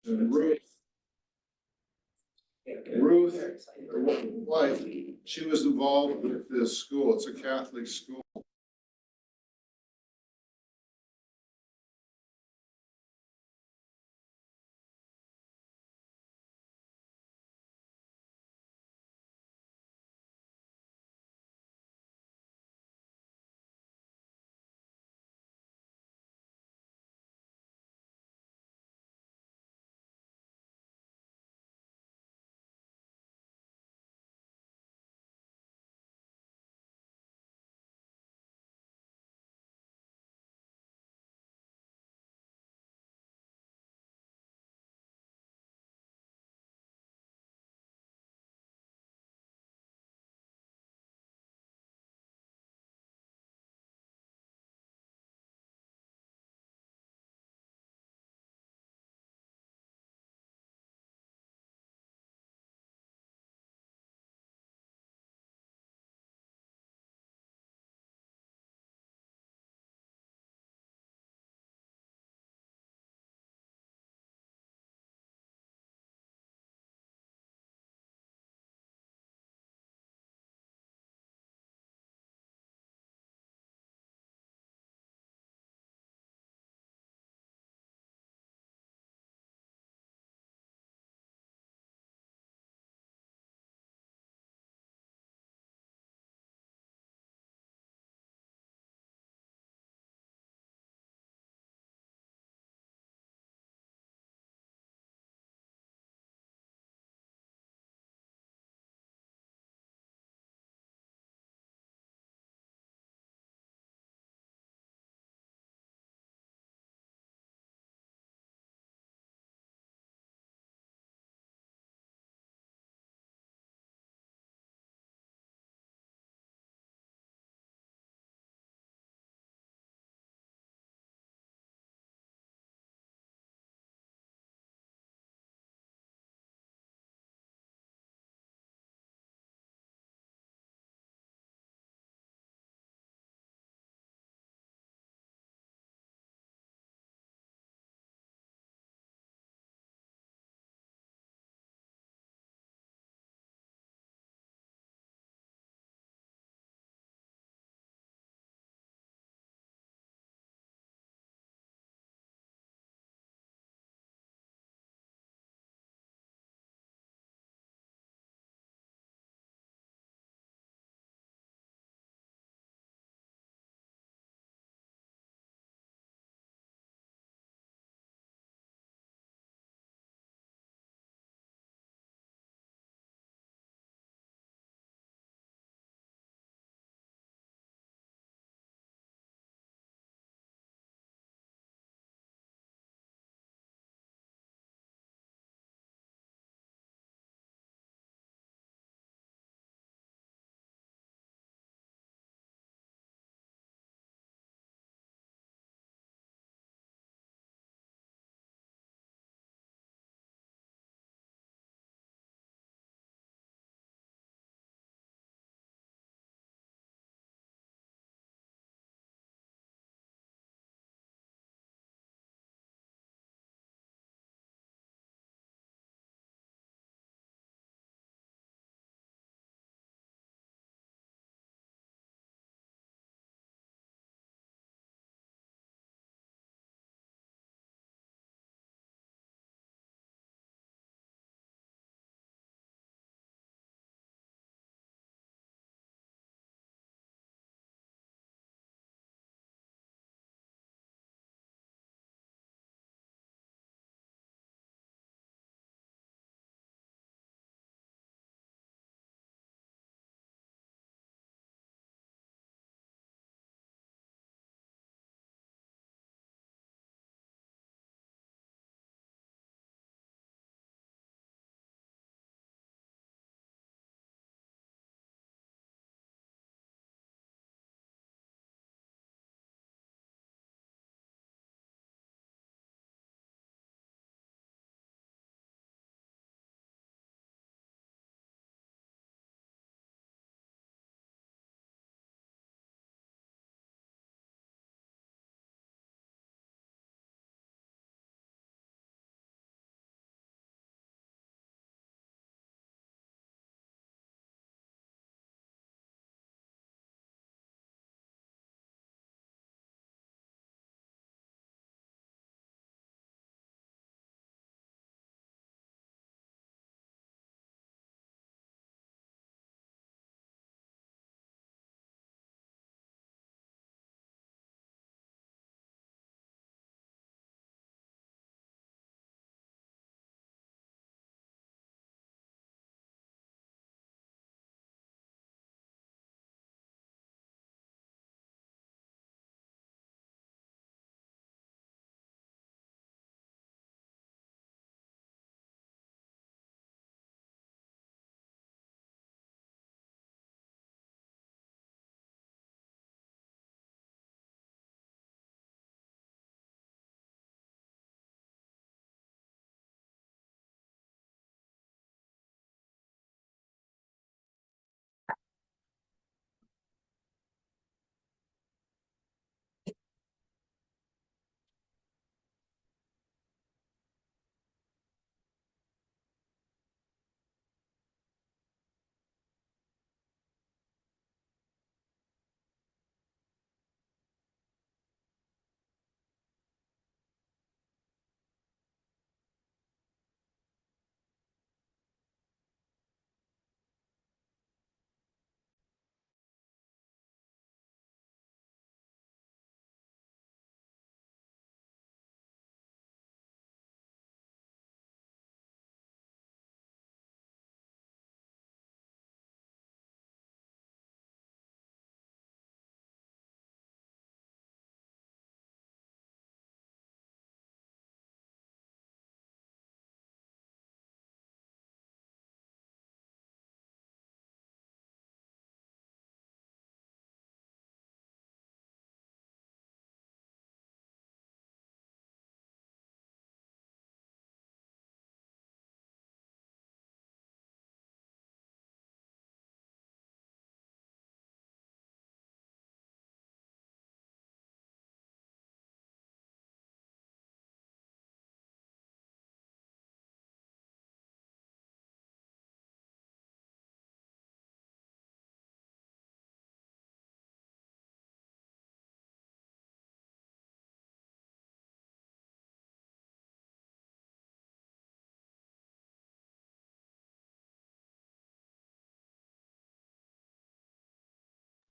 And Ruth, her wife, she was involved with this school. It's a Catholic school.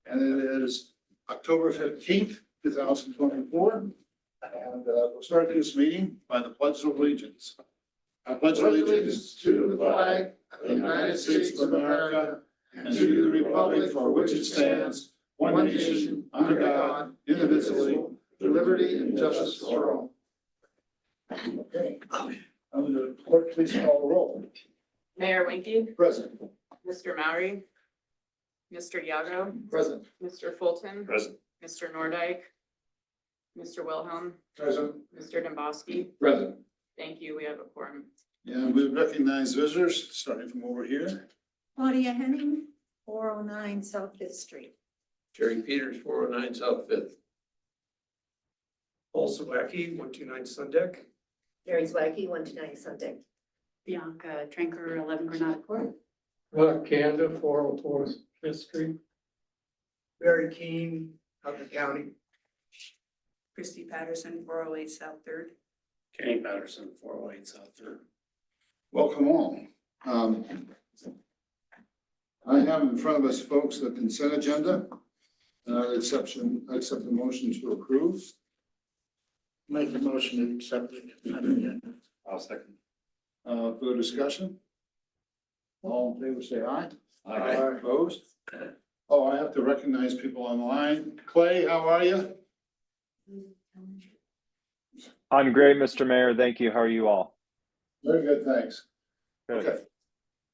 And it is October 15th, 2024. And we'll start this meeting by the Pledge of Allegiance. I pledge allegiance to the flag of the United States of America and to the republic for which it stands, one nation, under God, indivisible, with liberty and justice for all. Okay. The clerk, please call the roll. Mayor Winkie, Present. Mr. Mowry, Mr. Yago, Present. Mr. Fulton, Present. Mr. Nordike, Mr. Wilhelm, Present. Mr. Dombrowski. Present. Thank you. We have a quorum. And we recognize visitors, starting from over here. Claudia Henning, 409 South Fifth Street. Jerry Peters, 409 South Fifth. Paul Sawacki, 129 Sundeck. Mary Zwacky, 129 Sunday. Bianca Tranker, 11 Granada Court. Kanda, 404 Fifth Street. Barry Keene, Hutton County. Christy Patterson, 408 South Third. Kenny Patterson, 408 South Third. Welcome all. I have in front of us, folks, the consent agenda. Accept the motion to approve. Make a motion to accept it. I'll second. Further discussion? All in favor, say aye. Aye. Opposed? Oh, I have to recognize people online. Clay, how are you? I'm great, Mr. Mayor. Thank you. How are you all? Very good, thanks. Good. Okay.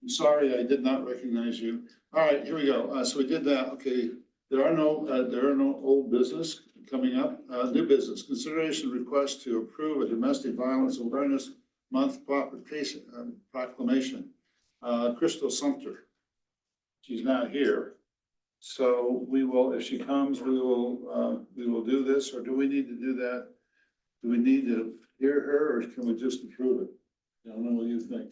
I'm sorry, I did not recognize you. All right, here we go. So we did that. Okay. There are no old business coming up. New business, consideration request to approve a domestic violence awareness month proclamation. Crystal Sumter. She's not here. So we will, if she comes, we will do this, or do we need to do that? Do we need to hear her, or can we just approve it? I don't know what you think.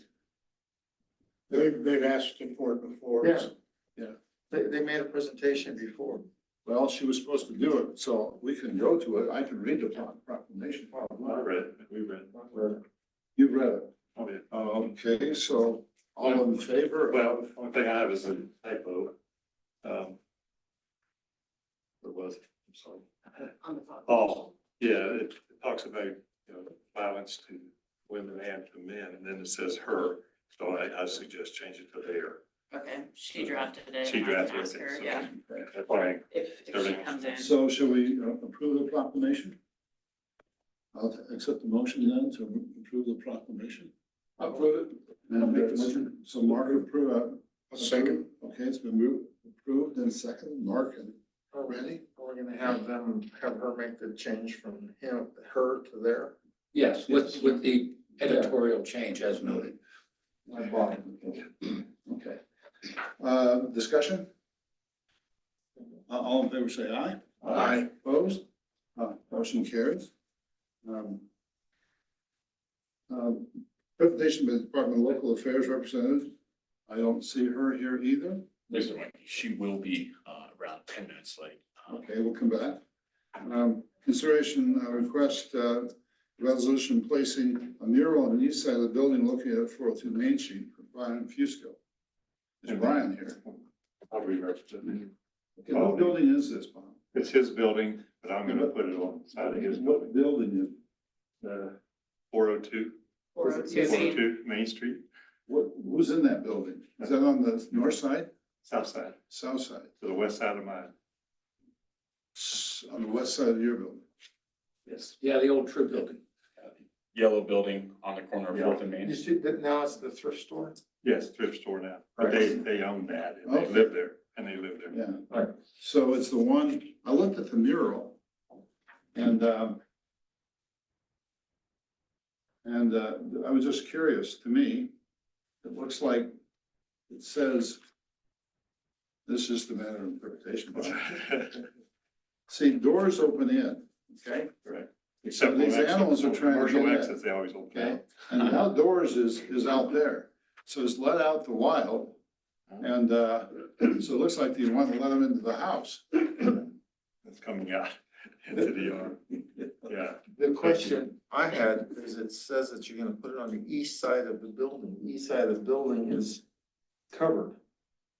They've asked him for it before. Yeah. Yeah. They made a presentation before. Well, she was supposed to do it, so we can go to it. I can read the proclamation. I read it. We read it. You've read it. Oh, yeah. Okay, so all in favor? Well, one thing I have is a typo. What was it? I'm sorry. On the phone. Oh, yeah, it talks about, violence to women and to men, and then it says her. So I suggest change it to their. Okay, she drafted it. She and I can drafted ask it. her, so yeah, That's why. if she Everything. comes in. So shall we approve the proclamation? I'll accept the motion then to approve the proclamation. Approve it. And so Mark approve. A second. Okay, it's been approved and second. Mark and Randy? We're gonna have her make the change from her to there. Yes, with the editorial change as noted. My bottom. Okay. Discussion? All in favor, say aye. Aye. Opposed? Motion carries. Presentation by the Department of Local Affairs Representative. I don't see her here either. Mr. Winkie, she will be around 10 minutes late. Okay, we'll come back. Consideration request resolution placing a mural on the east side of the building located at 402 Main Street for Brian Fusco. Is Brian here? I'll be representing. Okay, what building is this, Bob? It's his building, but I'm gonna put it on the side of his building. What building is? 402. 402 Main. 402 Main Street, Who's in that building? Is that on the north side, south side, south side? to the west side of mine. On the west side of your building? Yes. Yeah, the old True building. Yellow building on the corner of Yeah. 4th and Main. You see that now it's the thrift store? Yes, thrift store now, but they own that, and they Okay. live there, Yeah, all right. So it's the one, I looked at the mural and I was just curious, to me, it looks like it says, this is the matter of interpretation. See, doors open in, okay? Correct. So Except these when animals are trying to commercial get in. exits, they always open Okay, out. and the outdoors is out there. So it's let out the wild. And so it looks like you want to let them into the house. It's coming out into the yard. Yeah. The question I had is it says that you're gonna put it on the east side of the building. The east side of the building is covered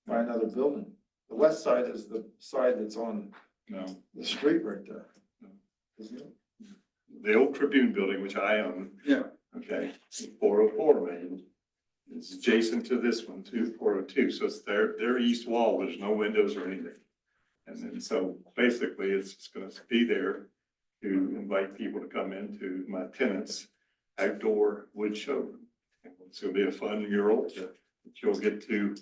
by another building. The west side is the side that's on No, the street right there. Isn't it? the old Tribune building, which I own, Yeah, okay, 404 main. It's adjacent to this one too, 402, so it's their east wall, there's no windows or anything. And then, so basically, it's just gonna be there to invite people to come into my tenants' outdoor wood showroom. It's gonna be a fun mural that you'll get to,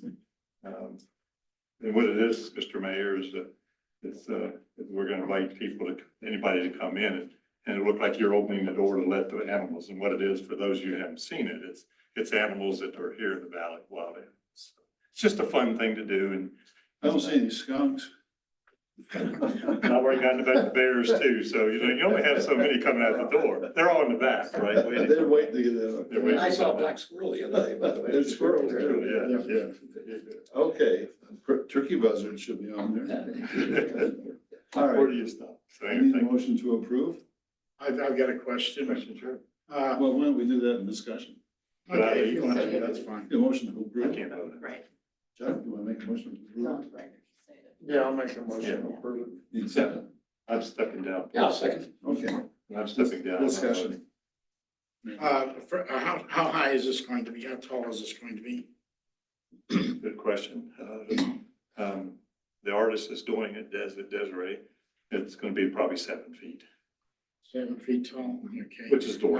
and what it is, Mr. Mayor, is that we're gonna invite people to, anybody to come in and it'll look like you're opening the door to let the animals. And what it is, for those of you who haven't seen it, it's animals that are here in the valley, wild animals. So it's just a fun thing to do, and I don't see any skunks. now we're getting about the bears too, so you only have so many coming out the door. They're all in the back, right? They're waiting to get out. They're waiting. I saw a black squirrel the other day, by the way. There's squirrels there. Yeah. Okay, turkey buzzard should be on there. All Where right, do you stop? So I need a anything? motion to approve. I've got a question. Question, sure. Well, why don't we do that in discussion? Okay, if you want to, that's fine. A motion to I approve. can't vote. Right. Jeff, you want to make a motion to approve? Yeah, I'll make a motion to approve it. Need a second? I'm stepping down. Yeah, I'll second. Okay. I'm stepping down. Discussion. How high is this going to be? How tall is this going to be? Good question. The artist is doing it, Desiree. It's gonna be probably 7 feet, 7 feet tall, okay. which is door.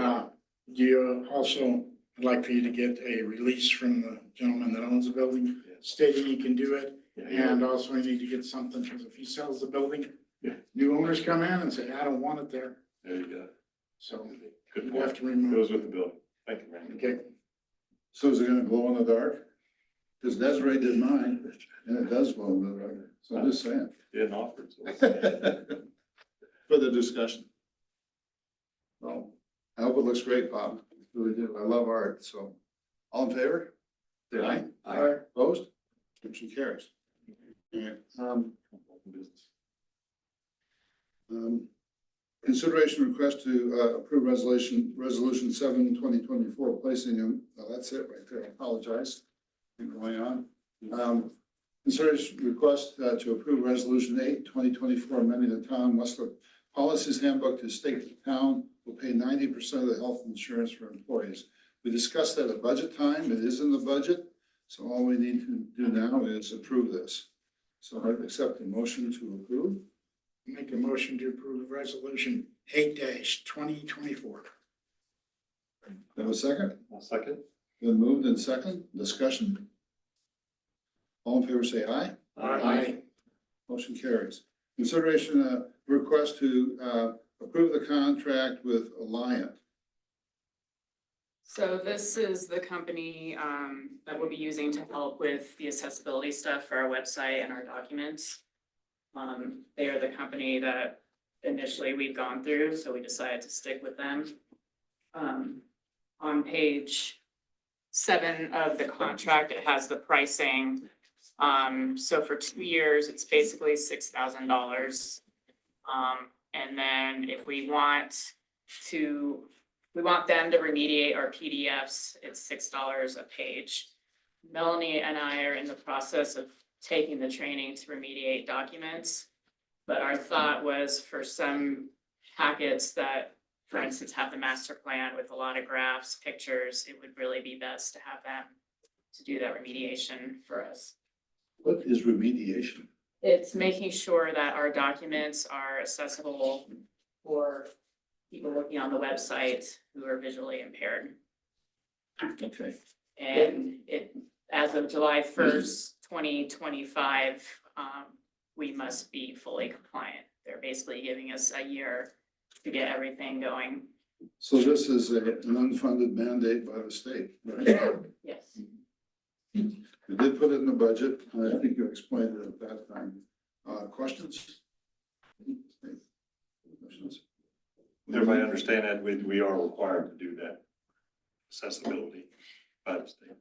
Do you also, I'd like for you to get a release from the gentleman that owns the building stating he can do it. Yeah, And also I need to get something, because if he sells the building, Yeah. new owners come in and say, I don't want it there. there you go. So Good you point. have to remove. Goes with the building. Thank you, man. Okay, So is it gonna glow in the dark? Because Desiree did mine, and it does glow in the dark, so I'm just saying. Didn't offer it. So. Further discussion? Well, I hope it looks great, Bob. Really do. I love art, so. All in favor? Say aye. Aye. Opposed? Motion carries. All right, consideration request to approve resolution 7/2024, placing in, that's it right there. I apologize. Been going on. Consideration request to approve resolution 8/2024, amending the town Westlaw policies handbook to state the town will pay 90% of the health insurance for employees. We discussed that at budget time. It is in the budget. So all we need to do now is approve this. So I accept the motion to approve. make a motion to approve resolution 8-2024. Have a second? I'll second. Been moved and second. Discussion? All in favor, say aye. Aye. Motion carries. Consideration request to approve the contract with Alliant. So this is the company that we'll be using to help with the accessibility stuff for our website and our documents. They are the company that initially we've gone through, so we decided to stick with them. On page 7 of the contract, it has the pricing. So for 2 years, it's basically $6,000. And then if we want them to remediate our PDFs, it's $6 a page. Melanie and I are in the process of taking the training to remediate documents. But our thought was for some packets that, for instance, have the master plan with a lot of graphs, pictures, it would really be best to have them to do that remediation for us. What is remediation? It's making sure that our documents are accessible for people looking on the website who are visually impaired. Okay. And it, as of July 1st, 2025, we must be fully compliant. They're basically giving us a year to get everything going. So this is an unfunded mandate by the state, right? Yes. We did put it in the budget, and I think you explained it at that time. Questions? Questions? If I understand that, we are required to do that accessibility by the state.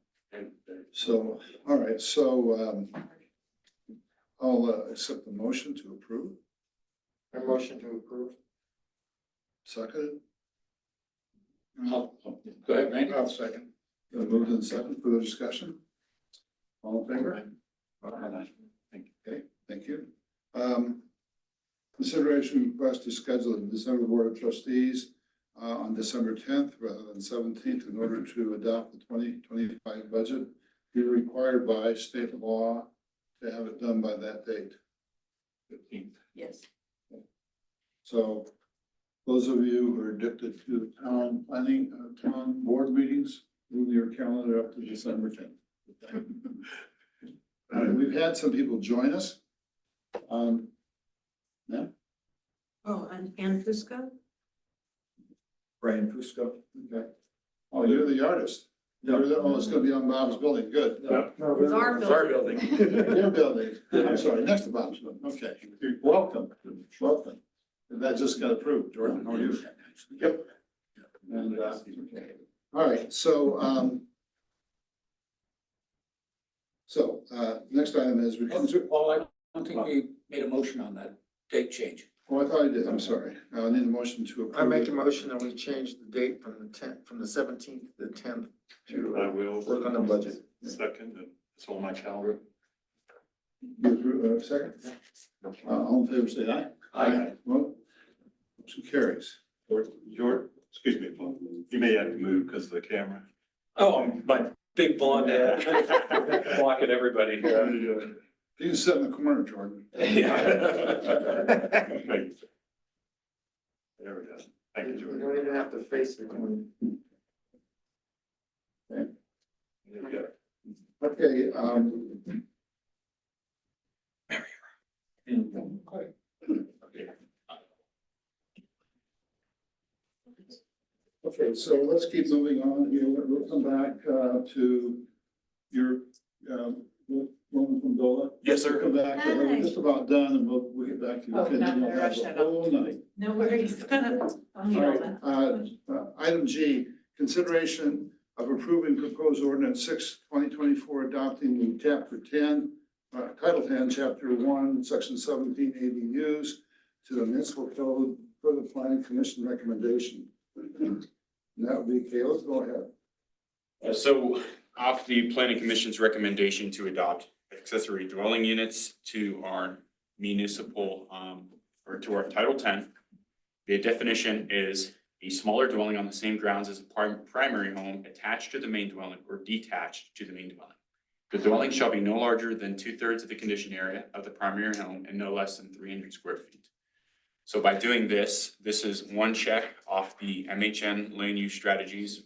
So, all right, so I'll accept the motion to approve. A motion to approve. Second, Go ahead, Randy. I'll second. moved in second for the discussion. All in favor? Thank you. Okay. Thank you. Consideration request to schedule the December Board of Trustees on December 10th rather than 17th in order to adopt the 2025 budget. You're required by state law to have it done by that date. 15th. Yes. So those of you who are addicted to town planning, town board meetings, move your calendar up to December 10th. We've had some people join us. Yeah, Oh, and Fusco? Brian Fusco. Okay. Oh, you're the artist. Oh, it's gonna be on Bob's building. Good. It's our building. Your building. I'm sorry, next to Bob's building. Okay. Welcome. Welcome. And that just got approved. Jordan, how are you? Yep. And, okay. All right, so, next item is we can. Paul, I don't think we made a motion on that date change. Oh, I thought I did. I'm sorry. I need a motion to approve. I make a motion that we change the date from the 17th to the 10th I to will. work on the budget. Second, and it's on my calendar. You approve, second? All in favor, say aye. Aye. Well, motion carries. George, excuse me, Paul, you may have to move because of the camera. Oh, my big blonde head blocking everybody. You can sit in the corner, Jordan. There we go. Thank you, You George. don't even have to face the coin. There you go. Okay, okay, so let's keep moving on here. We'll come back to your, woman from Dola. Yes, sir. We'll come back, we're Hi. just about done and we'll get back to you. Oh, not We'll gonna have rush the that whole night. No worries. All right, item G, consideration of approving proposed ordinance 6/2024 adopting the chapter 10, title 10, chapter 1, section 17 ADUs to the municipal code for the planning commission recommendation. And that would be Caleb, go ahead. So off the planning commission's recommendation to adopt accessory dwelling units to our municipal, or to our Title 10. The definition is a smaller dwelling on the same grounds as a primary home attached to the main dwelling or detached to the main dwelling. The dwelling shall be no larger than 2/3 of the conditioned area of the primary home and no less than 300 square feet. So by doing this is one check off the MHN land use strategies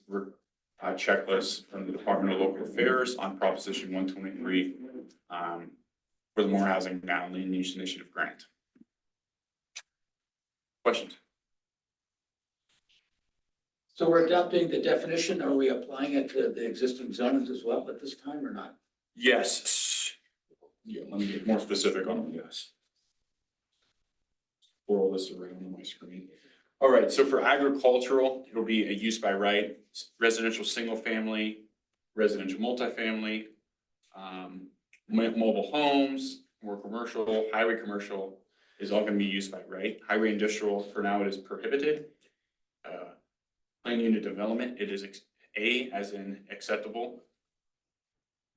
checklist from the Department of Local Affairs on Proposition 123 for the More Housing Now Land Use Initiative grant. Questions? So we're adopting the definition. Are we applying it to the existing zones as well at this time or not? Yes. Yeah, let me get more specific on it, yes. Roll this around on my screen. All right, so for agricultural, it'll be a use by right, residential single family, residential multifamily, mobile homes, more commercial, highway commercial is all gonna be used by right. Highway industrial, for now, it is prohibited. Plan unit development, it is A as in acceptable.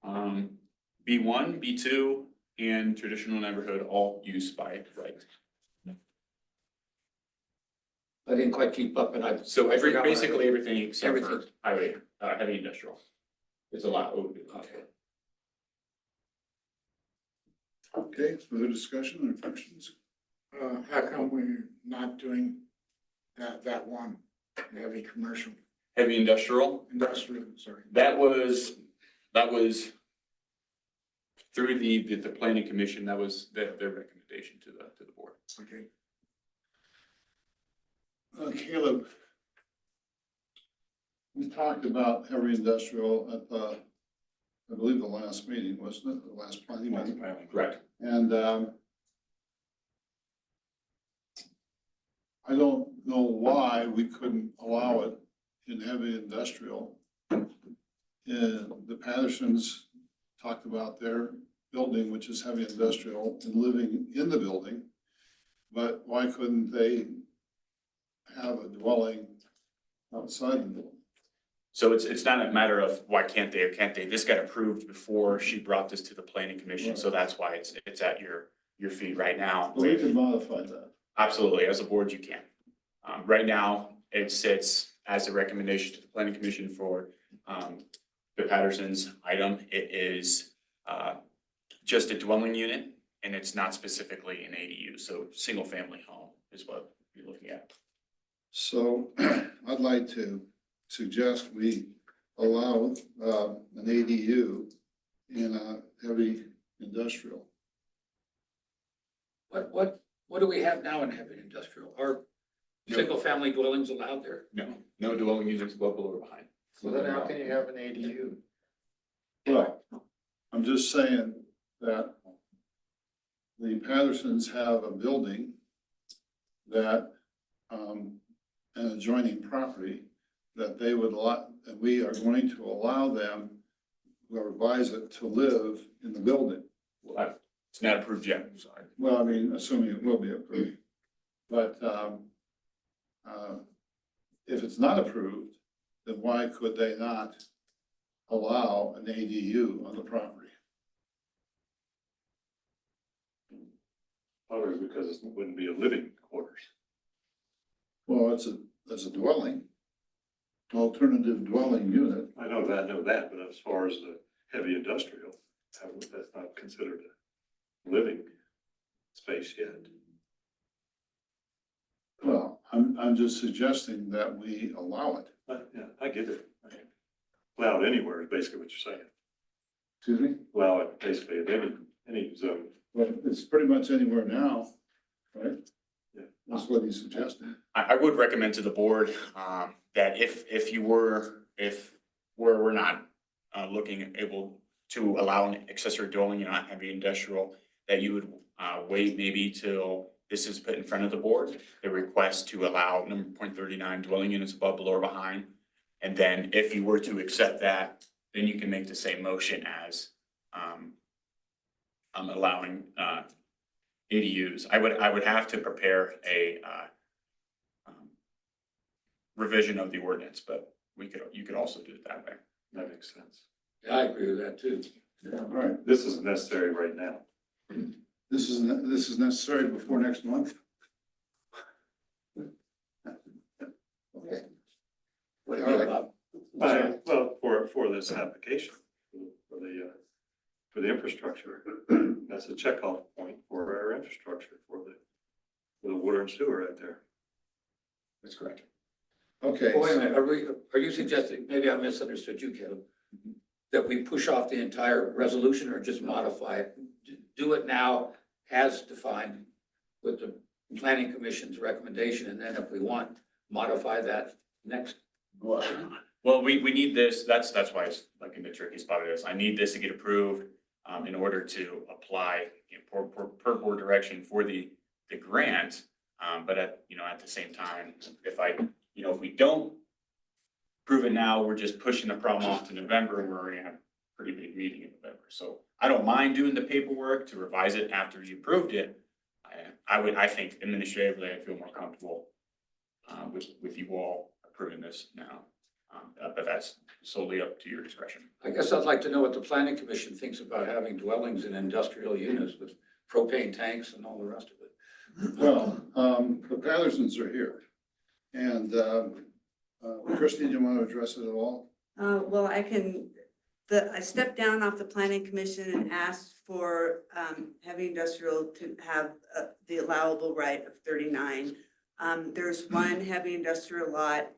B1, B2, and traditional neighborhood, all used by right. I didn't quite keep up and I. So forgot what I- basically everything except for Everything. highway, heavy industrial. It's a lot. Okay. Okay, further discussion or questions? How come we're not doing that one, the heavy commercial, Heavy industrial, industrial, sorry? that was through the planning commission, that was their recommendation to the board. Okay. Caleb, we talked about heavy industrial at the, I believe the last meeting, wasn't it? The last planning meeting. Correct. And I don't know why we couldn't allow it in heavy industrial. And the Pattersons talked about their building, which is heavy industrial, and living in the building. But why couldn't they have a dwelling outside the building? So it's not a matter of why can't they or can't they. This got approved before she brought this to the planning commission, so that's why it's at your your fee right now. We can modify that. Absolutely, as a board, you can. Right now, it sits as a recommendation to the planning commission for, the Patterson's item. It is, just a dwelling unit, and it's not specifically an ADU, so single family home is what you're looking at. So I'd like to suggest we allow an ADU in a heavy industrial. What do we have now in heavy industrial? Are No. single-family dwellings allowed there? No dwelling units above or behind. So then how can you have an ADU? Well, I'm just saying that the Pattersons have a building that, an adjoining property that they would allow, and we are going to allow them, whoever buys it, to live in the building. Well, it's not approved yet, I'm sorry. Well, I mean, assuming it will be approved. But, if it's not approved, then why could they not allow an ADU on the property? Probably because it wouldn't be a living quarters. Well, it's a dwelling, alternative dwelling unit. I know that, but as far as the heavy industrial, that's not considered a living space yet. Well, I'm just suggesting that we allow it. Yeah, I get it. Allow it anywhere is basically what you're saying. Excuse me? Allow it basically in any zone. Well, it's pretty much anywhere now, right? Yeah. That's what he's suggesting. I would recommend to the board, that if we're not, able to allow an accessory dwelling unit on heavy industrial, that you would, wait maybe till this is put in front of the board, the request to allow number 0.39 dwelling units above, below, or behind. And then if you were to accept that, then you can make the same motion as, allowing, ADUs. I would have to prepare a, revision of the ordinance, but you could also do it that way. That makes sense. Yeah, I agree with that too. All right, This isn't necessary right now. this is necessary before next month? Okay. What do you All think, right. Bob? Well, for this application, for the infrastructure, that's a checkoff point for our infrastructure for the water and sewer right there. That's correct. Okay. Oh, wait a minute, are you suggesting, maybe I misunderstood you, Kevin, that we push off the entire resolution or just modify it? Do it now as defined with the planning commission's recommendation, and then if we want, modify that next. Well, we need this, that's why it's like in the tricky spot it is. I need this to get approved, in order to apply, per board direction for the grant. But at the same time, if we don't prove it now, we're just pushing the problem off to November, and we're already gonna have a pretty big meeting in November. So I don't mind doing the paperwork to revise it after you approved it. I think administratively, I feel more comfortable, with you all approving this now. But that's solely up to your discretion. I guess I'd like to know what the planning commission thinks about having dwellings in industrial units with propane tanks and all the rest of it. Well, the Pattersons are here. And, Christie, do you want to address it at all? Well, I stepped down off the planning commission and asked for, heavy industrial to have, the allowable right of 39. There's one heavy industrial lot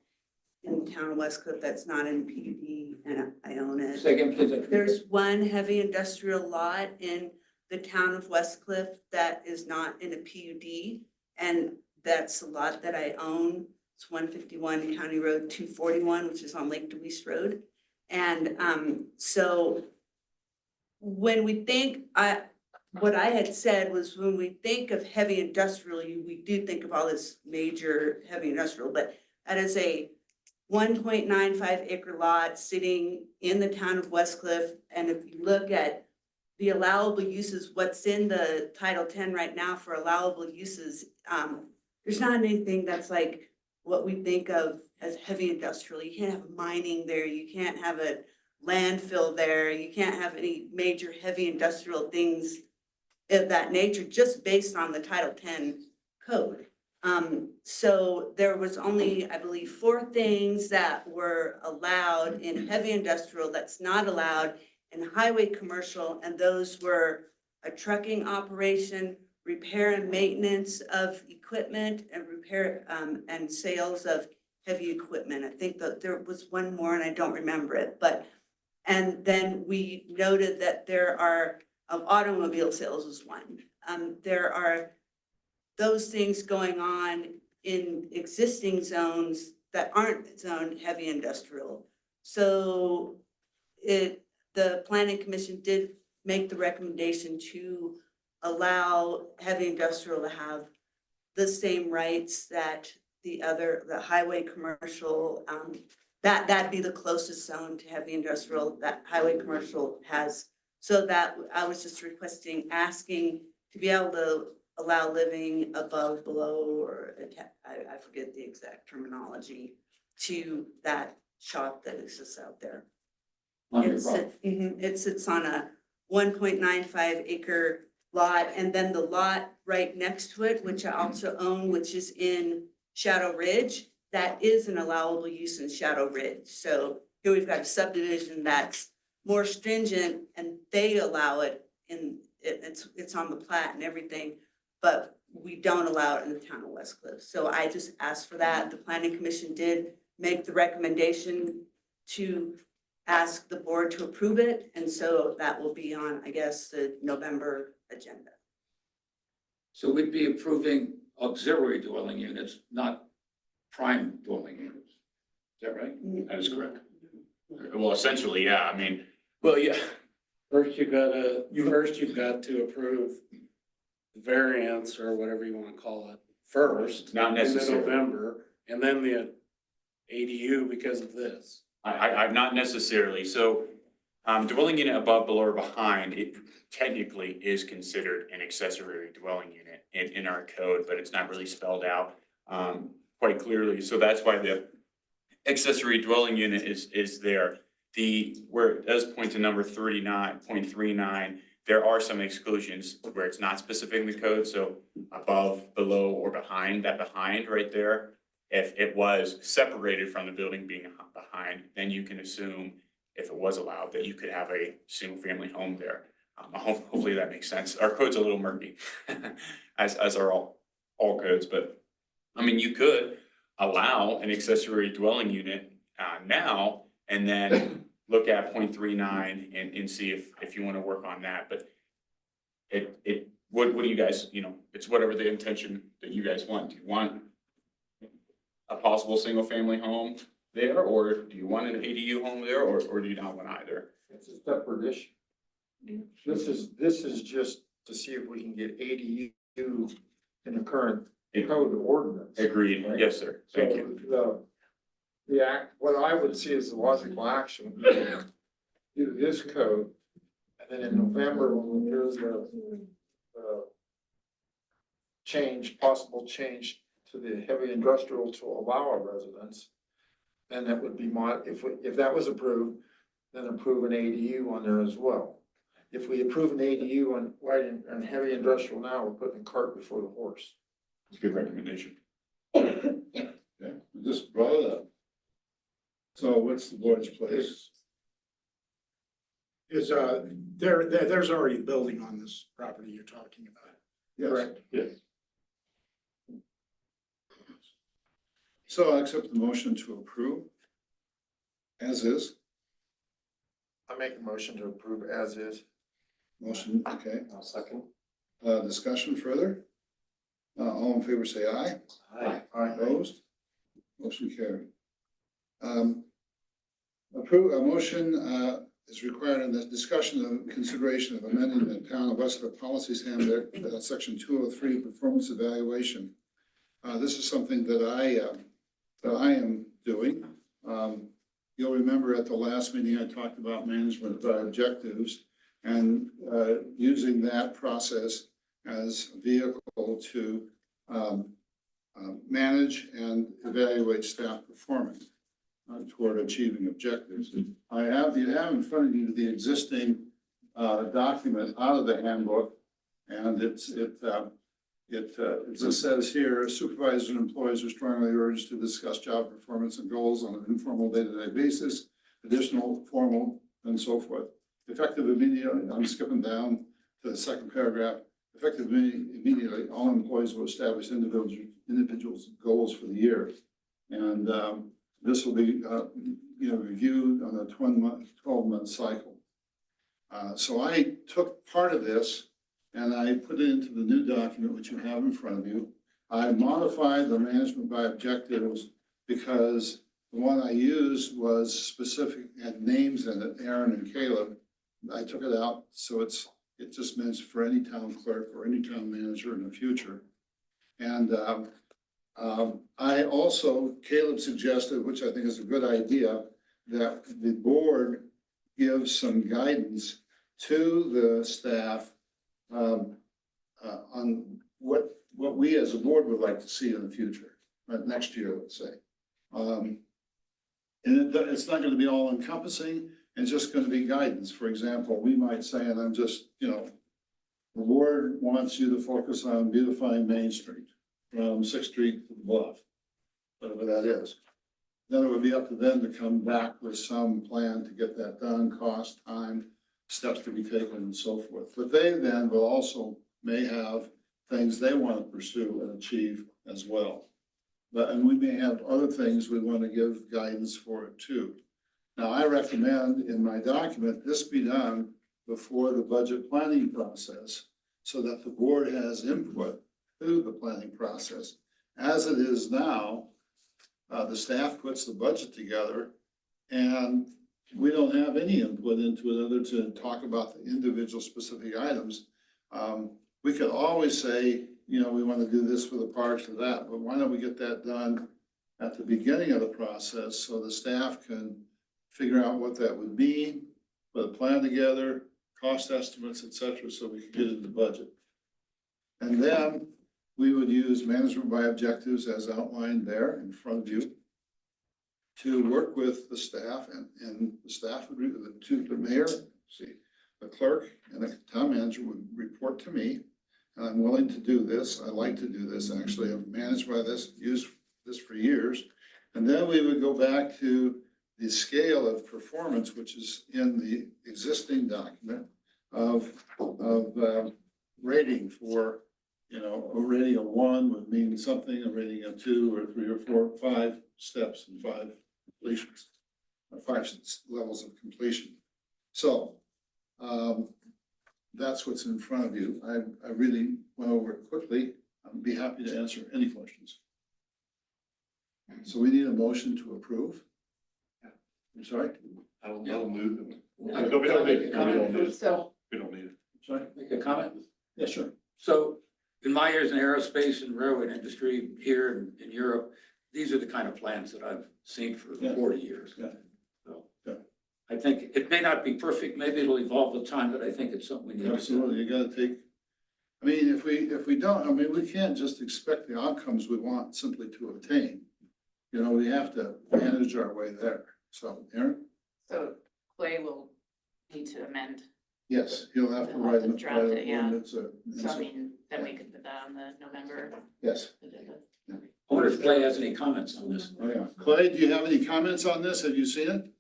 in the town of Westcliff that's not in PUD, and I own it. Say again, please. There's one heavy industrial lot in the town of Westcliff that is not in a PUD, and that's a lot that I own. It's 151 County Road 241, which is on Lake DeWeese Road. And so when we think, what I had said was when we think of heavy industrial, we do think of all this major heavy industrial, but that is a 1.95 acre lot sitting in the town of Westcliff. And if you look at the allowable uses, what's in the Title 10 right now for allowable uses, there's not anything that's like what we think of as heavy industrial. You can't have mining there. You can't have a landfill there. You can't have any major heavy industrial things of that nature, just based on the Title 10 code. So there was only, I believe, 4 things that were allowed in heavy industrial that's not allowed in highway commercial, and those were a trucking operation, repair and maintenance of equipment, and repair, and sales of heavy equipment. I think that there was one more and I don't remember it, but, and then we noted that there are, automobile sales was one. There are those things going on in existing zones that aren't zoned heavy industrial. So the planning commission did make the recommendation to allow heavy industrial to have the same rights that the highway commercial, that'd be the closest zone to heavy industrial that highway commercial has. So that I was just asking to be able to allow living above, below, or I forget the exact terminology, to that shop that exists out there. It sits on a 1.95 acre lot, and then the lot right next to it, which I also own, which is in Shadow Ridge, that is an allowable use in Shadow Ridge. So here we've got a subdivision that's more stringent, and they allow it in, it's on the plat and everything, but we don't allow it in the town of West Cliff. So I just asked for that. The planning commission did make the recommendation to ask the board to approve it, and so that will be on, I guess, the November agenda. So we'd be approving auxiliary dwelling units, not prime dwelling units. Is that right? That is correct. Well, essentially, yeah, I mean, Well, yeah. First you've got to approve the variance or whatever you want to call it first. Not necessarily. In November, and then the ADU because of this. I not necessarily. So dwelling unit above, below, or behind, it technically is considered an accessory dwelling unit in our code, but it's not really spelled out quite clearly. So that's why the accessory dwelling unit is there. Where it does point to number 39.39, there are some exclusions where it's not specific in the code. So above, below, or behind, that behind right there, if it was separated from the building being behind, then you can assume, if it was allowed, that you could have a single family home there. Hopefully that makes sense. Our code's a little murky, as are all codes, but I mean, you could allow an accessory dwelling unit now, and then look at 0.39 and see if you want to work on that. But what do you guys, it's whatever the intention that you guys want. Do you want a possible single family home there, or do you want an ADU home there, or do you not want either? It's a separate issue. This is just to see if we can get ADU in the current code ordinance. Agreed. Right? Yes, sir. Thank So you. the act, what I would see as the logical action, do this code, and then in November, when we hear the possible change to the heavy industrial to allow a residence, then that would be if that was approved, then approve an ADU on there as well. If we approve an ADU on heavy industrial now, we're putting the cart before the horse. It's a good recommendation. Yeah, we just brought it up. So what's the board's place? There's already a building on this property you're talking about. Yes. Correct. Yes. So I accept the motion to approve as is. I make a motion to approve as is. Motion, okay. I'll second. Discussion further? All in favor, say aye. Aye. Opposed? Motion carried. A motion is required in the discussion and consideration of amending the town of West Cliff policies handbook, section 203, performance evaluation. This is something that I am doing. You'll remember at the last meeting, I talked about management objectives and using that process as a vehicle to manage and evaluate staff performance toward achieving objectives. You have in front of you the existing document out of the handbook And it just says here, supervisors and employees are strongly urged to discuss job performance and goals on an informal day-to-day basis, additional, formal, and so forth. Effective immediately, I'm skipping down to the second paragraph. Effective immediately, all employees will establish individuals' goals for the year. And this will be, reviewed on a 12-month cycle. So I took part of this and I put it into the new document, which you have in front of you. I modified the management by objectives because the one I used was specific, had names in it, Aaron and Caleb. I took it out, so it just means for any town clerk or any town manager in the future. And I also, Caleb suggested, which I think is a good idea, that the board gives some guidance to the staff on what we as a board would like to see in the future, next year, let's say. And it's not going to be all encompassing. It's just going to be guidance. For example, we might say, and I'm just, the board wants you to focus on beautifying Main Street from 6th Street to the Bluff, whatever that is. Then it would be up to them to come back with some plan to get that done, cost, time, steps to be taken and so forth. But they then will also may have things they want to pursue and achieve as well. And we may have other things we want to give guidance for it too. Now, I recommend in my document, this be done before the budget planning process so that the board has input to the planning process. As it is now, the staff puts the budget together and we don't have any input into it other to talk about the individual specific items. We could always say, we want to do this for the parks or that, but why don't we get that done at the beginning of the process so the staff can figure out what that would mean, put a plan together, cost estimates, et cetera, so we can get into the budget. And then we would use management by objectives as outlined there in front of you to work with the staff and the staff would, the mayor, the clerk and the town manager would report to me. And I'm willing to do this. I like to do this. Actually, I've managed by this, used this for years. And then we would go back to the scale of performance, which is in the existing document of rating for, a rating of 1 would mean something, a rating of 2 or 3 or 4 or 5 steps and 5 completions, or 5 levels of completion. So that's what's in front of you. I really went over it quickly. I'd be happy to answer any questions. So we need a motion to approve. I'm sorry? I'll move them. We don't need it. So, We don't need it. Sorry? make a comment? Yeah, sure. So in my years in aerospace and railroad industry here in Europe, these are the kind of plans that I've seen for Yeah. 40 years. Yeah. So Yeah. I think it may not be perfect, maybe it'll evolve with time, but I think it's something we need to do. Absolutely. You gotta take, if we don't, we can't just expect the outcomes we want simply to obtain. We have to manage our way there. So, Aaron? So Clay will need to amend, Yes, he'll have to He'll write have to an draft it, yeah. ordinance, so then we could put that on the November yes. agenda. I wonder if Clay has any comments on this. Oh, yeah. Clay, do you have any comments on this? Have you seen it?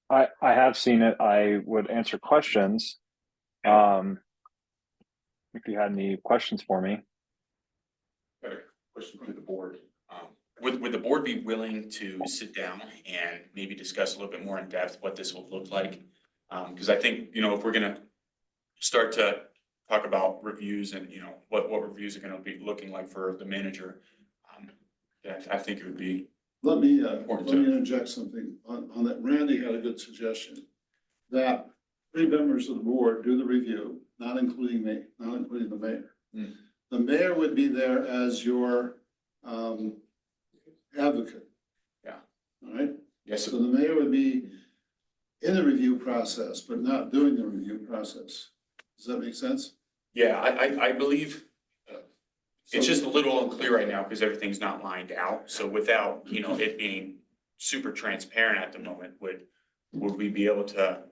I have seen it. I would answer questions. If you had any questions for me. Better question to the board. Would the board be willing to sit down and maybe discuss a little bit more in depth what this will look like? Because I think, if we're gonna start to talk about reviews and, what reviews are gonna be looking like for the manager, yeah, I think it would be. Let me interject something on that. Randy had a good suggestion that 3 members of the board do the review, not including me, not including the mayor. The mayor would be there as your advocate. Yeah. All right. Yes. So the mayor would be in the review process, but not doing the review process. Does that make sense? Yeah, I believe it's just a little unclear right now because everything's not lined out. So without, it being super transparent at the moment, would we be able to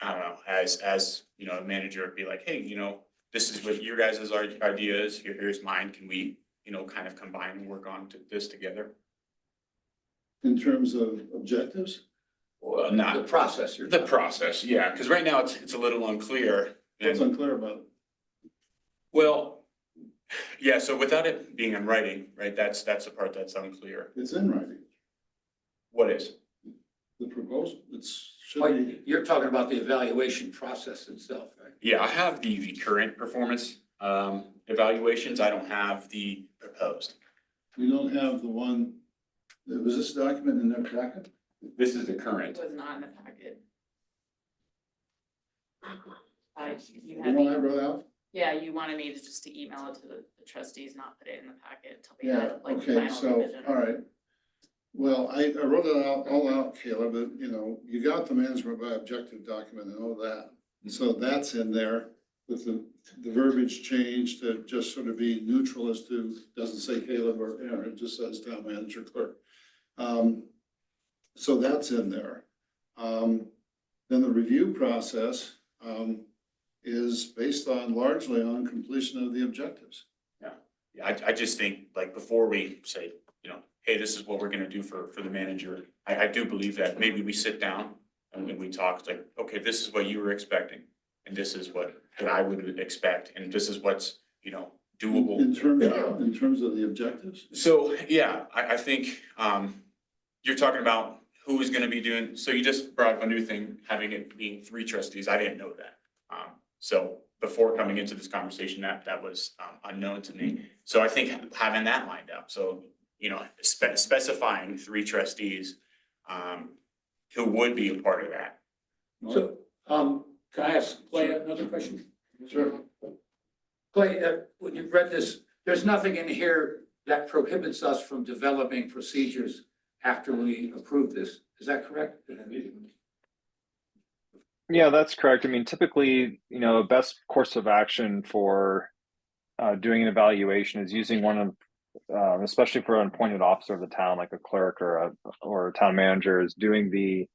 I don't know, as, you know, a manager, be like, hey, you know, this is what your guys' idea is, here's mine, can we, you know, kind of combine and work on this together? In terms of objectives? Well, The not process you're. the process, yeah, because right now it's a little unclear. What's And, unclear about it? well, yeah, so without it being in writing, right, that's the part that's unclear. It's in writing, What is? the proposal, should Well, be, you're talking about the evaluation process itself, right? Yeah, I have the current performance evaluations. I don't have the proposed. you don't have the one, was this document in their packet? This is the It current. was not in the packet. You The had one I me, wrote out? yeah, you wanted me to just to email it to the trustees, not put it in the packet until we Yeah, had like okay, final so, revision. all right. Well, I wrote it all out, Caleb, but you know, you got the management by objective document and all that. So that's in there with the verbiage changed to just sort of be neutral as to, doesn't say Caleb or Aaron, it just says town manager clerk. So that's in there. Then the review process, is based on largely on completion of the objectives. Yeah, I just think like before we say, you know, hey, this is what we're gonna do for the manager. I do believe that maybe we sit down and when we talk, like, okay, this is what you were expecting. And this is what I would expect, and this is what's, you know, doable. In terms of the objectives? So, yeah, I think, you're talking about who is gonna be doing, so you just brought up a new thing, having it being 3 trustees, I didn't know that. So before coming into this conversation, that was, unknown to me. So I think having that lined up, so, you know, specifying 3 trustees, who would be a part of that. So, can I ask Clay another question? Sure. Clay, when you read this, there's nothing in here that prohibits us from developing procedures after we approve this. Is that correct? Yeah, that's correct. I mean, typically, you know, best course of action for doing an evaluation is using one of, especially for an appointed officer of the town, like a clerk or a town manager, is doing the,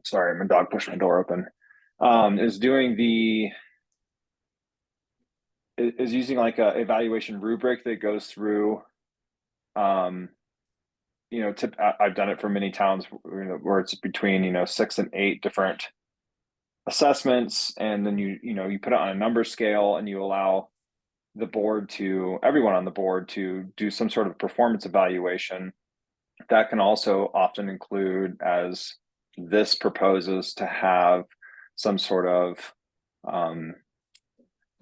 sorry, my dog pushed my door open, is doing the, is using like a evaluation rubric that goes through, you know, I've done it for many towns where it's between, you know, 6 and 8 different assessments, and then you know, you put it on a number scale and you allow the board to, everyone on the board to do some sort of performance evaluation. That can also often include, as this proposes, to have some sort of,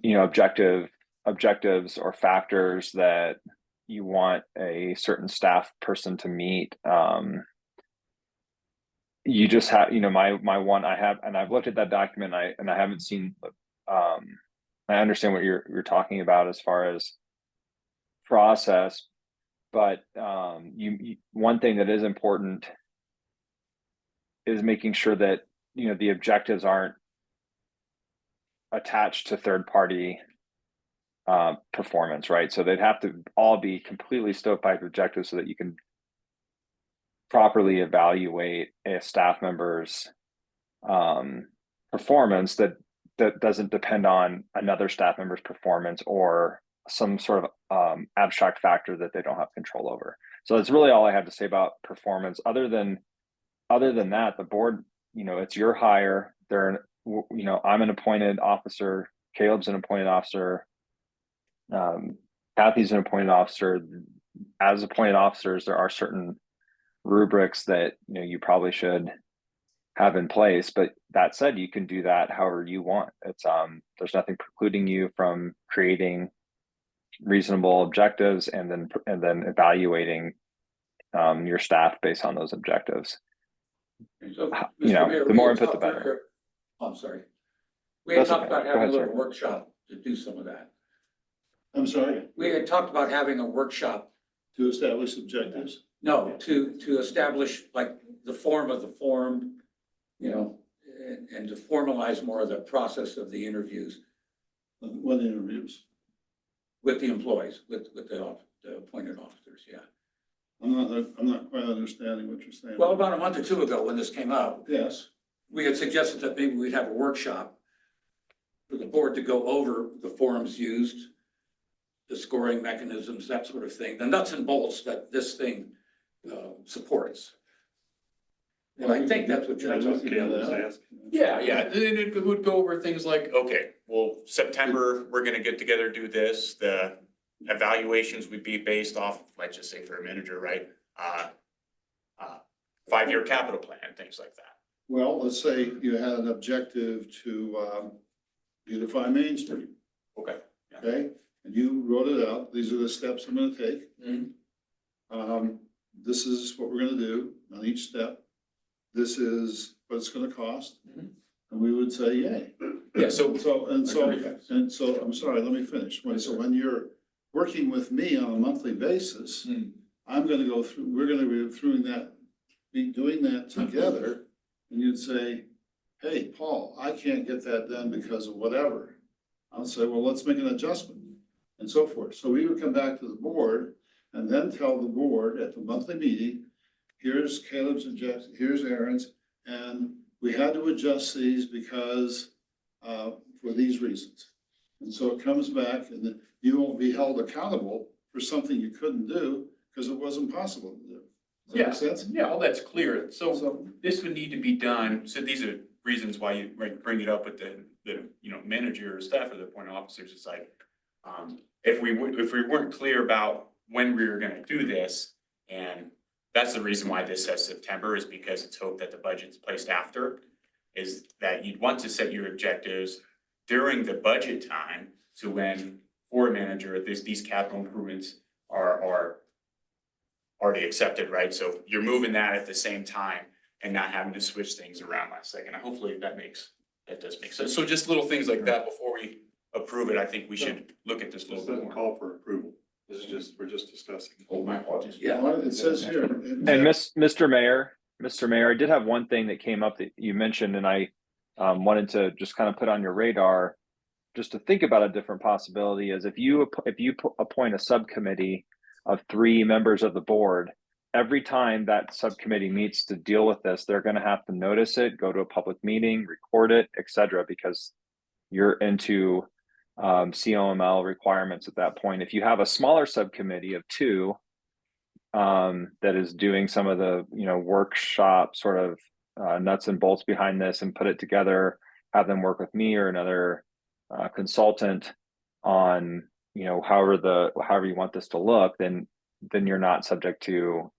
you know, objectives or factors that you want a certain staff person to meet. You just have, you know, my one, I have, and I've looked at that document, and I haven't seen, I understand what you're talking about as far as process, but you one thing that is important is making sure that, you know, the objectives aren't attached to third party performance, right? So they'd have to all be completely stovepipe objectives so that you can properly evaluate a staff member's performance that doesn't depend on another staff member's performance or some sort of abstract factor that they don't have control over. So that's really all I have to say about performance. Other than that, the board, you know, it's your hire. They're, you know, I'm an appointed officer. Caleb's an appointed officer. Kathy's an appointed officer. As appointed officers, there are certain rubrics that, you know, you probably should have in place. But that said, you can do that however you want. It's there's nothing precluding you from creating reasonable objectives and then evaluating your staff based on those objectives. So, You Mr. know, Mayor, the we more had input, the talked better. earlier- Oh, I'm sorry. We had That's talked okay. about Go having a ahead, little sir. workshop to do some of that. I'm sorry, We had talked about having a workshop, to establish objectives. no, to establish like the form of the forum, you know, and to formalize more of the process of the interviews What interviews? with the employees, with the appointed officers, yeah. I'm not quite understanding what you're saying. Well, about a month or two ago, when this came up, Yes, we had suggested that maybe we'd have a workshop for the board to go over the forums used, the scoring mechanisms, that sort of thing, the nuts and bolts that this thing supports. And I think that's what you're That's what talking Gail about. was asking. Yeah, yeah, and it would go over things like, okay, well, September, we're gonna get together, do this, the evaluations would be based off, let's just say for a manager, right? 5-year capital plan, things like that. well, let's say you had an objective to beautify Main Street, Okay. okay? And you wrote it out, these are the steps I'm gonna take. Mhm. This is what we're gonna do on each step. This is what it's gonna cost. Mhm. And we would say, yay. Yeah, so, I'm sorry, let me finish. So when you're working with me on a monthly basis, I'm gonna go through, we're gonna be doing that together. And you'd say, hey, Paul, I can't get that done because of whatever. I'll say, well, let's make an adjustment and so forth. So we would come back to the board and then tell the board at the monthly meeting, here's Caleb's objection, here's Aaron's, and we had to adjust these because, for these reasons. And so it comes back and then you won't be held accountable for something you couldn't do because it wasn't possible to do. Does that make sense? yeah, all that's clear. So So, this would need to be done, so these are reasons why you bring it up with the, manager or staff or the point officers, it's like, if we weren't clear about when we were gonna do this, and that's the reason why this says September, is because it's hoped that the budget's placed after, is that you'd want to set your objectives during the budget time, so when, for a manager, these capital improvements are already accepted, right? So you're moving that at the same time and not having to switch things around last second. Hopefully that does make sense. So just little things like that before we approve it, I think we should look at this a This little bit doesn't more. call for approval. This is just, we're just discussing. Oh, my apologies. Yeah. well, it says here. And Mr. Mayor, I did have one thing that came up that you mentioned, and I wanted to just kind of put on your radar, just to think about a different possibility is if you appoint a subcommittee of 3 members of the board, every time that subcommittee meets to deal with this, they're going to have to notice it, go to a public meeting, record it, etc., because you're into COML requirements at that point. If you have a smaller subcommittee of 2 that is doing some of the workshop sort of nuts and bolts behind this and put it together, have them work with me or another consultant on however you want this to look, then you're not subject to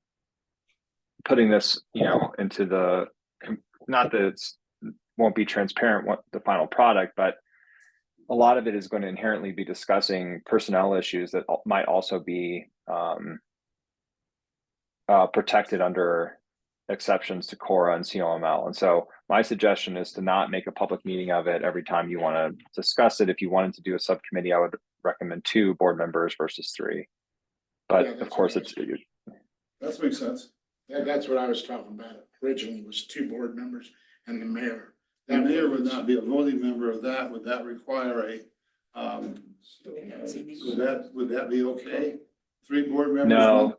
putting this into the, not that it's won't be transparent what the final product, but a lot of it is going to inherently be discussing personnel issues that might also be protected under exceptions to CORA and COML. And so my suggestion is to not make a public meeting of it every time you want to discuss it. If you wanted to do a subcommittee, I would recommend 2 board members versus 3. But Yeah, of that's course, what it's That makes sense. That's what I was talking about originally, was 2 board members and the mayor. The mayor would not be a voting member of that. Would that require would that be okay? 3 board members? No.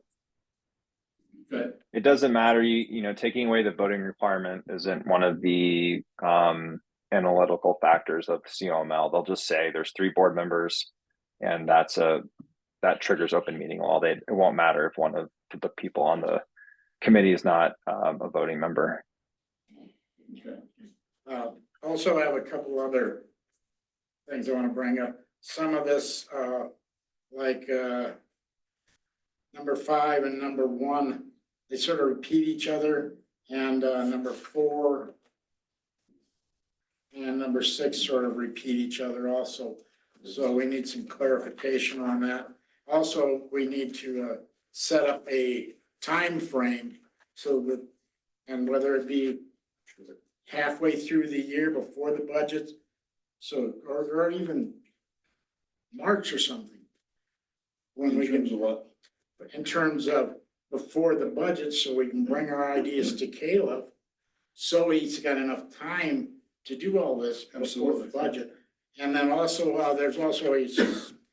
Okay. It doesn't matter. Taking away the voting requirement isn't one of the analytical factors of COML. They'll just say there's 3 board members, and that triggers open meeting law. It won't matter if one of the people on the committee is not a voting member. Okay. Also, I have a couple other things I want to bring up. Some of this, like number 5 and number 1, they sort of repeat each other, and number 4 and number 6 sort of repeat each other also. So we need some clarification on that. Also, we need to set up a time frame so that, and whether it be halfway through the year before the budget, so or even March or something. When we can, in terms of before the budget, so we can bring our ideas to Caleb, so he's got enough time to do all this before the budget. And then also, there's also a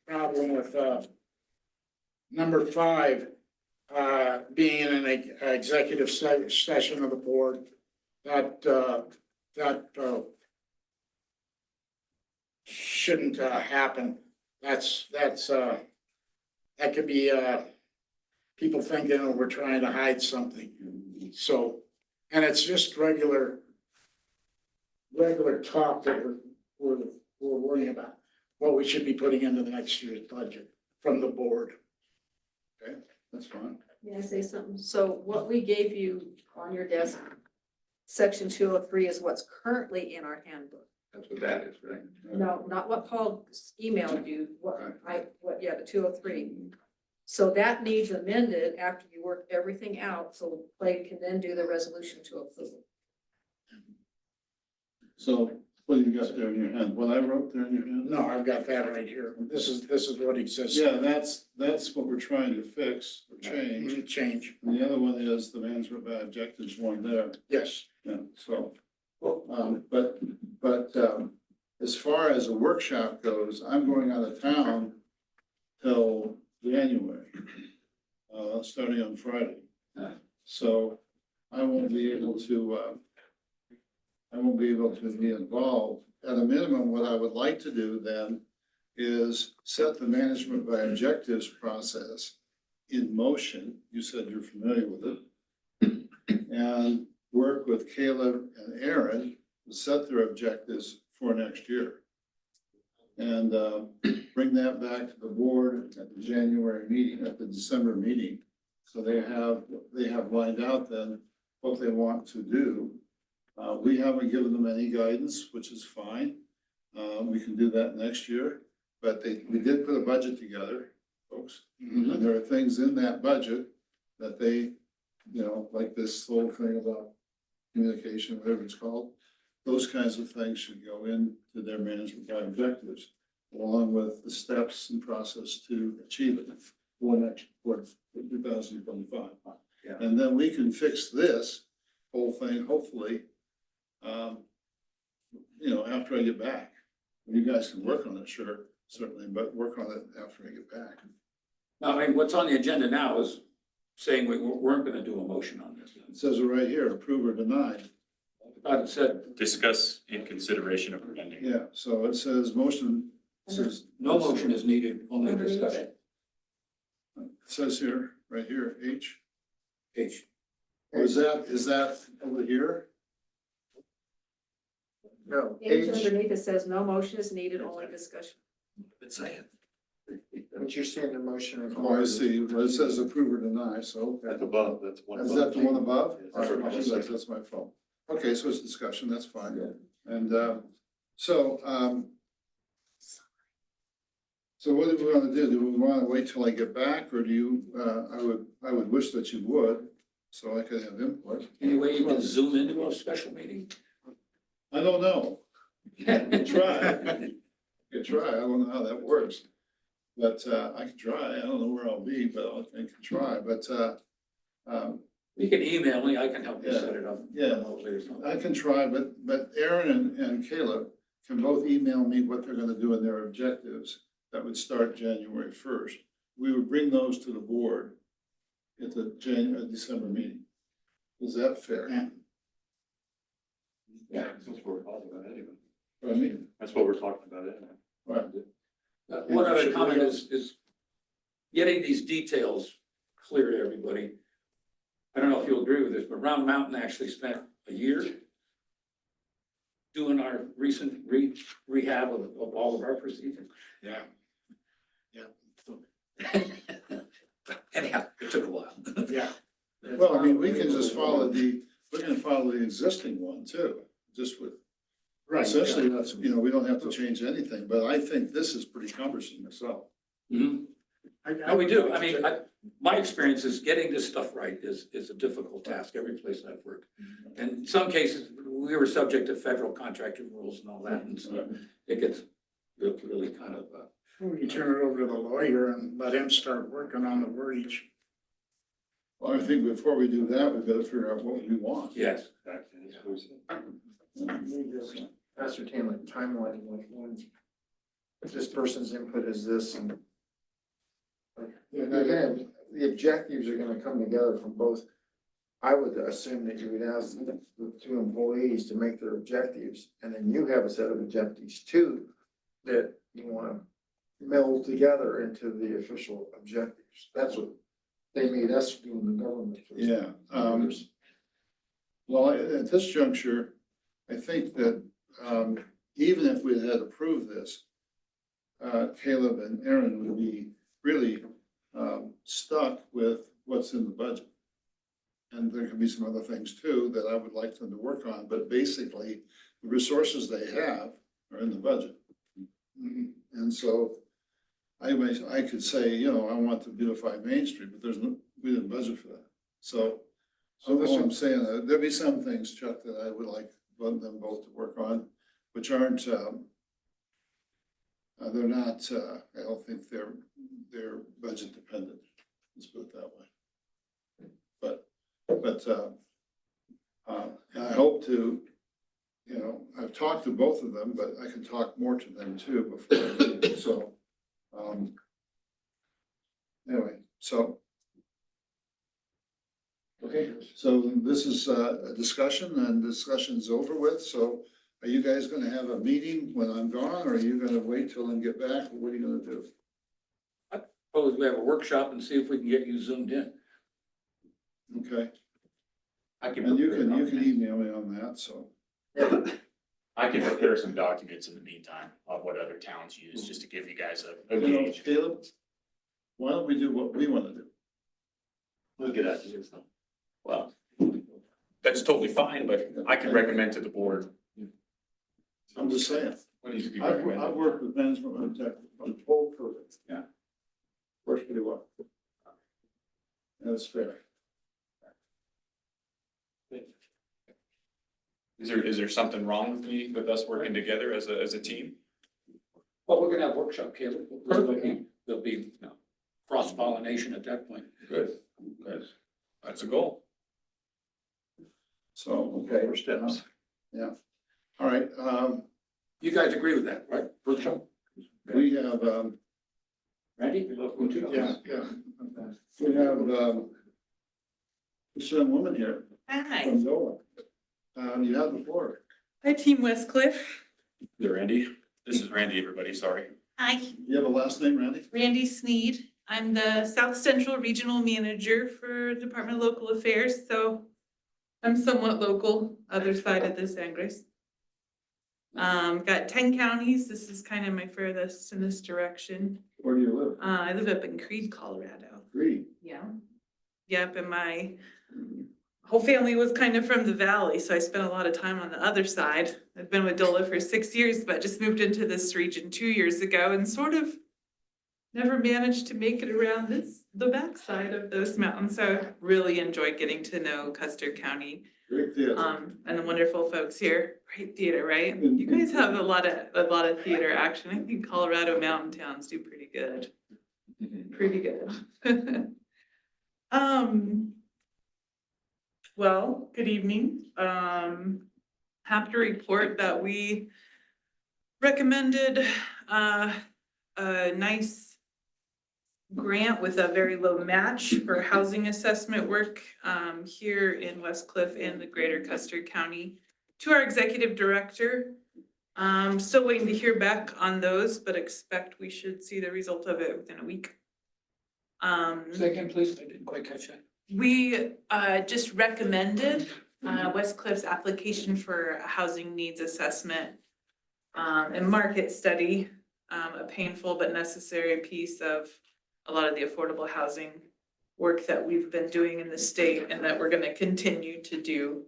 problem with number 5. being in an executive session of the board, that shouldn't happen. That could be people thinking we're trying to hide something. So, and it's just regular talk that we're worrying about, what we should be putting into the next year's budget from the board. Okay, that's fine. May I say something? So what we gave you on your desk, section 203 is what's currently in our handbook. That's what that is, right? No, not what Paul emailed you, the 203. So that needs amended after you work everything out, so Clay can then do the resolution to approve. So what do you got there in your hand? What I wrote there in your hand? No, I've got that right here. This is what exists. Yeah, that's what we're trying to fix or change. Change, And the other one is the management by objectives one there. yes. Yeah, so, but as far as a workshop goes, I'm going out of town till January, starting on Friday. So I won't be able to be involved. At a minimum, what I would like to do then is set the management by objectives process in motion. You said you're familiar with it. And work with Caleb and Aaron to set their objectives for next year. And bring that back to the board at the January meeting, at the December meeting. So they have lined out then what they want to do. We haven't given them any guidance, which is fine. We can do that next year, but we did put a budget together, folks. And there are things in that budget that they, like this whole thing about communication, whatever it's called, those kinds of things should go into their management by objectives, along with the steps and process to achieve it for 2025. Yeah. And then we can fix this whole thing, hopefully, after I get back. You guys can work on it, sure, certainly, but work on it after I get back. Now, I mean, what's on the agenda now is saying we weren't gonna do a motion on this. It says it right here, approve or deny. I thought it said Discuss in consideration of amending. Yeah, so it says motion, it says. no motion is needed, only Underneath discussion. it. It says here, right here, H. H. Or is that over here? No, Page H, underneath it says no motion is needed, only discussion. It's saying. what you're saying, the motion. Oh, I see. Well, it says approve or deny, so. That's above, that's one. Is that the one above? That's All right. right, that's my fault. Okay, so it's discussion, that's fine. And so what do we want to do? Do we want to wait till I get back, or do you, I would wish that you would, so I could have input. Any way you can zoom into a special meeting? I don't know. Try. You try. I don't know how that works. But I can try. I don't know where I'll be, but I can try. But You can email me, I can help you Yeah. set it up. Yeah. remotely or something. I can try, but Aaron and Caleb can both email me what they're gonna do in their objectives. That would start January 1st. We would bring those to the board at the December meeting. Is that fair? Yeah. Yeah, that's what we're talking about anyway. I mean, That's what we're talking about anyway. right. One other comment is getting these details clear to everybody. I don't know if you'll agree with this, but Round Mountain actually spent a year doing our recent rehab of all of our procedures. Yeah. Anyhow, it took a while. Yeah. Well, I mean, we can just follow we're gonna follow the existing one too, just with. Right. Essentially, that's, we don't have to change anything, but I think this is pretty cumbersome myself. Mhm. No, we do. I mean, my experience is getting this stuff right is a difficult task every place I've worked. And in some cases, we were subject to federal contracting rules and all that, and so it gets really kind of, You turn it over to the lawyer and let him start working on the wordage. Well, I think before we do that, we've got to figure out what we want. yes. Need to ascertain like timeline, when if this person's input is this and. Again, the objectives are gonna come together from both. I would assume that you would ask the two employees to make their objectives, and then you have a set of objectives too, that you wanna meld together into the official objectives. That's what they made us do in the government. for Yeah, years. well, at this juncture, I think that, even if we had approved this, Caleb and Aaron would be really, stuck with what's in the budget. And there could be some other things too that I would like them to work on, but basically, the resources they have are in the budget. And so I could say, you know, I want to beautify Main Street, but we didn't budget for that. So all I'm saying, there'll be some things, Chuck, that I would like them both to work on, which aren't, they're not, I don't think they're budget dependent, let's put it that way. But, and I hope to, you know, I've talked to both of them, but I can talk more to them too before I leave, so. Anyway, so. Okay, so this is a discussion, and discussion's over with, so are you guys gonna have a meeting when I'm gone, or are you gonna wait till I get back, or what are you gonna do? Suppose we have a workshop and see if we can get you zoomed in. Okay, I can and you prepare can email me on that, so. I can prepare some documents in the meantime of what other towns use, just to give you guys a You know, gauge. Caleb, why don't we do what we wanna do? Look at that. Well, that's totally fine, but I can recommend to the board. I'm just saying. What needs to be I've recommended. worked with management on tech, on the whole program. Yeah. Works pretty well. That's fair. Is there something wrong with me, with us working together as a team? Well, we're gonna have a workshop, Caleb. Perfect. There'll be cross pollination at that point. Good. That's a goal. So, okay. First steps. Yeah. All right, You guys agree with that, right? Workshop? we have, Randy? yeah. We have, this young woman here Hi, from NOAA. You have the floor. hi Team Westcliff. There, Randy. This is Randy, everybody, sorry. Hi, You have a last name, Randy? Randy Sneed. I'm the South Central Regional Manager for Department of Local Affairs, so I'm somewhat local, other side of the Sangres. Got 10 counties. This is kind of my furthest in this direction. Where do you live? I live up in Creed, Colorado. Greed. Yeah. Yep, and my whole family was kind of from the valley, so I spent a lot of time on the other side. I've been with DOLA for 6 years, but just moved into this region 2 years ago and sort of never managed to make it around the backside of those mountains. So I really enjoyed getting to know Custer County, Great theater. and the wonderful folks here. Great theater, right? You guys have a lot of theater action. I think Colorado mountain towns do pretty good. Pretty good. Well, good evening. Happy to report that we recommended a nice grant with a very low match for housing assessment work here in Westcliff and the greater Custer County to our executive director. Still waiting to hear back on those, but expect we should see the result of it within a week. Second, please. I didn't quite catch that. We just recommended Westcliff's application for a housing needs assessment and market study, a painful but necessary piece of a lot of the affordable housing work that we've been doing in the state and that we're going to continue to do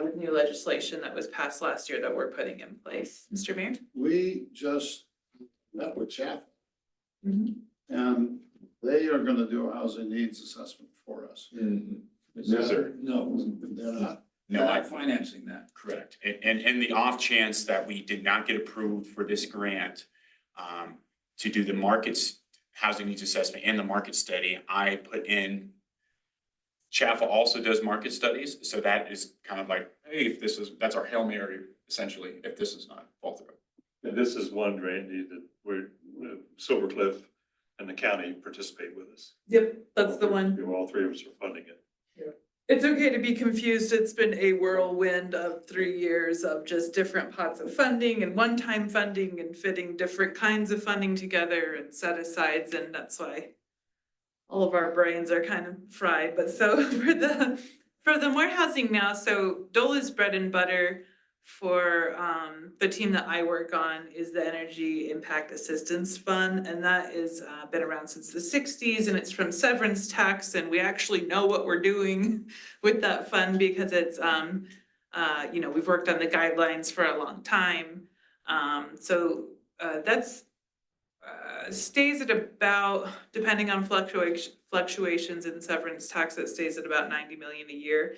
with new legislation that was passed last year that we're putting in place. Mr. Mayor? We just met with Chaffin, Mhm. and they are gonna do a housing needs assessment for us. Yes, sir. No, They're not. No, not financing that. correct. And the off chance that we did not get approved for this grant, to do the markets, housing needs assessment and the market study, I put in, Chaffel also does market studies, so that is kind of like, hey, if this is, that's our Hail Mary, essentially, if this is not fall through. And this is one, Randy, that Silver Cliff and the county participate with us. Yep, that's the one. All three of us are funding it. It's okay to be confused. It's been a whirlwind of 3 years of just different pots of funding and one-time funding and fitting different kinds of funding together and set asides, and that's why all of our brains are kind of fried. But so for the more housing now, so Dola's bread and butter for the team that I work on is the Energy Impact Assistance Fund, and that is been around since the 60s, and it's from severance tax, and we actually know what we're doing with that fund because it's we've worked on the guidelines for a long time. That's stays at about, depending on fluctuations in severance tax, it stays at about 90 million a year.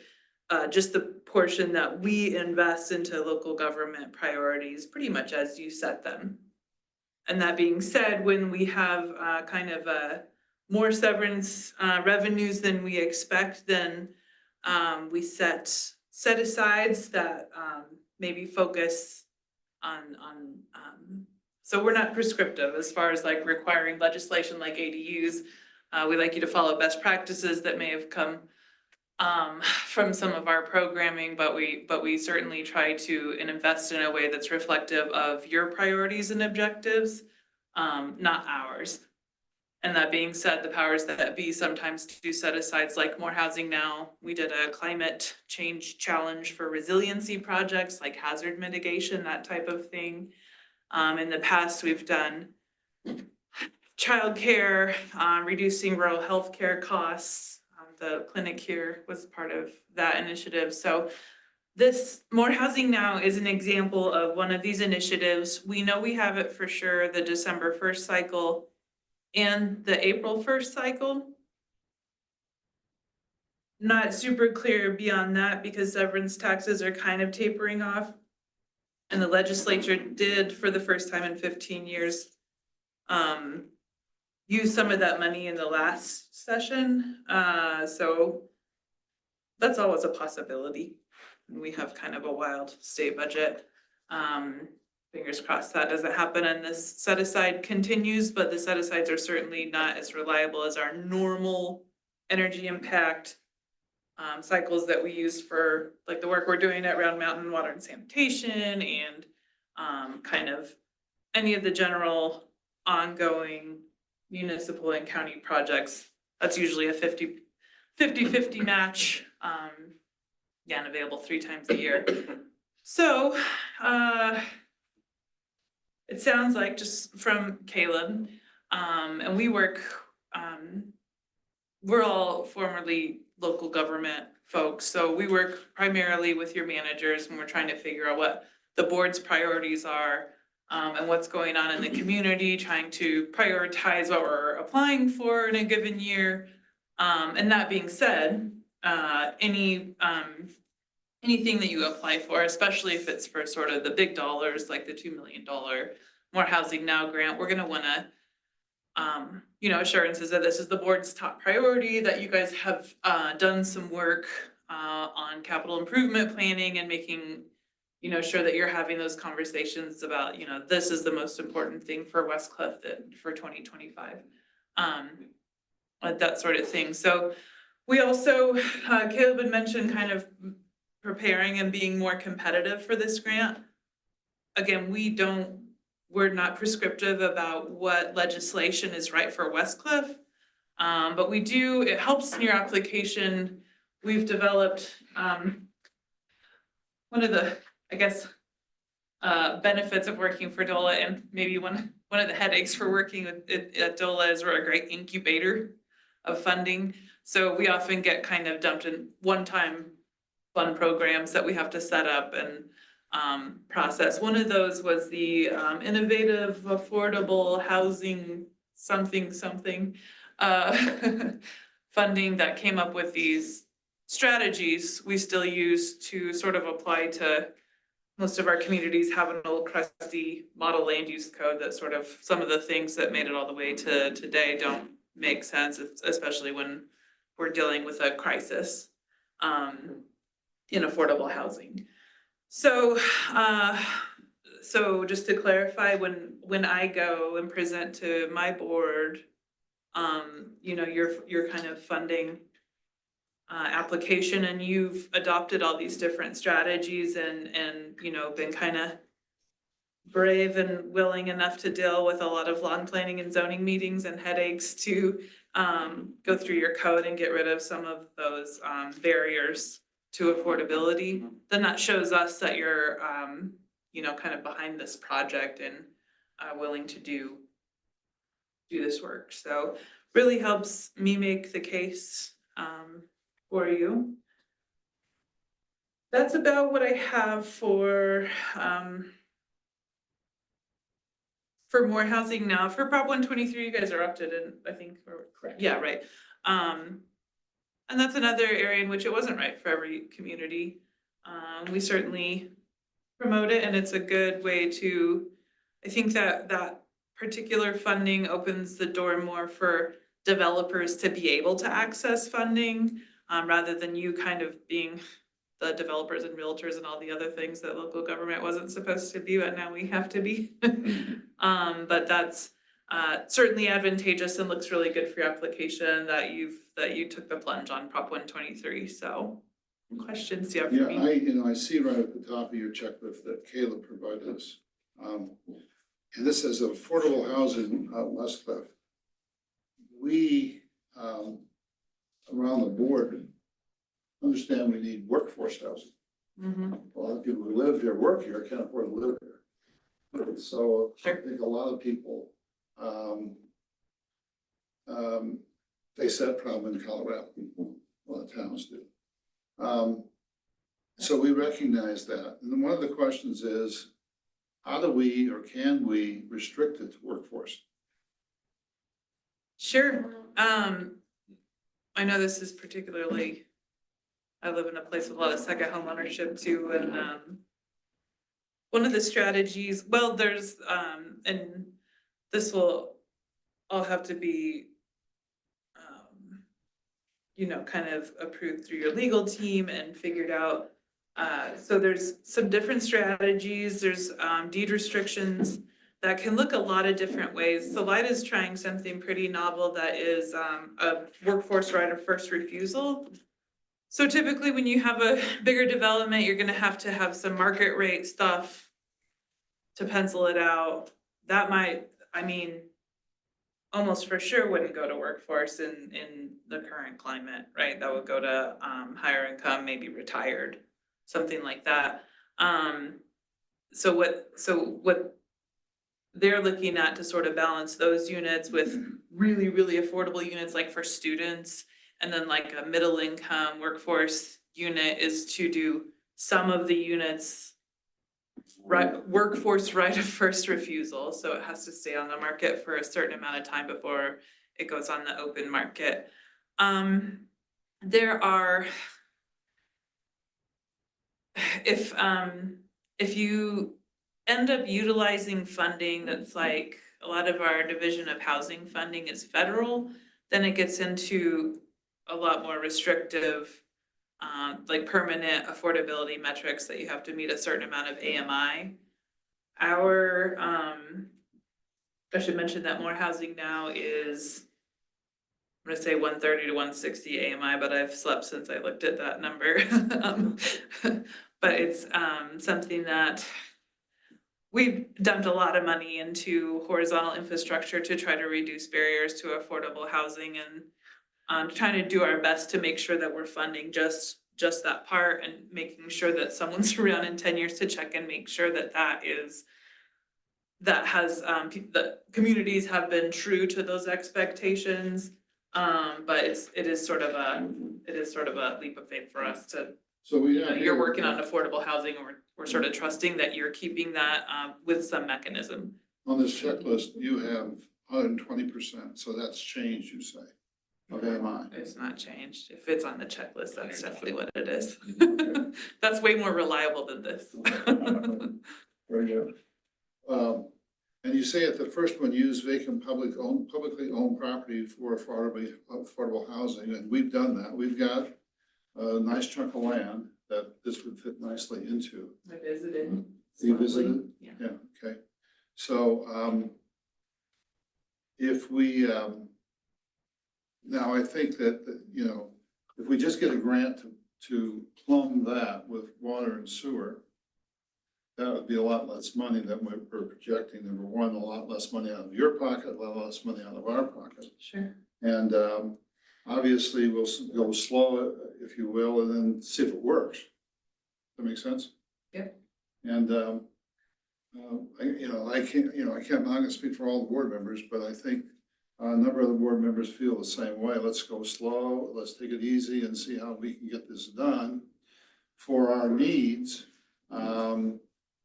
Just the portion that we invest into local government priorities, pretty much as you set them. And that being said, when we have more severance revenues than we expect, then we set asides that maybe focus on so we're not prescriptive as far as like requiring legislation like ADUs. We like you to follow best practices that may have come from some of our programming, but we certainly try to invest in a way that's reflective of your priorities and objectives, not ours. And that being said, the powers that be sometimes do set asides like more housing now. We did a climate change challenge for resiliency projects like hazard mitigation, that type of thing. In the past, we've done childcare, reducing rural healthcare costs. The clinic here was part of that initiative. So this More Housing Now is an example of one of these initiatives. We know we have it for sure, the December 1st cycle and the April 1st cycle. Not super clear beyond that because severance taxes are kind of tapering off. And the legislature did, for the first time in 15 years, use some of that money in the last session. So that's always a possibility. We have kind of a wild state budget. Fingers crossed that doesn't happen and this set aside continues, but the set asides are certainly not as reliable as our normal energy impact cycles that we use for like the work we're doing at Round Mountain Water and Sanitation and kind of any of the general ongoing municipal and county projects. That's usually a 50-50 match, and available 3 times a year. So it sounds like, just from Caleb, and we work, we're all formerly local government folks, so we work primarily with your managers when we're trying to figure out what the board's priorities are, and what's going on in the community, trying to prioritize what we're applying for in a given year. And that being said, anything that you apply for, especially if it's for sort of the big dollars, like the $2 million More Housing Now grant, we're gonna wanna, assurances that this is the board's top priority, that you guys have done some work on capital improvement planning and making, sure that you're having those conversations about, this is the most important thing for Westcliff for 2025. That sort of thing. So we also, Caleb had mentioned kind of preparing and being more competitive for this grant. Again, we're not prescriptive about what legislation is right for Westcliff, but it helps in your application. We've developed one of the, benefits of working for DOLA, and maybe one of the headaches for working at DOLA is we're a great incubator of funding. So we often get kind of dumped in one-time fund programs that we have to set up and process. One of those was the innovative affordable housing something funding that came up with these strategies we still use to sort of apply to most of our communities. Have an old crusty model land use code that sort of some of the things that made it all the way to today don't make sense, especially when we're dealing with a crisis in affordable housing. So just to clarify, when I go and present to my board your kind of funding application, and you've adopted all these different strategies and, been kind of brave and willing enough to deal with a lot of long planning and zoning meetings and headaches to go through your code and get rid of some of those barriers to affordability. Then that shows us that you're, kind of behind this project and willing to do this work. So really helps me make the case for you. That's about what I have for more housing now. For Prop 123, you guys are opted in, I think, or correct? Yeah, right. And that's another area in which it wasn't right for every community. We certainly promote it, and it's a good way to, I think that particular funding opens the door more for developers to be able to access funding, rather than you kind of being the developers and realtors and all the other things that local government wasn't supposed to be, but now we have to be. But that's certainly advantageous and looks really good for your application that you took the plunge on Prop 123. So questions do you have for me? I see right at the top of your checklist that Caleb provided us. And this is affordable housing West Cliff. We, around the board, understand we need workforce housing. Mm-hmm. A lot of people who live here, work here, can't afford to live here. So I think a lot of people face that problem in Colorado. A lot of towns do. So we recognize that. And then one of the questions is, how do we or can we restrict it to workforce? Sure. I know this is particularly, I live in a place with a lot of second home ownership too, and one of the strategies, well, there's and this will all have to be kind of approved through your legal team and figured out. So there's some different strategies. There's deed restrictions that can look a lot of different ways. Salida is trying something pretty novel that is a workforce right of first refusal. So typically when you have a bigger development, you're gonna have to have some market rate stuff to pencil it out. That might, almost for sure wouldn't go to workforce in the current climate, right? That would go to higher income, maybe retired, something like that. So what they're looking at to sort of balance those units with really, really affordable units, like for students, and then like a middle income workforce unit, is to do some of the units workforce right of first refusal. So it has to stay on the market for a certain amount of time before it goes on the open market. There are, if you end up utilizing funding that's like, a lot of our division of housing funding is federal, then it gets into a lot more restrictive, like permanent affordability metrics that you have to meet a certain amount of AMI. I should mention that More Housing Now is, I'm gonna say 130 to 160 AMI, but I've slept since I looked at that number. But it's something that we've dumped a lot of money into horizontal infrastructure to try to reduce barriers to affordable housing, and trying to do our best to make sure that we're funding just that part, and making sure that someone's around in 10 years to check and make sure that the communities have been true to those expectations. But it is sort of a leap of faith for us to, So we you're working on affordable housing, or we're sort of trusting that you're keeping that with some mechanism. On this checklist, you have 120%, so that's changed, you say, of AMI. It's not changed. If it's on the checklist, that's definitely what it is. That's way more reliable than this. Very good. And you say at the first one, use vacant publicly owned property for affordable housing, and we've done that. We've got a nice chunk of land that this would fit nicely into. I visited. You visited? Yeah. Yeah, okay. So if we Now, I think that, you know, if we just get a grant to plumb that with water and sewer, that would be a lot less money than we're projecting. Number one, a lot less money out of your pocket, a lot less money out of our pocket. Sure. And obviously, we'll go slow, if you will, and then see if it works. That makes sense? Yep. And I'm not gonna speak for all the board members, but I think a number of the board members feel the same way. Let's go slow, let's take it easy and see how we can get this done for our needs,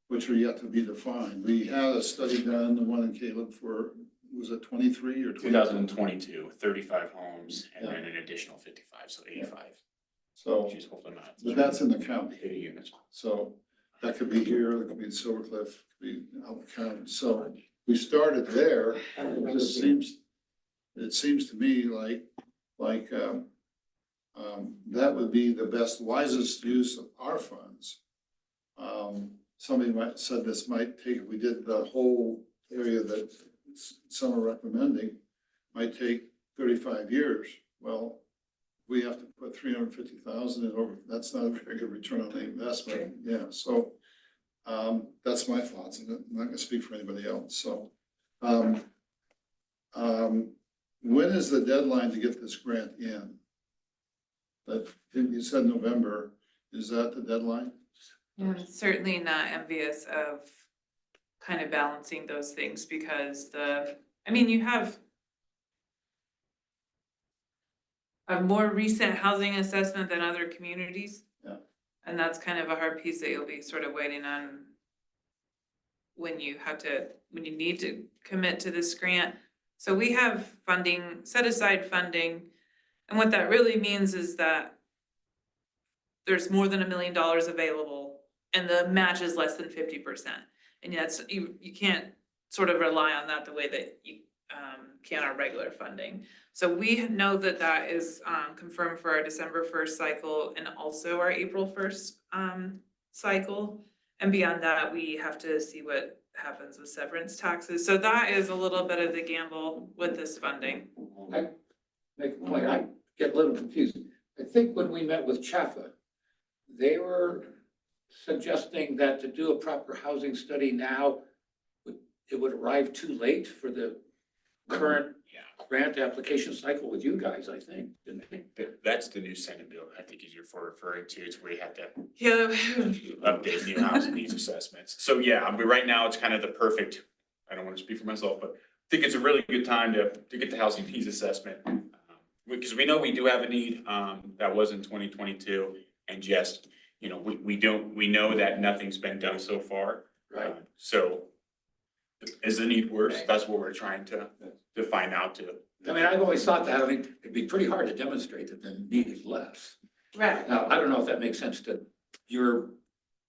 which are yet to be defined. We had a study done, the one in Caleb for, was it 23 or 20? 2022, 35 homes, and then an additional 55, so 85, So, which is hopefully not. but that's in the county. 80 units. So that could be here, that could be in Silver Cliff, could be out the county. So we started there. It seems to me like that would be the best, wisest use of our funds. Somebody might have said this might take, if we did the whole area that some are recommending, might take 35 years. Well, we have to put 350,000 in over, that's not a very good return on the investment. Yeah, so that's my thoughts, and I'm not gonna speak for anybody else. So when is the deadline to get this grant in? That, you said November, is that the deadline? I'm certainly not envious of kind of balancing those things because you have a more recent housing assessment than other communities. Yeah. And that's kind of a hard piece that you'll be sort of waiting on when you need to commit to this grant. So we have funding, set aside funding. And what that really means is that there's more than $1 million available and the match is less than 50%. And that's, you can't sort of rely on that the way that you can our regular funding. So we know that that is confirmed for our December 1st cycle and also our April 1st cycle. And beyond that, we have to see what happens with severance taxes. So that is a little bit of the gamble with this funding. I make a point, I get a little confused. I think when we met with Chaffa, they were suggesting that to do a proper housing study now, it would arrive too late for the current grant application cycle with you guys, I think, didn't they? That's the new Senate bill, I think is you're referring to, it's where you have to Yeah. update new housing needs assessments. So yeah, right now it's kind of the perfect, I don't want to speak for myself, but I think it's a really good time to get the housing needs assessment. Because we know we do have a need, that was in 2022, and just, we know that nothing's been done so far. Right. So is the need worse? That's what we're trying to find out I mean, I've always thought that, it'd be pretty hard to demonstrate that the need is less. Right. Now, I don't know if that makes sense to your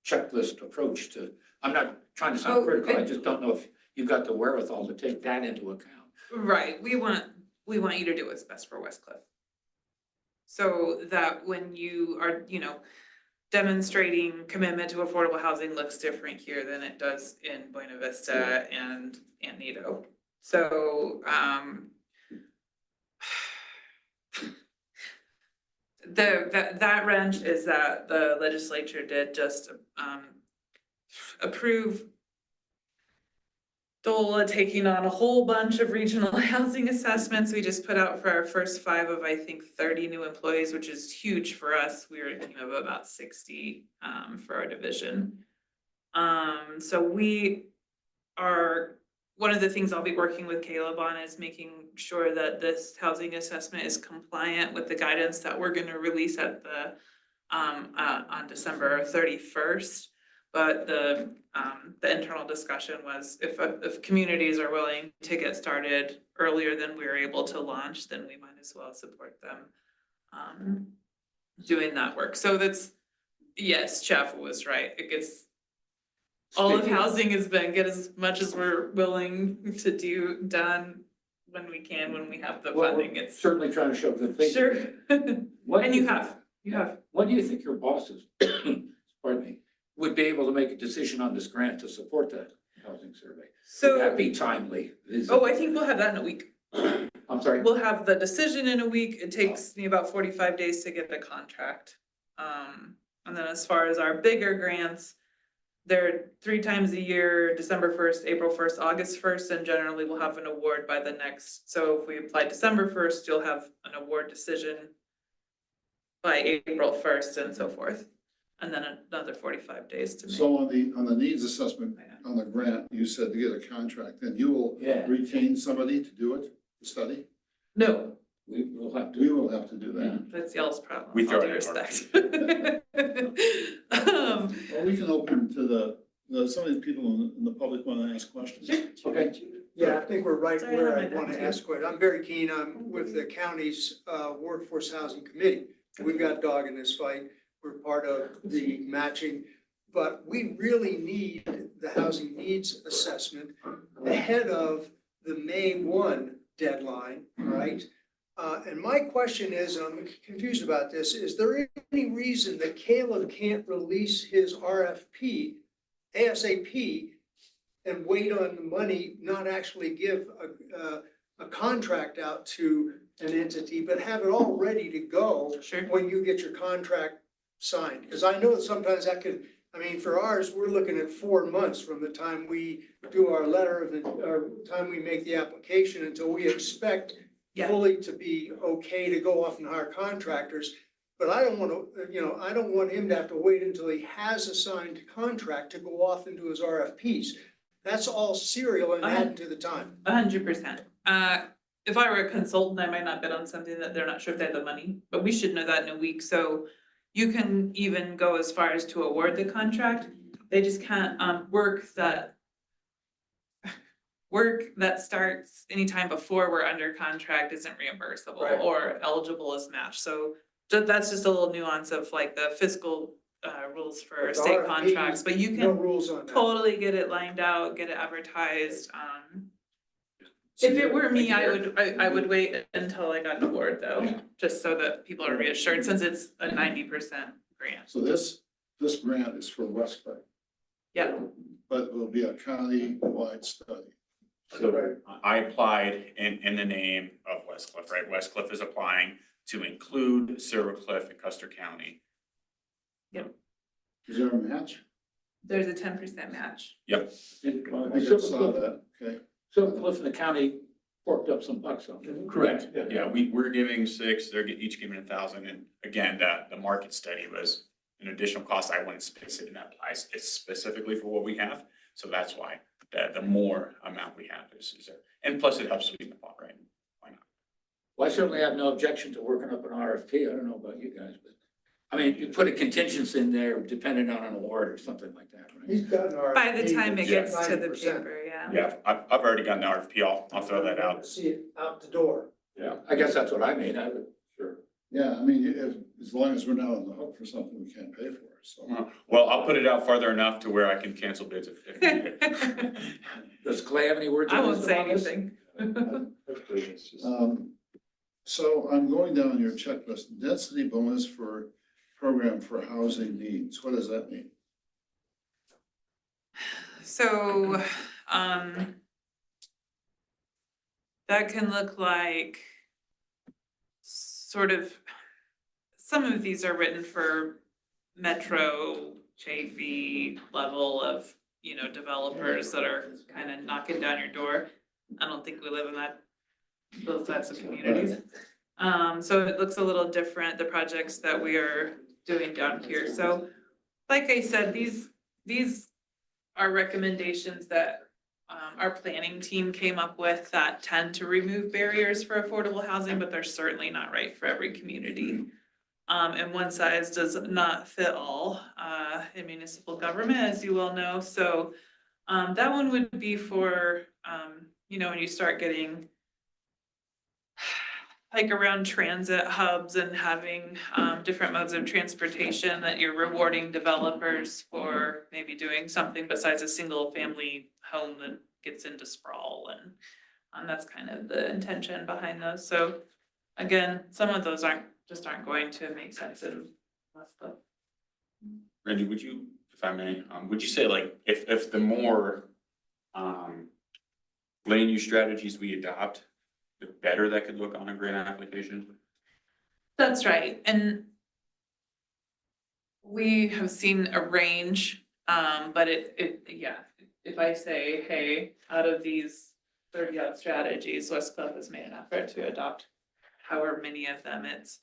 checklist approach to, I'm not trying to sound critical, I just don't know if you've got the wherewithal to take that into account. Right. We want you to do what's best for West Cliff. So that when you are, demonstrating commitment to affordable housing looks different here than it does in Buena Vista and Nido. So, that wrench is that the legislature did just, approve DOLA taking on a whole bunch of regional housing assessments. We just put out for our first 5 of, I think, 30 new employees, which is huge for us. We were a team of about 60 for our division. So we are, one of the things I'll be working with Caleb on is making sure that this housing assessment is compliant with the guidance that we're gonna release at the on December 31st. But the internal discussion was if communities are willing to get started earlier than we were able to launch, then we might as well support them doing that work. So that's, yes, Chaffa was right. It gets, all of housing has been, get as much as we're willing to do done when we can, when we have the funding. It's certainly trying to show good faith. sure. What And do you have. When do you think your bosses, pardon me, would be able to make a decision on this grant to support that housing survey? Would that So, be timely? I think we'll have that in a week. I'm sorry. we'll have the decision in a week. It takes me about 45 days to get the contract. And then as far as our bigger grants, they're 3 times a year, December 1st, April 1st, August 1st, and generally we'll have an award by the next. So if we apply December 1st, you'll have an award decision by April 1st and so forth. And then another 45 days to make. So on the needs assessment, on the grant, you said to get a contract, then you will Yeah. retain somebody to do it, the study? No, We will have We to. will have to do that. that's y'all's problem. We throw all it due in our respect. Well, we can open to some of these people in the public want to ask questions. Okay. Yeah, I think we're right Sorry, where I I might want have to to. ask questions. I'm very keen. I'm with the county's workforce housing committee. We've got dog in this fight. We're part of the matching. But we really need the housing needs assessment ahead of the May 1 deadline, right? And my question is, and I'm confused about this, is there any reason that Caleb can't release his RFP ASAP and wait on the money, not actually give a contract out to an entity, but have it all ready to go Sure. when you get your contract signed? Because I know that sometimes that could, I mean, for ours, we're looking at 4 months from the time we do our letter of, or time we make the application until we expect Yeah. fully to be okay to go off and hire contractors. But I don't want to, I don't want him to have to wait until he has a signed contract to go off into his RFPs. That's all serial and adding to the time. 100%. If I were a consultant, I might not bid on something that they're not sure if they have the money, but we should know that in a week. So you can even go as far as to award the contract. They just can't, work that starts anytime before we're under contract isn't reimbursable Right. or eligible as match. So that's just a little nuance of like the fiscal rules for But the state RFP, contracts, but you No can rules on that. totally get it lined out, get it advertised. If it were me, I would wait until I got an award though, just so that people are reassured, since it's a 90% grant. So this grant is for Westcliff, Yeah, but it will be a county-wide study. So I applied in the name of Westcliff, right? Westcliff is applying to include Silver Cliff and Custer County. Is there a match? there's a 10% match. Yep. I think I saw that, okay. Silver Cliff and the county forked up some bucks on it. Correct. Yeah, we're giving 6, they're each giving 1,000. And again, the market study was an additional cost. I wouldn't space it in that price. It's specifically for what we have. So that's why the more amount we have is there. And plus it helps sweeten the pot, right? Why not? Well, I certainly have no objection to working up an RFP. I don't know about you guys, but, I mean, you put a contingency in there depending on an award or something like that, right? He's got an RFP. By the time it that's gets to the 90%. paper, yeah. Yeah, I've already gotten the RFP. I'll throw that out. See it out the door. Yeah. I guess that's what I mean. I would. Sure. Yeah, I mean, as long as we're not on the hook for something we can't pay for, so. Well, I'll put it out farther enough to where I can cancel bids if needed. Does Clay have any words? I of won't wisdom say on this? anything. So I'm going down your checklist, density bonus for program for housing needs. What does that mean? So, that can look like sort of, some of these are written for metro JV level of, developers that are kind of knocking down your door. I don't think we live in those types of communities. So it looks a little different, the projects that we are doing down here. So like I said, these are recommendations that our planning team came up with that tend to remove barriers for affordable housing, but they're certainly not right for every community. And one size does not fit all in municipal government, as you well know. So that one would be for, when you start getting like around transit hubs and having different modes of transportation, that you're rewarding developers for maybe doing something besides a single family home that gets into sprawl, and that's kind of the intention behind those. So again, some of those aren't going to make sense in Westcliff. Randy, would you, if I may, would you say like if the more land use strategies we adopt, the better that could look on a grant application. That's right, and we have seen a range, but yeah, if I say, hey, out of these 30 odd strategies, West Cliff has made an effort to adopt however many of them it's,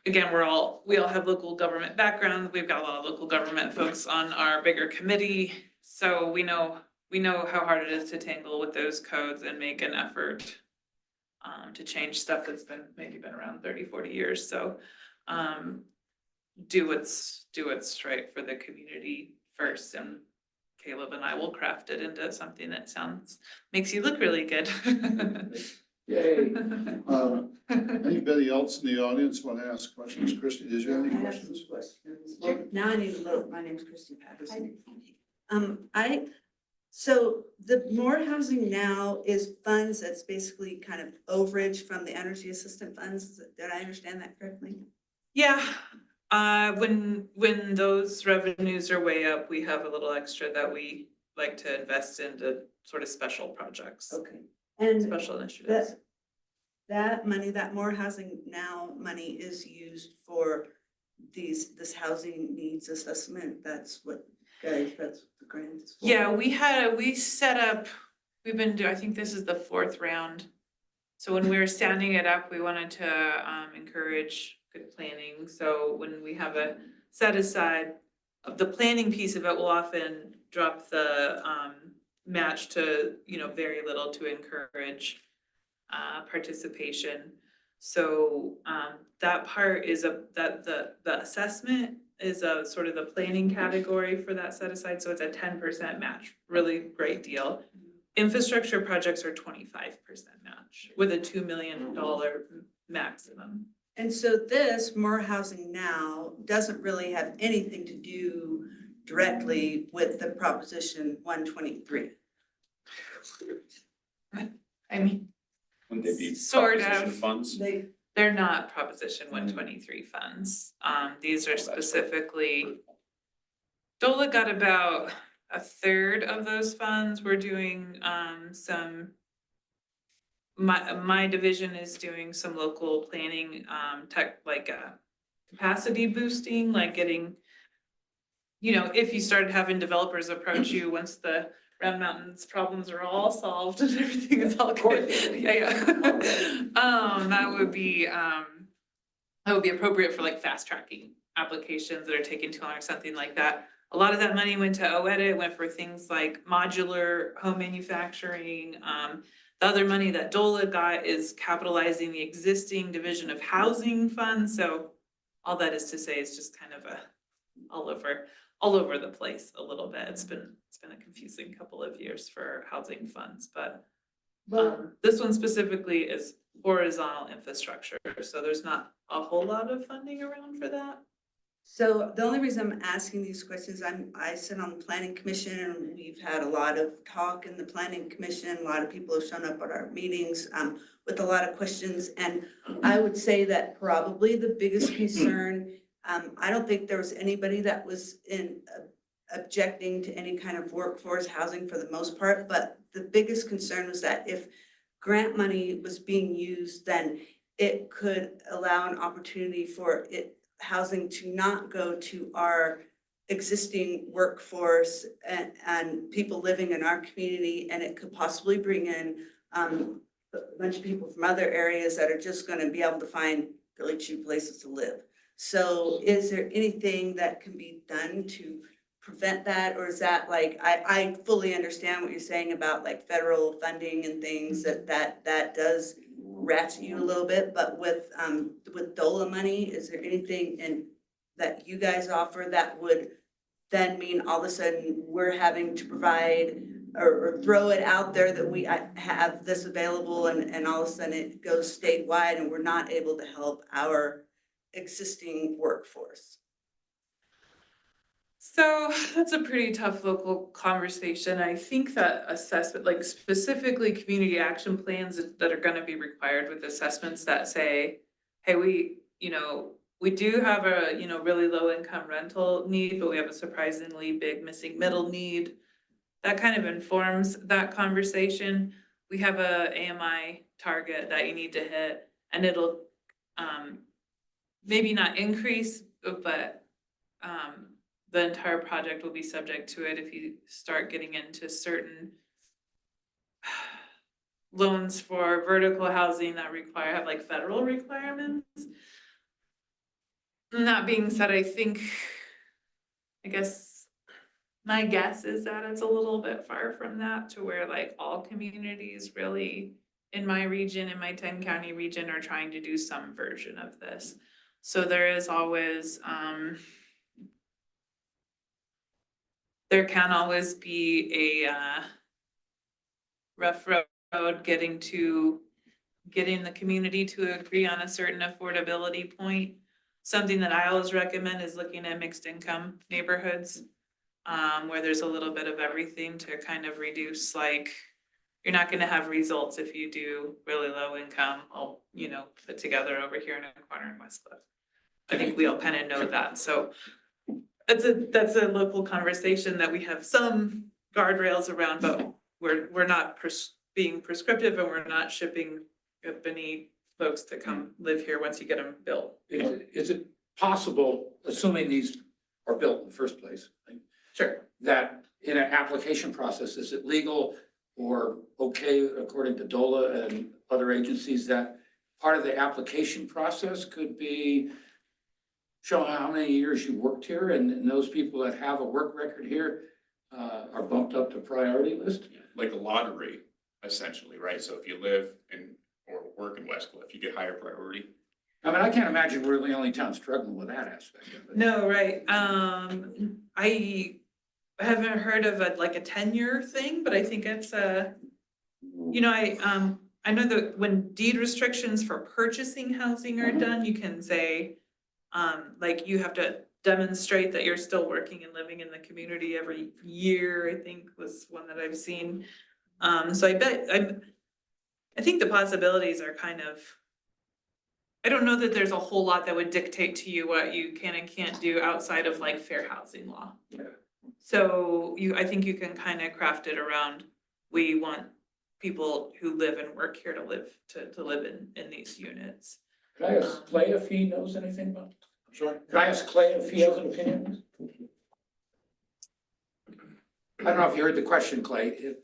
again, we all have local government backgrounds, we've got a lot of local government folks on our bigger committee, so we know how hard it is to tangle with those codes and make an effort to change stuff that's maybe been around 30, 40 years, so do what's right for the community first, and Caleb and I will craft it into something that makes you look really good. Yay. Anybody else in the audience want to ask questions? Christie, did you have any I have some questions? questions. Well, now I need to look. My name's Christy Patterson. So the More Housing Now is funds that's basically kind of overage from the energy assistant funds. Did I understand that correctly? Yeah, when those revenues are way up, we have a little extra that we like to invest into sort of special projects, Okay. And special initiatives. that money, that More Housing Now money is used for this housing needs assessment. That's what the grant is for. Yeah, we set up, I think this is the 4th round. So when we were standing it up, we wanted to encourage good planning. So when we have a set aside of the planning piece of it, we'll often drop the match to, very little to encourage participation. So that part is the assessment is a sort of the planning category for that set aside. So it's a 10% match, really great deal. Infrastructure projects are 25% match with a $2 million maximum. And so this More Housing Now doesn't really have anything to do directly with the Proposition 123. I mean, Wouldn't they be sort proposition of. funds? They're not Proposition 123 funds. These are specifically, DOLA got about a third of those funds. We're doing my division is doing some local planning tech, like capacity boosting, like getting, if you started having developers approach you once the Round Mountain's problems are all solved and everything is all good. Yeah. That would be appropriate for like fast tracking applications that are taking too long or something like that. A lot of that money went to OEDIT, went for things like modular home manufacturing. The other money that DOLA got is capitalizing the existing Division of Housing Fund. So all that is to say is just kind of all over the place a little bit. It's been a confusing couple of years for housing funds, but this one specifically is horizontal infrastructure. So there's not a whole lot of funding around for that. So the only reason I'm asking these questions, I sit on the planning commission, and we've had a lot of talk in the planning commission. A lot of people have shown up at our meetings with a lot of questions. And I would say that probably the biggest concern, I don't think there was anybody that was objecting to any kind of workforce housing for the most part, but the biggest concern was that if grant money was being used, then it could allow an opportunity for housing to not go to our existing workforce and people living in our community, and it could possibly bring in a bunch of people from other areas that are just going to be able to find really cheap places to live. So is there anything that can be done to prevent that, or is that like, I fully understand what you're saying about like federal funding and things that does ratchet you a little bit, but with DOLA money, is there anything that you guys offer that would then mean all of a sudden we're having to provide or throw it out there that we have this available, and all of a sudden it goes statewide and we're not able to help our existing workforce? So that's a pretty tough local conversation. I think that assessment, like specifically community action plans that are going to be required with assessments that say, hey, we do have a, really low income rental need, but we have a surprisingly big missing middle need. That kind of informs that conversation. we have a AMI target that you need to hit, and it'll, maybe not increase, but, the entire project will be subject to it if you start getting into certain loans for vertical housing that have like federal requirements. And that being said, I guess my guess is that it's a little bit far from that to where like all communities really in my region, in my 10-county region, are trying to do some version of this. So there is always, there can always be a rough road getting the community to agree on a certain affordability point. Something that I always recommend is looking at mixed income neighborhoods, where there's a little bit of everything to kind of reduce, like, you're not gonna have results if you do really low income, all, put together over here in a corner in West Cliff. I think we all kind of know that, so that's a local conversation that we have some guardrails around, but we're not being prescriptive, and we're not shipping any folks to come live here once you get them built. Is it possible, assuming these are built in the first place, like, Sure. that in an application process, is it legal or okay according to DOLA and other agencies that part of the application process could be show how many years you worked here, and those people that have a work record here are bumped up to priority list? Like a lottery, essentially, right? So if you live in or work in West Cliff, you get higher priority. I mean, I can't imagine we're the only town struggling with that aspect of it. No, right. I haven't heard of a tenure thing, but I think it's I know that when deed restrictions for purchasing housing are done, you can say, like, you have to demonstrate that you're still working and living in the community every year, I think was one that I've seen. So I think the possibilities are kind of, I don't know that there's a whole lot that would dictate to you what you can and can't do outside of like fair housing law. Yeah. So I think you can kind of craft it around, we want people who live and work here to live in these units. Could I ask Clay if he knows anything about it? Sure. Could I ask Clay if he has an opinion? I don't know if you heard the question, Clay.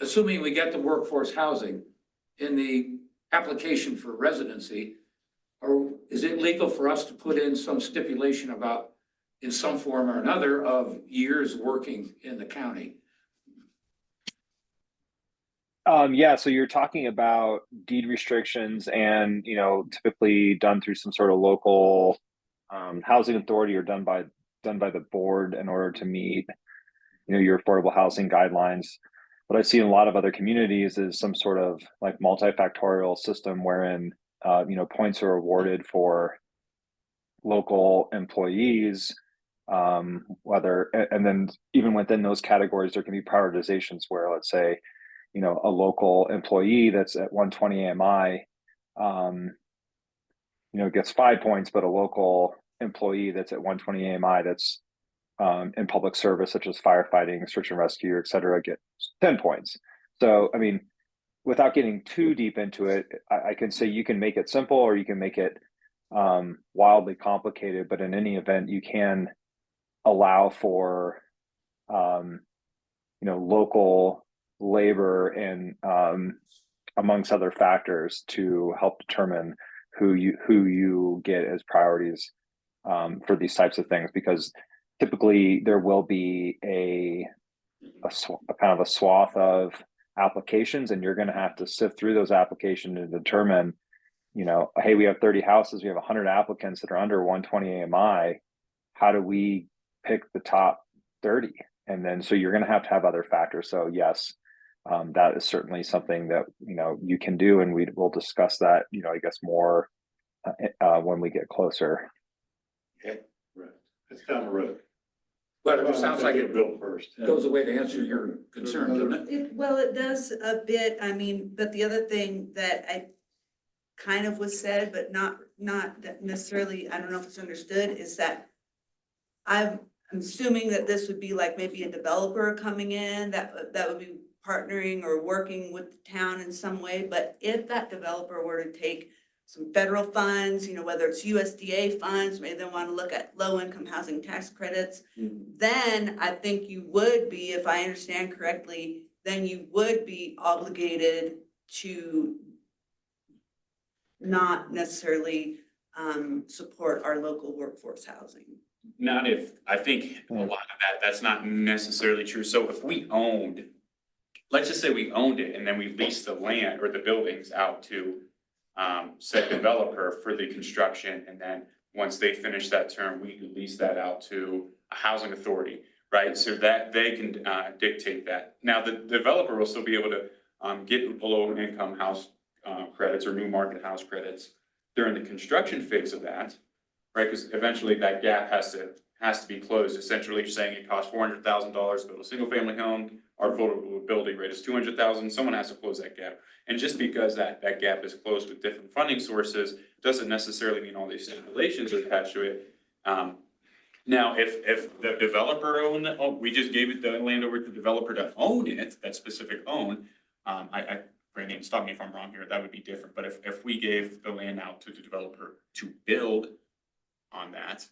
Assuming we get the workforce housing in the application for residency, or is it legal for us to put in some stipulation about, in some form or another, of years working in the county? Yeah, so you're talking about deed restrictions and, typically done through some sort of local housing authority or done by the board in order to meet, your affordable housing guidelines. What I see in a lot of other communities is some sort of like multifactorial system wherein, points are awarded for local employees, and then even within those categories, there can be prioritizations where, let's say, a local employee that's at 120 AMI, gets 5 points, but a local employee that's at 120 AMI that's in public service, such as firefighting, search and rescue, et cetera, get 10 points. So, I mean, without getting too deep into it, I can say you can make it simple or you can make it wildly complicated, but in any event, you can allow for, local labor and amongst other factors to help determine who you get as priorities for these types of things, because typically there will be a kind of a swath of applications, and you're going to have to sift through those applications to determine, hey, we have 30 houses, we have 100 applicants that are under 120 AMI. How do we pick the top 30? And then, so you're going to have other factors. So yes, that is certainly something that, you can do. And we'll discuss that, I guess more when we get closer. Okay. Right. It's down the road. But it sounds like it built first. goes away to answer your concern, doesn't it? It does a bit, but the other thing that I kind of was said, but not necessarily, I don't know if it's understood, is that I'm assuming that this would be like maybe a developer coming in, that would be partnering or working with the town in some way, but if that developer were to take some federal funds, whether it's USDA funds, maybe they want to look at low-income housing tax credits, then I think you would be, if I understand correctly, then you would be obligated to not necessarily support our local workforce housing. Not if, I think a lot of that's not necessarily true. So if we owned, let's just say we owned it and then we leased the land or the buildings out to said developer for the construction, and then once they finish that term, we could lease that out to a housing authority, right? So that they can dictate that. Now, the developer will still be able to get below income house credits or new market house credits during the construction phase of that, right? Because eventually that gap has to be closed. Essentially, you're saying it costs $400,000 to build a single family home. Our affordable building rate is $200,000. Someone has to close that gap. And just because that gap is closed with different funding sources doesn't necessarily mean all these stipulations are attached to it. Now, if the developer we just gave it the land over to the developer to own it, that specific own. Brandon, stop me if I'm wrong here. That would be different. But if we gave the land out to the developer to build on that,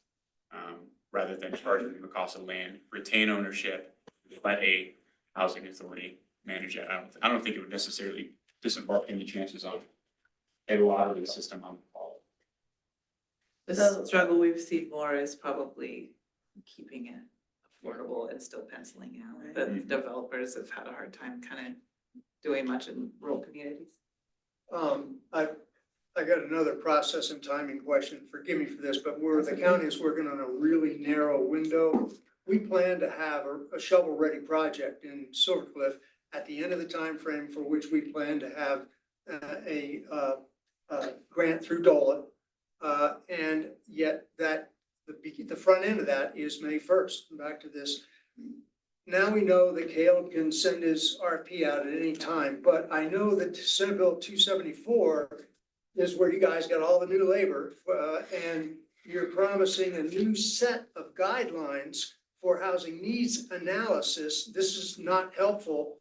rather than charging them the cost of land, retain ownership, let a housing authority manage it. I don't think it would necessarily disembark any chances on a lot of the system on the fall. The struggle we've seen more is probably keeping it affordable and still penciling out. The developers have had a hard time kind of doing much in rural communities. I got another process and timing question. Forgive me for this, but where the county is working on a really narrow window, we plan to have a shovel-ready project in Silver Cliff at the end of the time frame for which we plan to have a grant through DOLA. And yet the front end of that is May 1st. Back to this. Now we know that Caleb can send his RFP out at any time, but I know that Senate Bill 274 is where you guys got all the new labor, and you're promising a new set of guidelines for housing needs analysis. This is not helpful.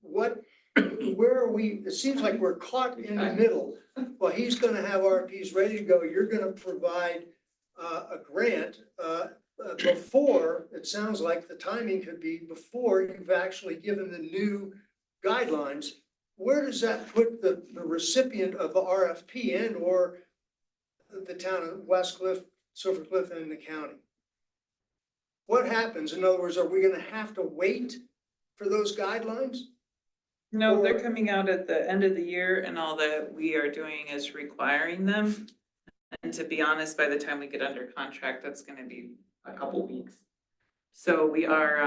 Where are we? It seems like we're caught in the middle. Well, he's gonna have RFPs ready to go. You're gonna provide a grant before, it sounds like the timing could be before you've actually given the new guidelines. Where does that put the recipient of the RFP and or the town of West Cliff, Silver Cliff, and the county? What happens? In other words, are we gonna have to wait for those guidelines? No, they're coming out at the end of the year, and all that we are doing is requiring them. And to be honest, by the time we get under contract, that's gonna be a couple weeks. So we are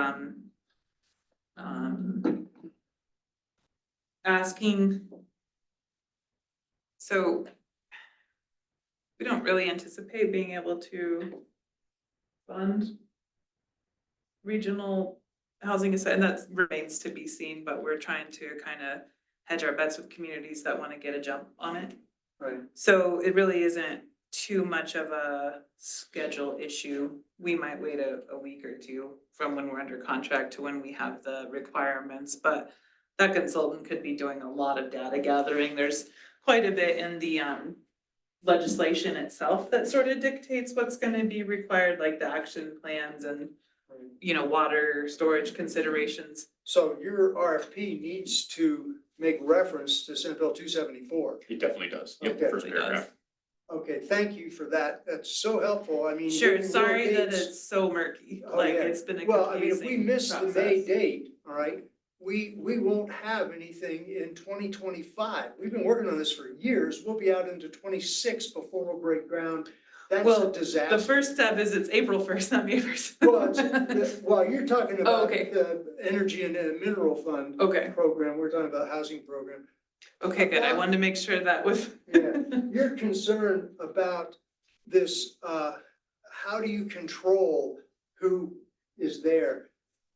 asking. So we don't really anticipate being able to fund regional housing, and that remains to be seen, but we're trying to kind of hedge our bets with communities that want to get a jump on it. Right. So it really isn't too much of a schedule issue. We might wait a week or two from when we're under contract to when we have the requirements, but that consultant could be doing a lot of data gathering. There's quite a bit in the legislation itself that sort of dictates what's going to be required, like the action plans and water storage considerations. So your RFP needs to make reference to Senate Bill 274. It definitely does. Yep, Okay. first paragraph. Okay, thank you for that. That's so helpful. I mean. Sure, giving sorry real that dates- it's so murky, Oh, like yeah. it's been a Well, I mean, if we confusing miss the May process. date, all right, we won't have anything in 2025. We've been working on this for years. We'll be out into 26 before we'll break ground. That's Well, a disaster. The first step is it's April 1st, not May 1st. Well, you're talking about okay. the Energy and Mineral Fund Okay. program. We're talking about housing program. Okay, good. I wanted to make sure that was. Yeah, you're concerned about this, how do you control who is there?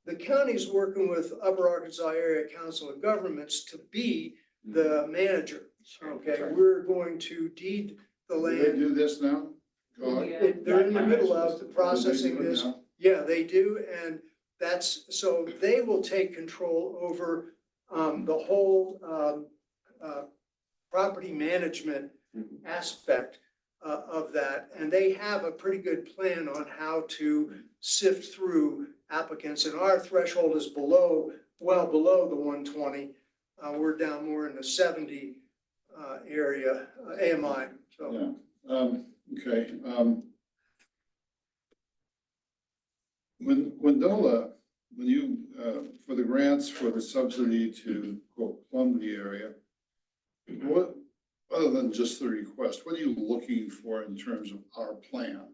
The county's working with Upper Arkansas Area Council of Governments to be the manager. Okay, we're going to deed the Do they land. do this now? God? Yeah. They're in the middle of processing this. Yeah, they do, and so they will take control over the whole property management aspect of that. And they have a pretty good plan on how to sift through applicants. And our threshold is well below the 120. We're down more in the 70 area, AMI, so. Yeah, okay. When DOLA, when you, for the grants for the subsidy to quote plumb the area, what, other than just the request, what are you looking for in terms of our plan?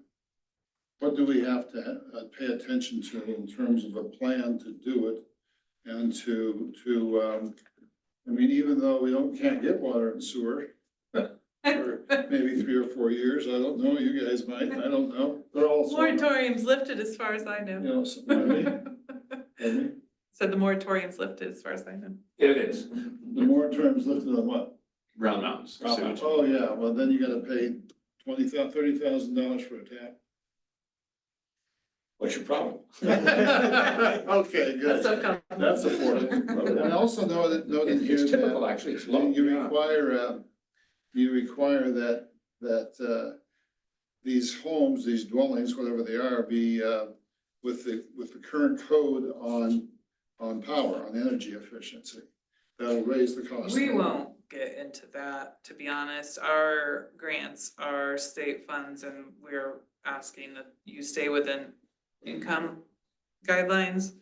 What do we have to pay attention to in terms of a plan to do it and I mean, even though we can't get water and sewer for maybe 3 or 4 years, I don't know, you guys might, I don't know. They're all sort of, Moratorium's lifted as far as I you know. know, pardon me? Pardon me? So the moratorium's lifted as far as I know. It is. The moratorium's lifted on what? Round mountains. Oh, yeah, well, then you gotta pay $30,000 for a tap. What's your problem? Okay, good. That's so common. That's affordable. And I also noted here It's typical, that actually, it's low. you require that these homes, these dwellings, whatever they are, be with the current code on power, on energy efficiency. That'll raise the cost. We won't get into that, to be honest. Our grants are state funds and we're asking that you stay within income guidelines,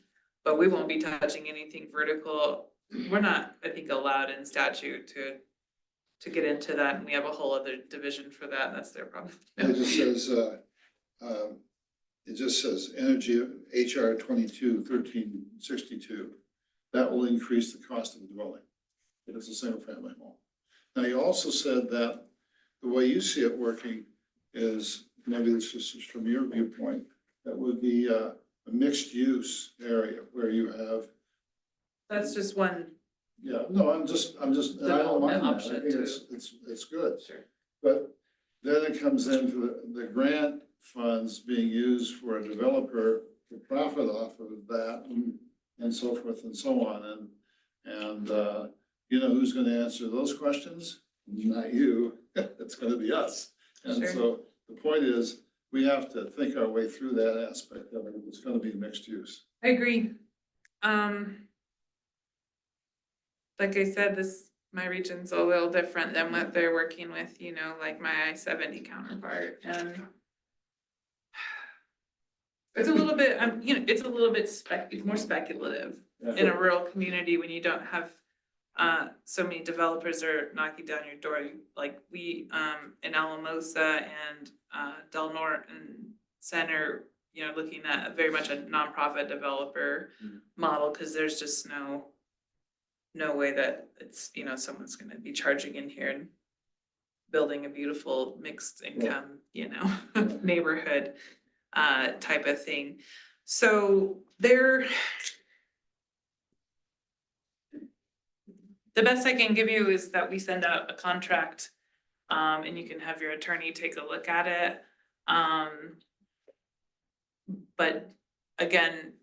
but we won't be touching anything vertical. We're not, I think, allowed in statute to get into that, and we have a whole other division for that, and that's their problem. It just says energy, HR 22-1362. That will increase the cost of the dwelling if it's a single family home. Now, you also said that the way you see it working is, maybe this is from your viewpoint, that would be a mixed use area where you have. That's just one. Yeah, no, I'm just, and I don't mind that, I think it's good. Sure. But then it comes into the grant funds being used for a developer to profit off of that and so forth and so on. And you know who's gonna answer those questions? Not you, it's gonna be us. And Sure. so the point is, we have to think our way through that aspect of it. It's gonna be mixed use. I agree. Like I said, my region's a little different than what they're working with, you know, like my I-70 counterpart, and it's a little bit, you know, it's a little bit it's more speculative in a rural community when you don't have so many developers are knocking down your door. Like we in Alamosa and Del Norton Center, you know, looking at very much a nonprofit developer model, because there's just no way that it's, you know, someone's going to be charging in here and building a beautiful mixed income, you know, neighborhood type of thing. So the best I can give you is that we send out a contract and you can have your attorney take a look at it. But again,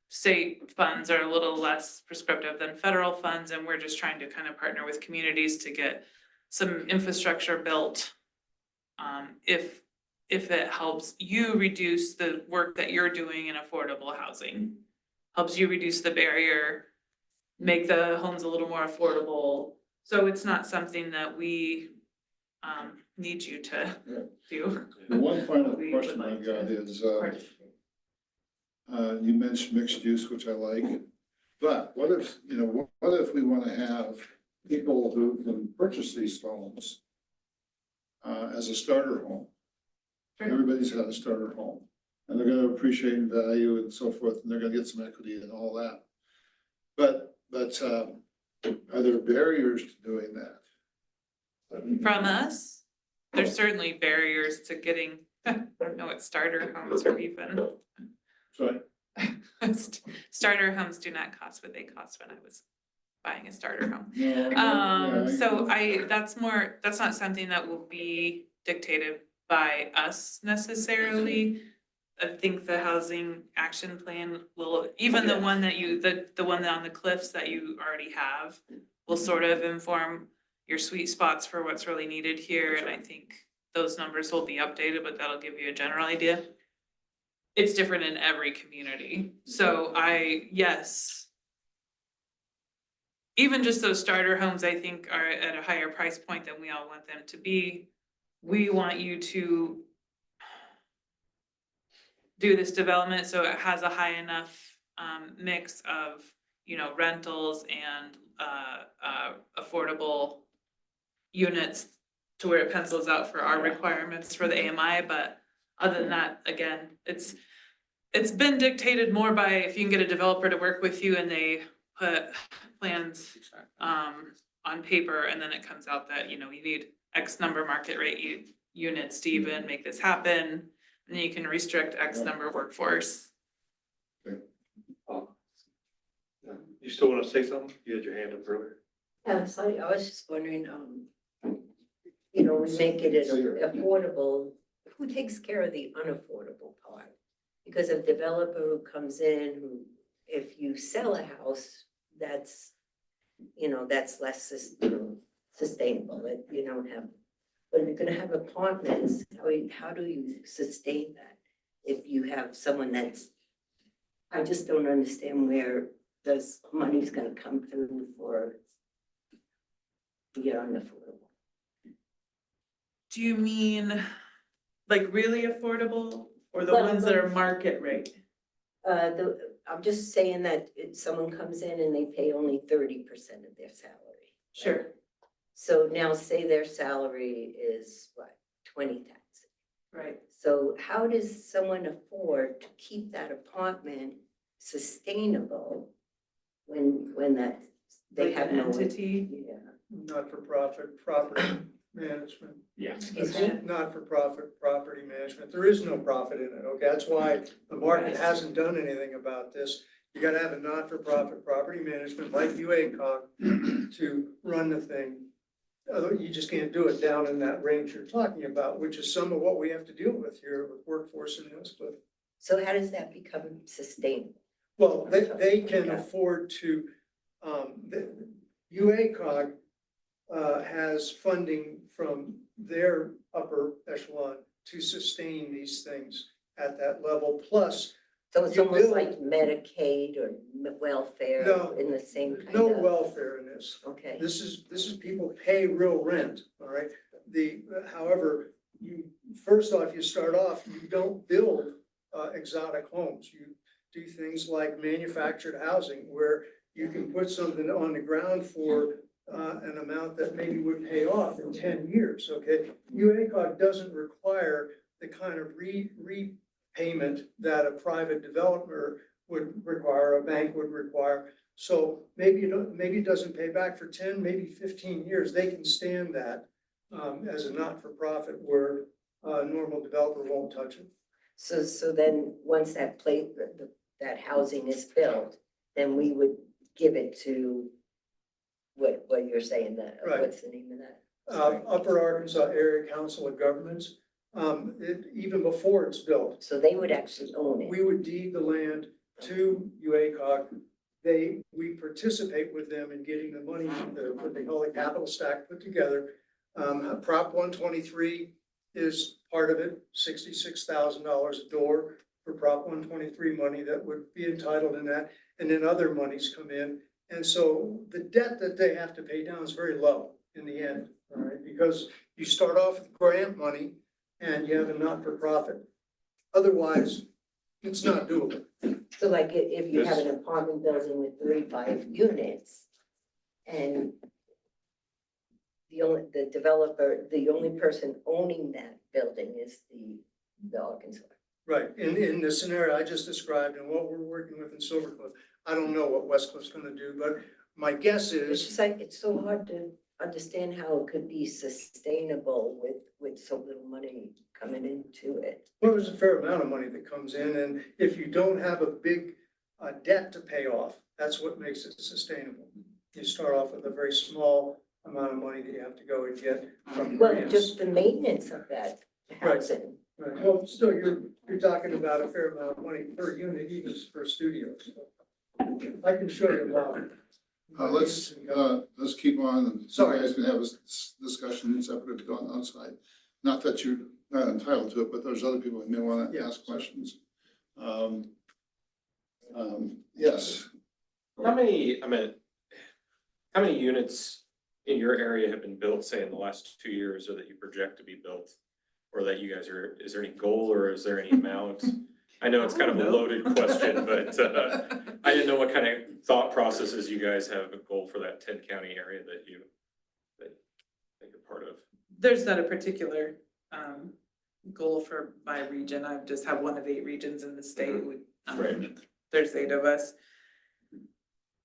state funds are a little less prescriptive than federal funds, and we're just trying to kind of partner with communities to get some infrastructure built. If it helps you reduce the work that you're doing in affordable housing, helps you reduce the barrier, make the homes a little more affordable. So it's not something that we need you to do. The one final question I've got is, you mentioned mixed use, which I like, but what if, you know, what if we want to have people who can purchase these homes as a starter home? Sure. Everybody's got a starter home, and they're gonna appreciate value and so forth, and they're gonna get some equity and all that. But are there barriers to doing that? From us, there's certainly barriers to getting, I don't know what starter homes are even. Sorry? Starter homes do not cost what they cost when I was buying a starter home. No, So that's not something that will be dictated by us necessarily. I think the housing action plan will, even the one that you, the one on the cliffs that you already have will sort of inform your sweet spots for what's really needed here, and I think those numbers will be updated, but that'll give you a general idea. It's different in every community, so yes. Even just those starter homes, I think, are at a higher price point than we all want them to be. We want you to do this development so it has a high enough mix of, you know, rentals and affordable units to where it pencils out for our requirements for the AMI, but other than that, again, it's been dictated more by if you can get a developer to work with you and they put plans on paper, and then it comes out that, you know, you need X number market rate units to even make this happen, and then you can restrict X number workforce. You still want to say something? You had your hand up earlier. So I was just wondering, you know, we make it affordable, who takes care of the unaffordable part? Because a developer who comes in, who, if you sell a house, that's, you know, that's less sustainable, you don't have, but you're gonna have apartments, how do you sustain that? If you have someone that's, I just don't understand where this money's gonna come through for the unaffordable. Do you mean like really affordable or the Well, ones that are market rate? I'm just saying that if someone comes in and they pay only 30% of their salary. Sure. So now say their salary is what, 20,000. Right. So how does someone afford to keep that apartment sustainable when that, they Like have an no entity? Yeah. Not-for-profit property management. Yeah. Excuse me? Not-for-profit property management. There is no profit in it, okay? That's why the market hasn't done anything about this. You gotta have a not-for-profit property management like UACOG to run the thing. You just can't do it down in that range you're talking about, which is some of what we have to deal with here with workforce in Westcliff. So how does that become sustainable? Well, they can afford to, UACOG has funding from their upper echelon to sustain these things at that level, plus. So it's you almost build- like Medicaid or welfare No, in the same kind No of. welfare in this. Okay. This is people pay real rent, all right? However, first off, you start off, you don't build exotic homes. You do things like manufactured housing where you can put something on the ground for an amount that maybe would pay off in 10 years, okay? UACOG doesn't require the kind of repayment that a private developer would require, a bank would require. So maybe it doesn't pay back for 10, maybe 15 years. They can stand that as a not-for-profit where a normal developer won't touch it. So then, once that that housing is built, then we would give it to what you're saying, that, Right. what's the name of that? Upper Arkansas Area Council of Governments, even before it's built, So they would actually own it. we would deed the land to UACOG. We participate with them in getting the money, what they call a capital stack put together. Prop 123 is part of it, $66,000 a door for Prop 123 money that would be entitled in that. And then other monies come in. And so the debt that they have to pay down is very low in the end, all right? Because you start off with grant money and you have a not-for-profit. Otherwise, it's not doable. So like if you have an apartment building with 35 units and the only person owning that building is the Arkansas. Right, in the scenario I just described and what we're working with in Silver Cliff, I don't know what Westcliff's gonna do, but my guess It's is, just like, it's so hard to understand how it could be sustainable with so little money coming into it. well, there's a fair amount of money that comes in, and if you don't have a big debt to pay off, that's what makes it sustainable. You start off with a very small amount of money that you have to go and get from Well, grants. just the maintenance of that Right. housing. Right, well, still, you're talking about a fair amount of money per unit, even for studios. I can show you a lot. Let's keep on, and so you guys can have this discussion separate to go on outside. Not that you're not entitled to it, but there's other people who may want to ask questions. Yes, How many, how many units in your area have been built, say, in the last 2 years, or that you project to be built? Or that you guys are, is there any goal or is there any amount? I know it's kind of a loaded question, but I didn't know what kind of thought processes you guys have a goal for that 10-county area that you're part of. There's not a particular goal for my region. I just have one of 8 regions in the state. Right. There's 8 of us.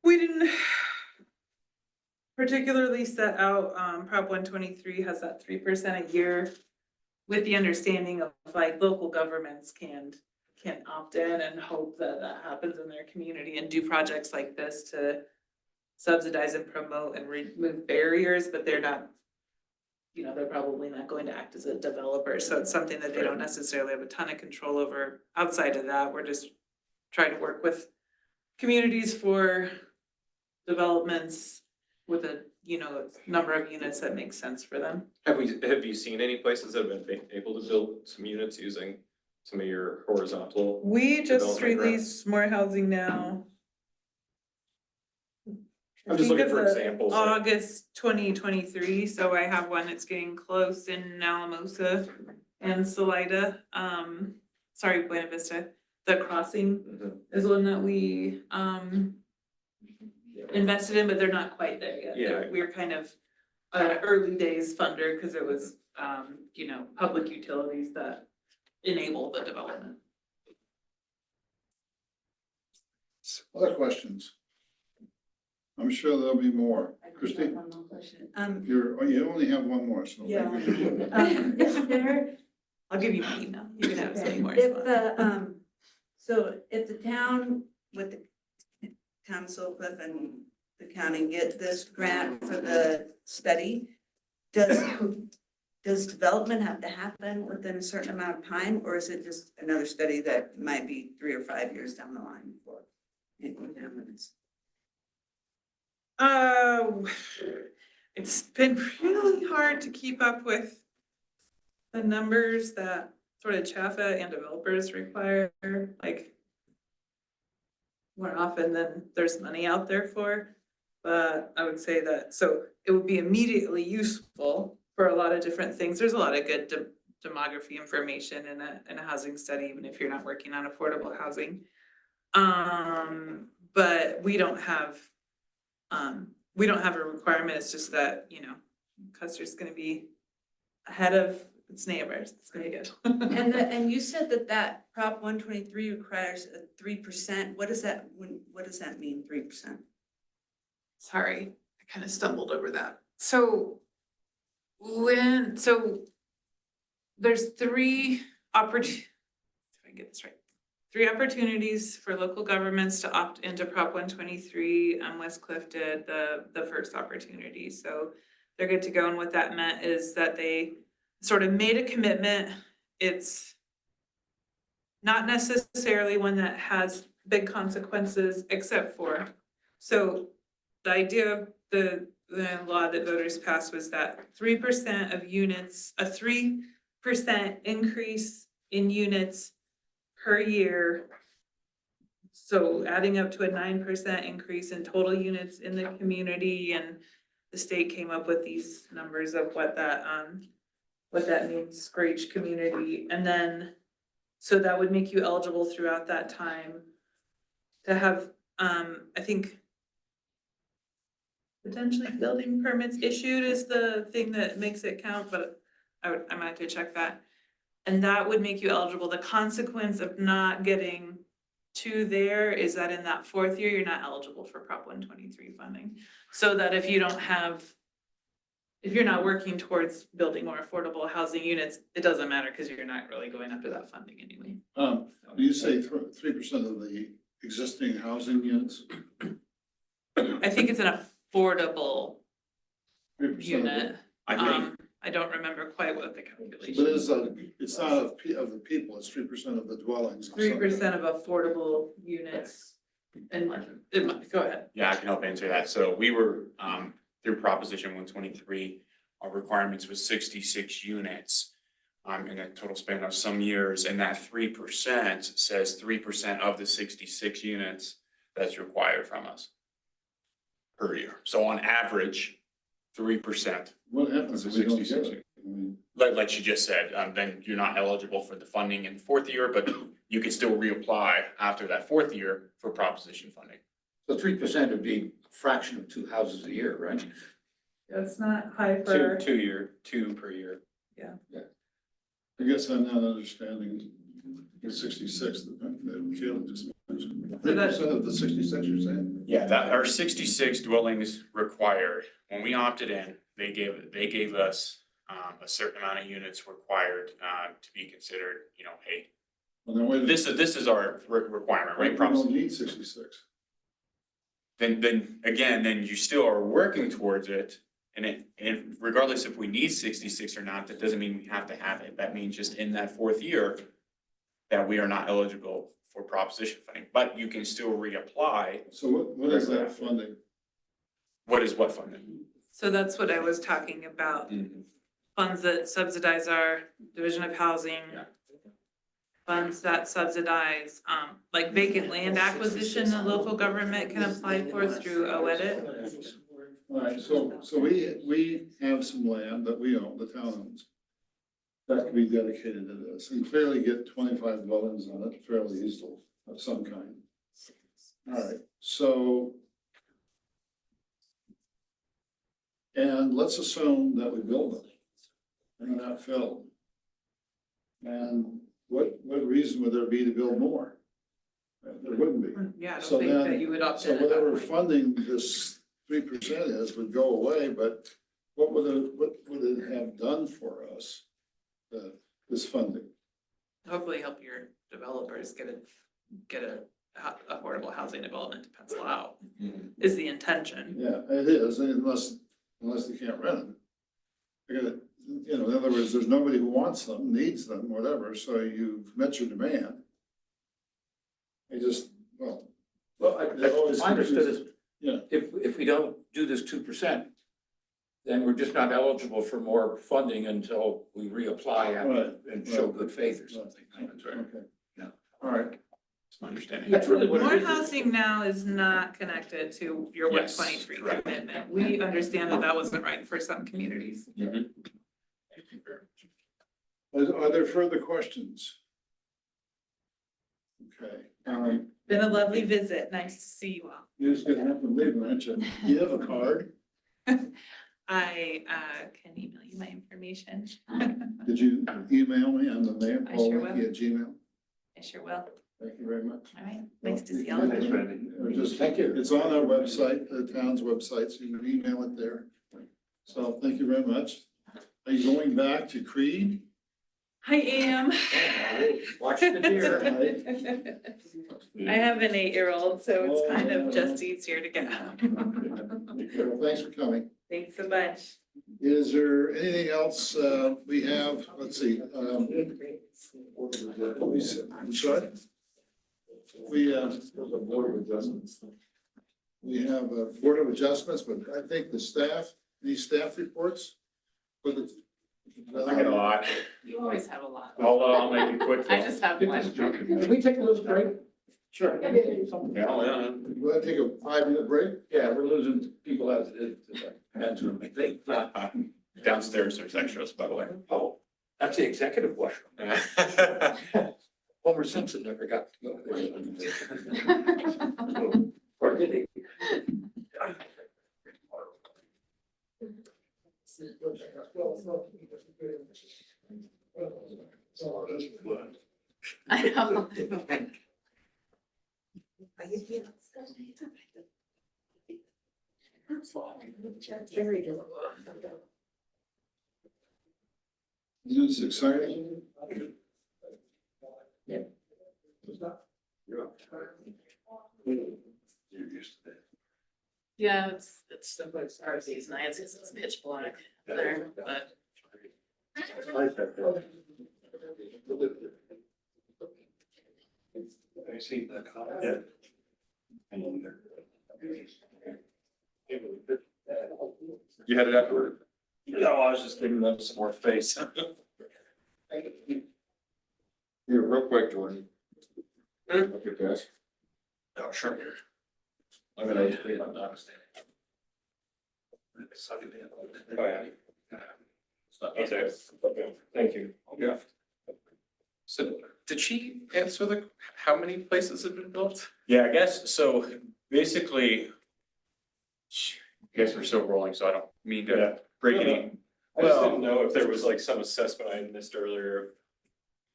We didn't particularly set out, Prop 123 has that 3% a year, with the understanding of like local governments can opt in and hope that that happens in their community and do projects like this to subsidize and promote and remove barriers, but they're not, they're probably not going to act as a developer. So it's something that they don't necessarily have a ton of control over. Outside of that, we're just trying to work with communities for developments with a, number of units that make sense for them. Have you seen any places that have been able to build some units using some of your horizontal? We just development grants? released more housing now. I'm just looking for examples. August 2023, so I have one that's getting close in Alamosa and Salida. Buena Vista. The Crossing is one that we invested in, but they're not quite there yet. Yeah. We're kind of early days funder because it was public utilities that enable the development. other questions? I'm sure there'll be more. Christine, One more question. you only have one more, so. Yeah. maybe we should- Is there, I'll give you my email. You can have any more. if the, so if the town with the town of Soul Cliff and the county get this grant for the study, does development have to happen within a certain amount of time, or is it just another study that might be 3 or 5 years down the line before it happens? It's been really hard to keep up with the numbers that sort of Chaffa and developers require, like more often than there's money out there for. But I would say that, so it would be immediately useful for a lot of different things. There's a lot of good demography information in a housing study, even if you're not working on affordable housing. But we don't have a requirement. It's just that, Custer's gonna be ahead of its neighbors. It's gonna be good. And you said that Prop 123 requires a 3%. What does that mean, 3%? Sorry, I kind of stumbled over that. So there's 3 opportunities, if I can get this right. 3 opportunities for local governments to opt into Prop 123. West Cliff did the first opportunity. So they're good to go. And what that meant is that they sort of made a commitment. It's not necessarily one that has big consequences, except for, so the idea of the law that voters passed was that 3% of units, a 3% increase in units per year. So adding up to a 9% increase in total units in the community, and the state came up with these numbers of what that means for each community. And then, so that would make you eligible throughout that time to have, I think, potentially building permits issued is the thing that makes it count, but I might have to check that. And that would make you eligible. The consequence of not getting to there is that in that 4th year, you're not eligible for Prop 123 funding. So that if you're not working towards building more affordable housing units, it doesn't matter because you're not really going after that funding anyway. Do you say 3% of the existing housing units? I think it's an affordable 3% of unit. I may, I don't remember quite what the But calculation. it's not of the people, it's 3% of the dwellings. 3% of affordable units and go ahead. Yeah, I can help answer that. So we were, through Proposition 123, our requirements was 66 units in a total span of some years, and that 3% says 3% of the 66 units that's required from us per year. So on average, 3%. What happens if we don't get it? I mean, Like she just said, then you're not eligible for the funding in the fourth year, but you can still reapply after that fourth year for proposition funding. So 3% would be a fraction of 2 houses a year, right? That's not high for, Two per year. I guess I'm not understanding the 66 that Caleb just mentioned. 3% of the 66 you're saying? Yeah, that are 66 dwellings required. When we opted in, they gave us a certain amount of units required to be considered, hey, Well, then wait a minute. this is our requirement, right? We Promise. don't need 66. Then again, then you still are working towards it. And regardless if we need 66 or not, that doesn't mean we have to have it. That means just in that fourth year that we are not eligible for proposition funding, but you can still reapply. So what is that funding? What is what funding? so that's what I was talking about. Funds that subsidize our division of housing. Yeah. Funds that subsidize, like vacant land acquisition, the local government can apply for through OEDIT. All right, so we have some land that we own, the town owns. That can be dedicated to this and clearly get 25 dwellings on it fairly easily of some kind. All right, so. And let's assume that we build them. And they're not filled. And what reason would there be to build more? There wouldn't be. Yeah, I So don't think that then- you would opt So in at that whatever point. funding this 3% is would go away, but what would it have done for us? This funding? Hopefully help your developers get a affordable housing development to pencil out, is the intention. Yeah, it is, unless they can't rent them. They're gonna, in other words, there's nobody who wants them, needs them, whatever, so you've met your demand. They just, well. Well, They're always I understood is, Yeah. if we don't do this 2%, then we're just not eligible for more funding until we reapply after and show good faith or something. That's right. Okay. Yeah. All right. That's my understanding. That's really what More it is. housing now is not connected to your Yes, 123 correct. commitment. We understand that wasn't right for some communities. Are there further questions? Okay, Been a lovely visit. Nice to see you all. you're just gonna have to leave, aren't you? Do you have a card? I can email you my information. Did you email me on the mail, I sure will. at Gmail? I sure will. Thank you very much. All right, nice to see y'all. Thanks, Randy. Thank you. It's on our website, the town's website, so you can email it there. So thank you very much. Are you going back to Creed? I am. Watch the deer. I have an 8-year-old, so it's kind of just easier to get out. Well, thanks for coming. Thanks so much. Is there anything else we have? Let's see. I'm sorry? We Board of Adjustments. We have a Board of Adjustments, but I think the staff, these staff reports for the. I got a lot. You always have a lot. I'll make it quick. I just have one. Can we take a little break? Sure. Yeah. You want to take a 5-minute break? Yeah, we're losing people as it is. That's what I think. Downstairs, there's extras, by the way. Oh, that's the executive washroom. Homer Simpson never got to go there. Or did he? I know. It's exciting. Yeah, it's the start of season, it's pitch black there, but I see that comment. You had it afterward? No, I was just giving them some more face. Here, real quick, Jordan. Okay, guys. Oh, sure. I'm gonna clean up that. Oh, yeah. Okay, okay, thank you. Yeah. So did she answer how many places have been built? Yeah, I guess, so basically, I guess we're still rolling, so I don't mean Yeah. to break any. I just didn't know if there was like some assessment I missed earlier.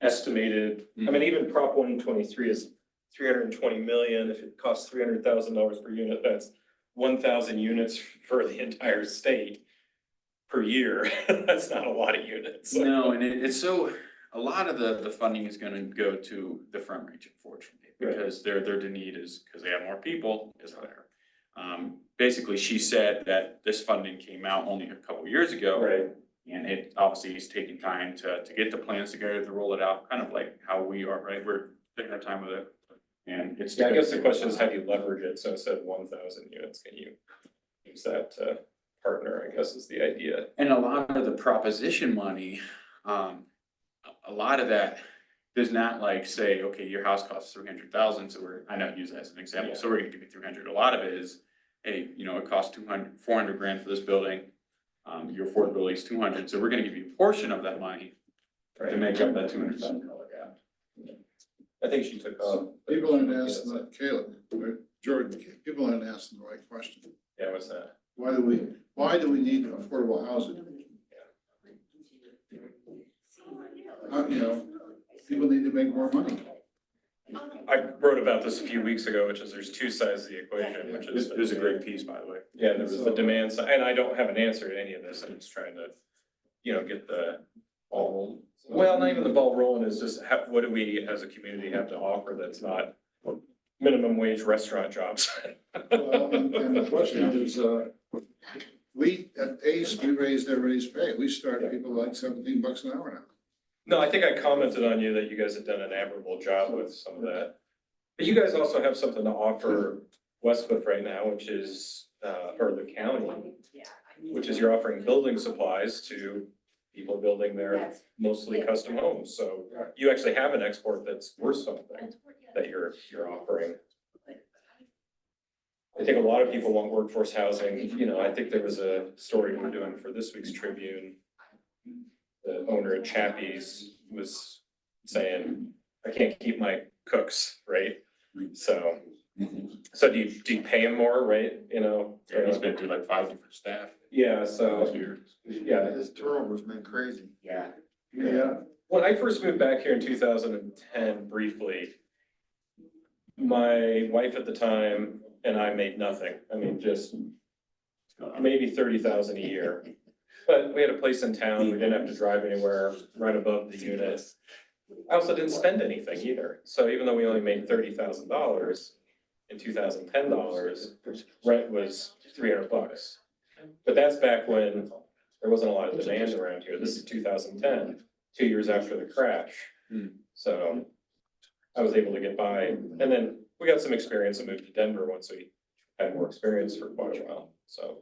Estimated, I mean, even Prop 123 is 320 million. If it costs $300,000 per unit, that's 1,000 units for the entire state per year. That's not a lot of units. No, and it's so, a lot of the funding is gonna go to the Front Range, unfortunately, because their need is, because they have more people, is higher. Basically, she said that this funding came out only a couple years ago. Right. And it obviously is taking time to get the plans together, to roll it out, kind of like how we are, right? We're taking our time with it. And it's. Yeah, I guess the question is, how do you leverage it? So instead of 1,000 units, can you use that to partner, I guess is the idea. And a lot of the proposition money, a lot of that does not like say, okay, your house costs 300,000, so I know use that as an example, so we're gonna give you 300. A lot of it is, hey, it costs 200, 400 grand for this building. Your affordability is 200, so we're gonna give you a portion of that money to make up that $200,000 gap. I think she took off. People aren't asking, Caleb, or Jordan, people aren't asking the right question. Yeah, what's that? Why do we need affordable housing? People need to make more money. I wrote about this a few weeks ago, which is there's two sides of the equation, which is. It was a great piece, by the way. Yeah, there was the demand side, and I don't have an answer to any of this, I'm just trying to, get the ball rolling. Well, not even the ball rolling, is just what do we as a community have to offer that's not minimum wage restaurant jobs? Well, and the question is, we, at ACE, we raised everybody's pay. We started people like $17 an hour now. No, I think I commented on you that you guys have done an admirable job with some of that. But you guys also have something to offer Westcliff right now, which is, or the county, which is you're offering building supplies to people building their mostly custom homes. So you actually have an export that's worth something that you're offering. I think a lot of people want workforce housing. I think there was a story we're doing for this week's Tribune. The owner at Chappie's was saying, I can't keep my cooks, right? So do you pay him more, right? Yeah, he's been through like 5 different staff. Yeah, so, yeah. His turnover's been crazy. Yeah. Yeah. When I first moved back here in 2010 briefly, my wife at the time and I made nothing. I mean, just maybe 30,000 a year. But we had a place in town, we didn't have to drive anywhere, right above the unit. I also didn't spend anything either. So even though we only made $30,000 in 2010 rent was $300. But that's back when there wasn't a lot of demand around here. This is 2010, 2 years after the crash. So I was able to get by. And then we got some experience and moved to Denver once we had more experience for quite a while, so.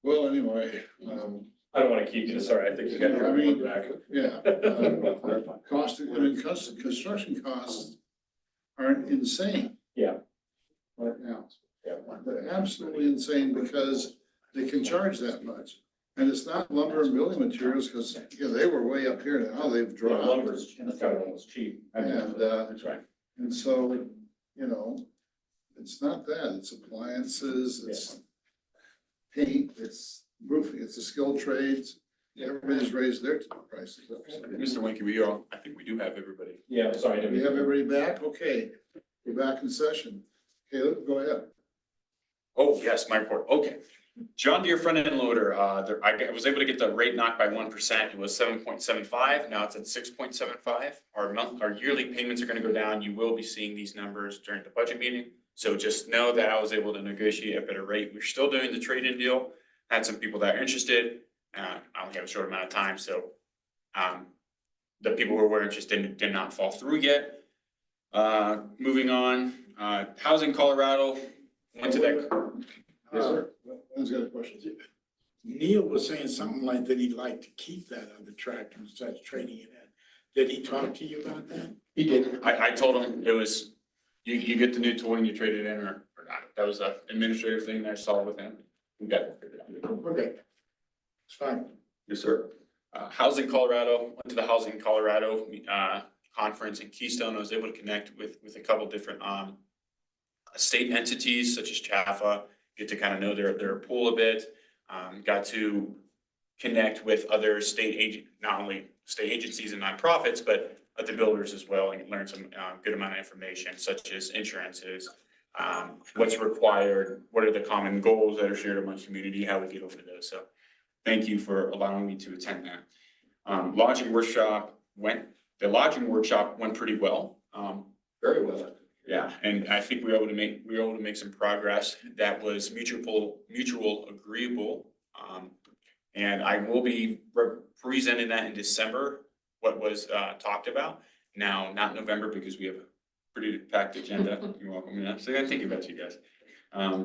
Well, anyway, I don't want to keep you, sorry, I think you got your one back. Construction costs aren't insane. Yeah. Right now. Yeah. They're absolutely insane because they can charge that much. And it's not lumber and building materials, because, they were way up here, now they've dropped. Lumber's kind of almost cheap. And, That's right. and so, it's not that, it's appliances, it's paint, it's roofing, it's the skilled trades. Everybody's raised their prices up. So. Mr. Winkie, I think we do have everybody. Yeah, sorry. We have everybody back? Okay, we're back in session. Caleb, go ahead. Oh, yes, my report. Okay. John Deere front end loader, I was able to get the rate knocked by 1%. It was 7.75. Now it's at 6.75. Our yearly payments are going to go down. You will be seeing these numbers during the budget meeting. So just know that I was able to negotiate a better rate. We're still doing the trade-in deal. Had some people that are interested. I only have a short amount of time, so, the people who were interested did not fall through yet. Moving on, Housing Colorado, went to that. Yes, sir. I've got a question. Neil was saying something like that he'd like to keep that other tractor instead of trading it in. Did he talk to you about that? He did. I told him it was, you get the new toy and you trade it in or not. That was a administrative thing that I saw with him. We got it figured out. Okay. It's fine. Yes, sir. Housing Colorado, went to the Housing Colorado, conference in Keystone. I was able to connect with a couple different, state entities such as Jaffa, get to kind of know their pool a bit. Got to connect with other not only state agencies and nonprofits, but other builders as well, and learn some, good amount of information such as insurances, what's required, what are the common goals that are shared among community, how we get over those. So thank you for allowing me to attend that. The lodging workshop went pretty well. Very well. Yeah, and I think we were able to make some progress that was mutual agreeable. And I will be presenting that in December, what was talked about. Now, not November, because we have a pretty packed agenda. You're welcome. Yeah, so I think about you guys.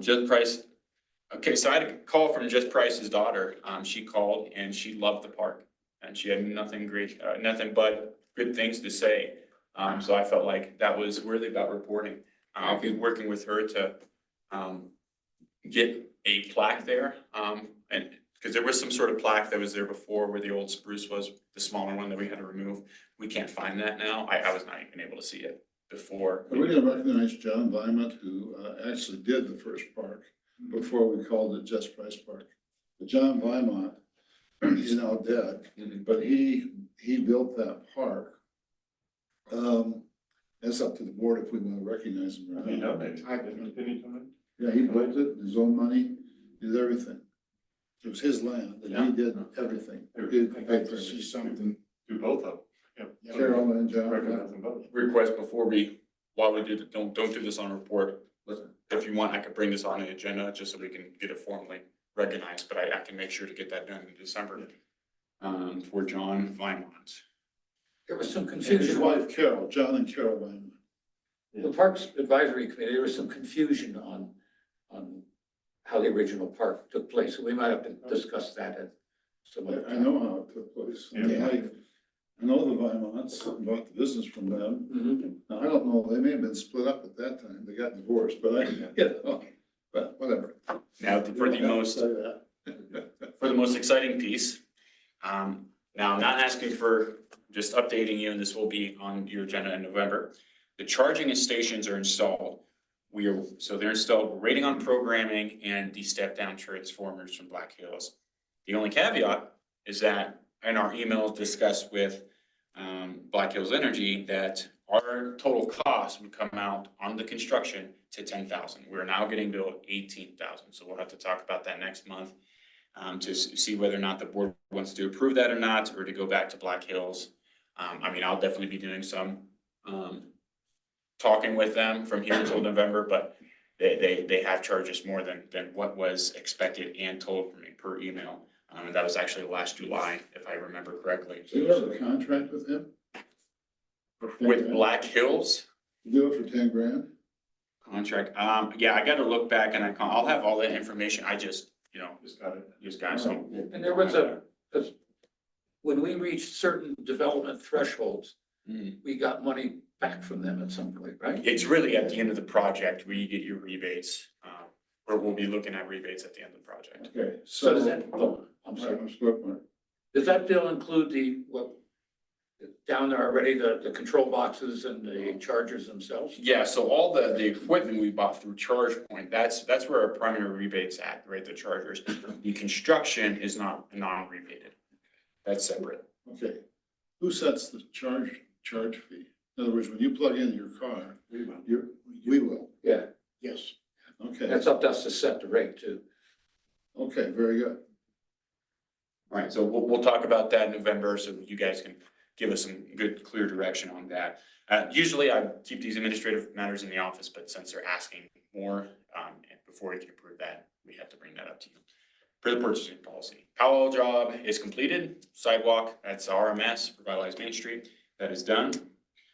Just Price. Okay, so I had a call from Just Price's daughter. She called and she loved the park, and she had nothing but good things to say. So I felt like that was worthy about reporting. I'll be working with her to get a plaque there, and because there was some sort of plaque that was there before where the old spruce was, the smaller one that we had to remove. We can't find that now. I was not even able to see it before. We're gonna recognize John Vimont, who actually did the first park before we called it Just Price Park. But John Vimont, he's now dead, but he built that park. That's up to the board if we want to recognize him or He not. donated. Did he donate? Yeah, he built it, his own money, did everything. It was his land, and he did everything. He I'd like paid to for see it. something. Do both of them. Carol and John. Recognize them both. Request while we do, don't do this on a report. Listen, if you want, I could bring this on the agenda just so we can get it formally recognized, but I can make sure to get that done in December. For John Vimont. There was some And his confusion. wife Carol, John and Carol Vimont. The Parks Advisory Committee, there was some confusion on how the original park took place. We might have to discuss that at some other I time. know how it took place. Yeah. I know the Vimonts, bought the business from them. Mhm. Now, I don't know, they may have been split up at that time, they got divorced, but but whatever. Now, for the most Say that. for the most exciting piece. Now, I'm not asking for, just updating you, and this will be on your agenda in November. The charging stations are installed. They're installed, we're waiting on programming and the step-down transformers from Black Hills. The only caveat is that in our emails discussed with Black Hills Energy, that our total cost would come out on the construction to $10,000. We're now getting billed $18,000, so we'll have to talk about that next month. To see whether or not the board wants to approve that or not, or to go back to Black Hills. I mean, I'll definitely be doing some talking with them from here until November, but they have charged us more than what was expected and told for me per email. And that was actually last July, if I remember correctly. So you have a contract with him? With Black Hills? Do it for 10 grand? Contract, yeah, I gotta look back and I'll have all that information. I just got it, so. And there was because when we reached certain development thresholds, we got money back from them at some point, right? It's really at the end of the project where you get your rebates, or we'll be looking at rebates at the end of the project. Okay, So so. does that, I'm sorry, Mark. does that bill include down there already, the control boxes and the chargers themselves? Yeah, so all the equipment we bought through ChargePoint, that's where our primary rebate's at, right, the chargers. The construction is not non-rebated. That's separate. Okay, who sets the charge fee? In other words, when you plug in your car, we will. Yeah, Yes. Okay, that's up to us to set the rate too. okay, very good. All right, so we'll talk about that in November, so you guys can give us some good, clear direction on that. Usually I keep these administrative matters in the office, but since they're asking more, and before we can approve that, we have to bring that up to you. for the purchasing policy. Powell job is completed, sidewalk, that's RMS, Revitalize Main Street, that is done.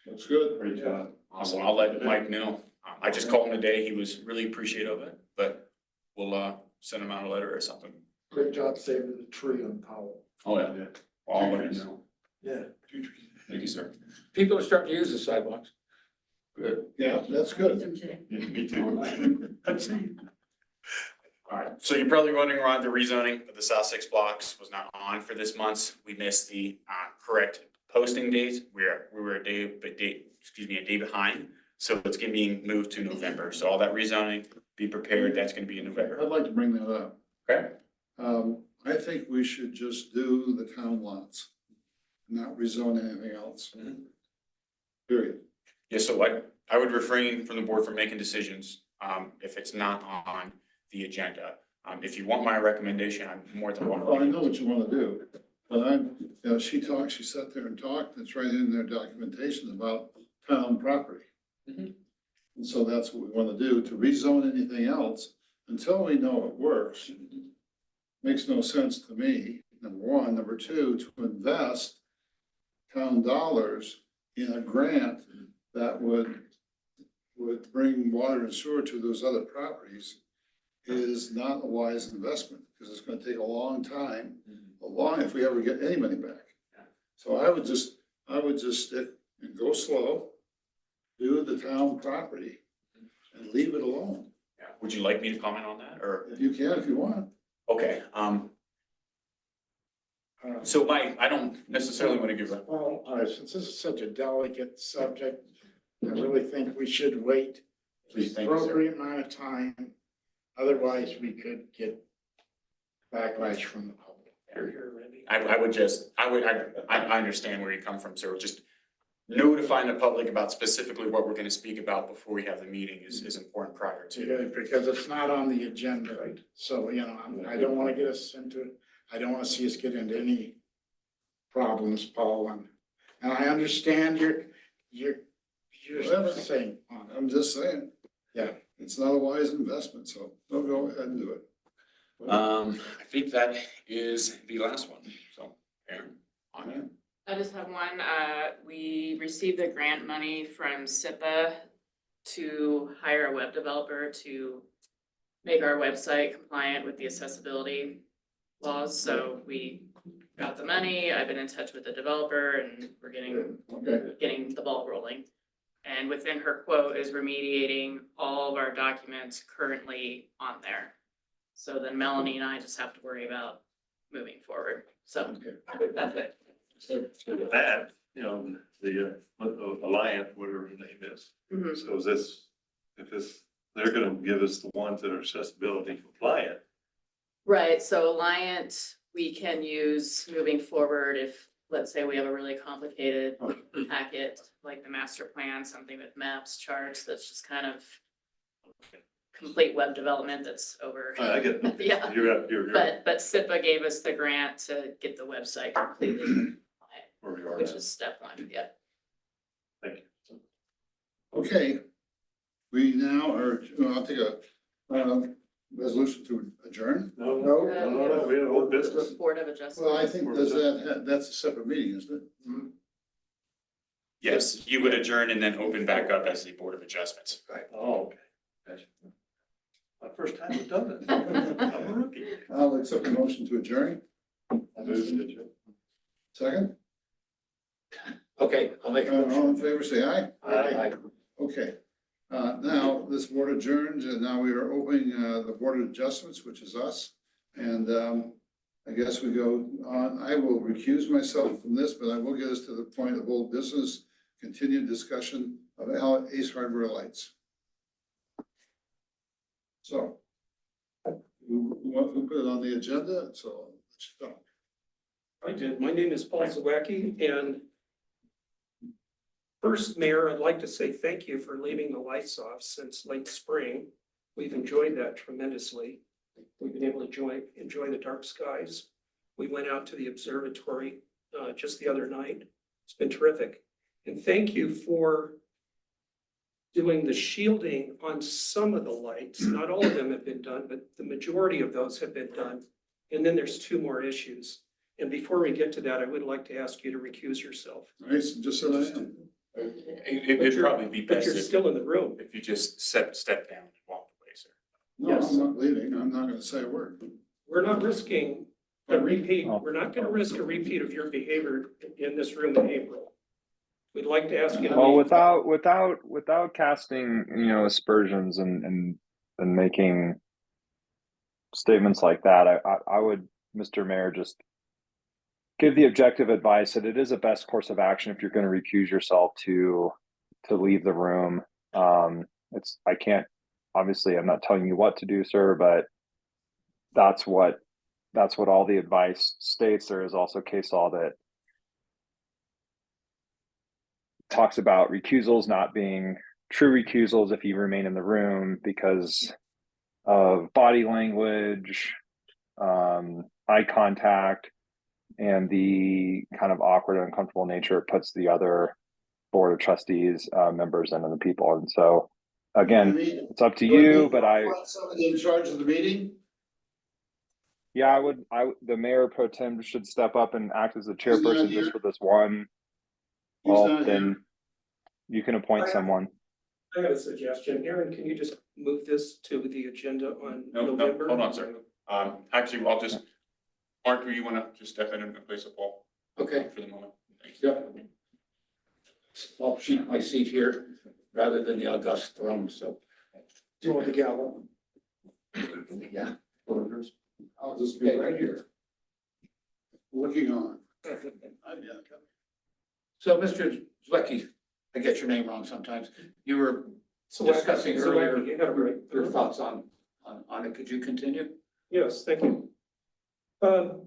Looks good. Great job. Awesome, I'll let Mike know. I just called him today, he was really appreciative of it, but we'll, send him out a letter or something. Great job saving the tree on Powell. Oh, yeah. I'll let him know. Yeah. Thank you, sir. People are starting to use the sidewalks. Good. Yeah, that's good. Yeah, me too. All right, so you're probably wondering why the rezoning of the South Six blocks was not on for this month. We missed the correct posting date. We were a day behind. So it's gonna be moved to November. So all that rezoning, be prepared, that's gonna be in November. I'd like to bring that up. Okay? I think we should just do the town lots, not rezone anything else. Period. Yeah, so I would refrain from the board from making decisions, if it's not on the agenda. If you want my recommendation, I'm more than Well, I welcome. know what you wanna do, but she sat there and talked, it's right in their documentation about town property. Mhm. And so that's what we wanna do, to rezone anything else, until we know it works. Makes no sense to me, number one. Number two, to invest town dollars in a grant that would bring water and sewer to those other properties is not a wise investment, because it's gonna take a long time, if we ever get any money back. So I would just stick and go slow, do the town property, and leave it alone. Yeah. Would you like me to comment on that, or? If you can, if you want. Okay, so Mike, I don't necessarily want to give a, Well, all right, since this is such a delicate subject, I really think we should wait Please, the thank you, sir. appropriate amount of time. Otherwise, we could get backlash from the public. I understand where you come from, sir. Just notifying the public about specifically what we're gonna speak about before we have the meeting is important prior to. Because it's not on the agenda, so, I don't wanna get us into, I don't wanna see us get into any problems, Paul, and I understand you're Whatever. saying. I'm just saying. Yeah. It's not a wise investment, so don't go ahead and do it. I think that is the last one, so, Aaron, on you. I just have one, we received the grant money from SIPA to hire a web developer to make our website compliant with the accessibility laws, so we got the money, I've been in touch with the developer and we're getting the ball rolling. And within her quote is remediating all of our documents currently on there. So then Melanie and I just have to worry about moving forward, so that's it. So that, the Alliant, whatever the name is. Mhm. So they're gonna give us the ones that are accessibility compliant. Right, so Alliant, we can use moving forward if, let's say we have a really complicated packet, like the master plan, something with maps, charts, that's just kind of complete web development that's over. I get it. Yeah. You're. But SIPA gave us the grant to get the website completely compliant, Where we are which now. is step one, yeah. Thank you. Okay, we now I'll take a, resolution to adjourn. No, we have old business. Board of Adjustments. Well, I think that's a separate meeting, isn't it? Yes, you would adjourn and then open back up as the Board of Adjustments. Oh, okay. Gotcha. My first time I've done it. I'm a rookie. I'll accept the motion to adjourn. Second? Okay, I'll make a All motion. in favor, say aye. Aye. Okay, now this board adjourned, and now we are opening, the Board of Adjustments, which is us. And, I guess we go on, I will recuse myself from this, but I will get us to the point of old business, continued discussion of Ace Hardware lights. So, who put it on the agenda? So, let's go. I did. My name is Paul Zawacki, and first, Mayor, I'd like to say thank you for leaving the lights off since late spring. We've enjoyed that tremendously. We've been able to enjoy the dark skies. We went out to the observatory just the other night. It's been terrific. And thank you for doing the shielding on some of the lights. Not all of them have been done, but the majority of those have been done. And then there's two more issues. And before we get to that, I would like to ask you to recuse yourself. All right, so just so I am. It'd probably be But best you're if, still in the room. if you just step down and walk away, sir. No, Yes. I'm not leaving. I'm not gonna say a word. We're not risking a repeat, Oh. we're not gonna risk a repeat of your behavior in this room in April. We'd like to ask you to Well, leave. without casting, aspersions and making statements like that, I would, Mr. Mayor, just give the objective advice that it is a best course of action if you're going to recuse yourself to leave the room. I can't, obviously, I'm not telling you what to do, sir, but that's what all the advice states. There is also case law that talks about recusals not being true recusals if you remain in the room because of body language, eye contact, and the kind of awkward and uncomfortable nature it puts the other board of trustees members and the people. And so again, it's up to you, but Somebody in charge of the meeting? yeah, the mayor pro tem should step up and act as the He's not chairperson here. just for this one. He's Well, not then here. you can appoint someone. I have a suggestion. Aaron, can you just move this to the agenda on November? Hold on, sir. Actually, I'll just, Mark, do you wanna just step in and replace Paul Okay, for the moment? Thank you. yep. I'll keep my seat here rather than the august throne, so. Do with the gavel. Yeah. I'll just be right here, looking on. So, Mr. Zwicky, I get your name wrong sometimes. You were discussing So, earlier you have a break. your thoughts on it. Could you continue? Yes, thank you.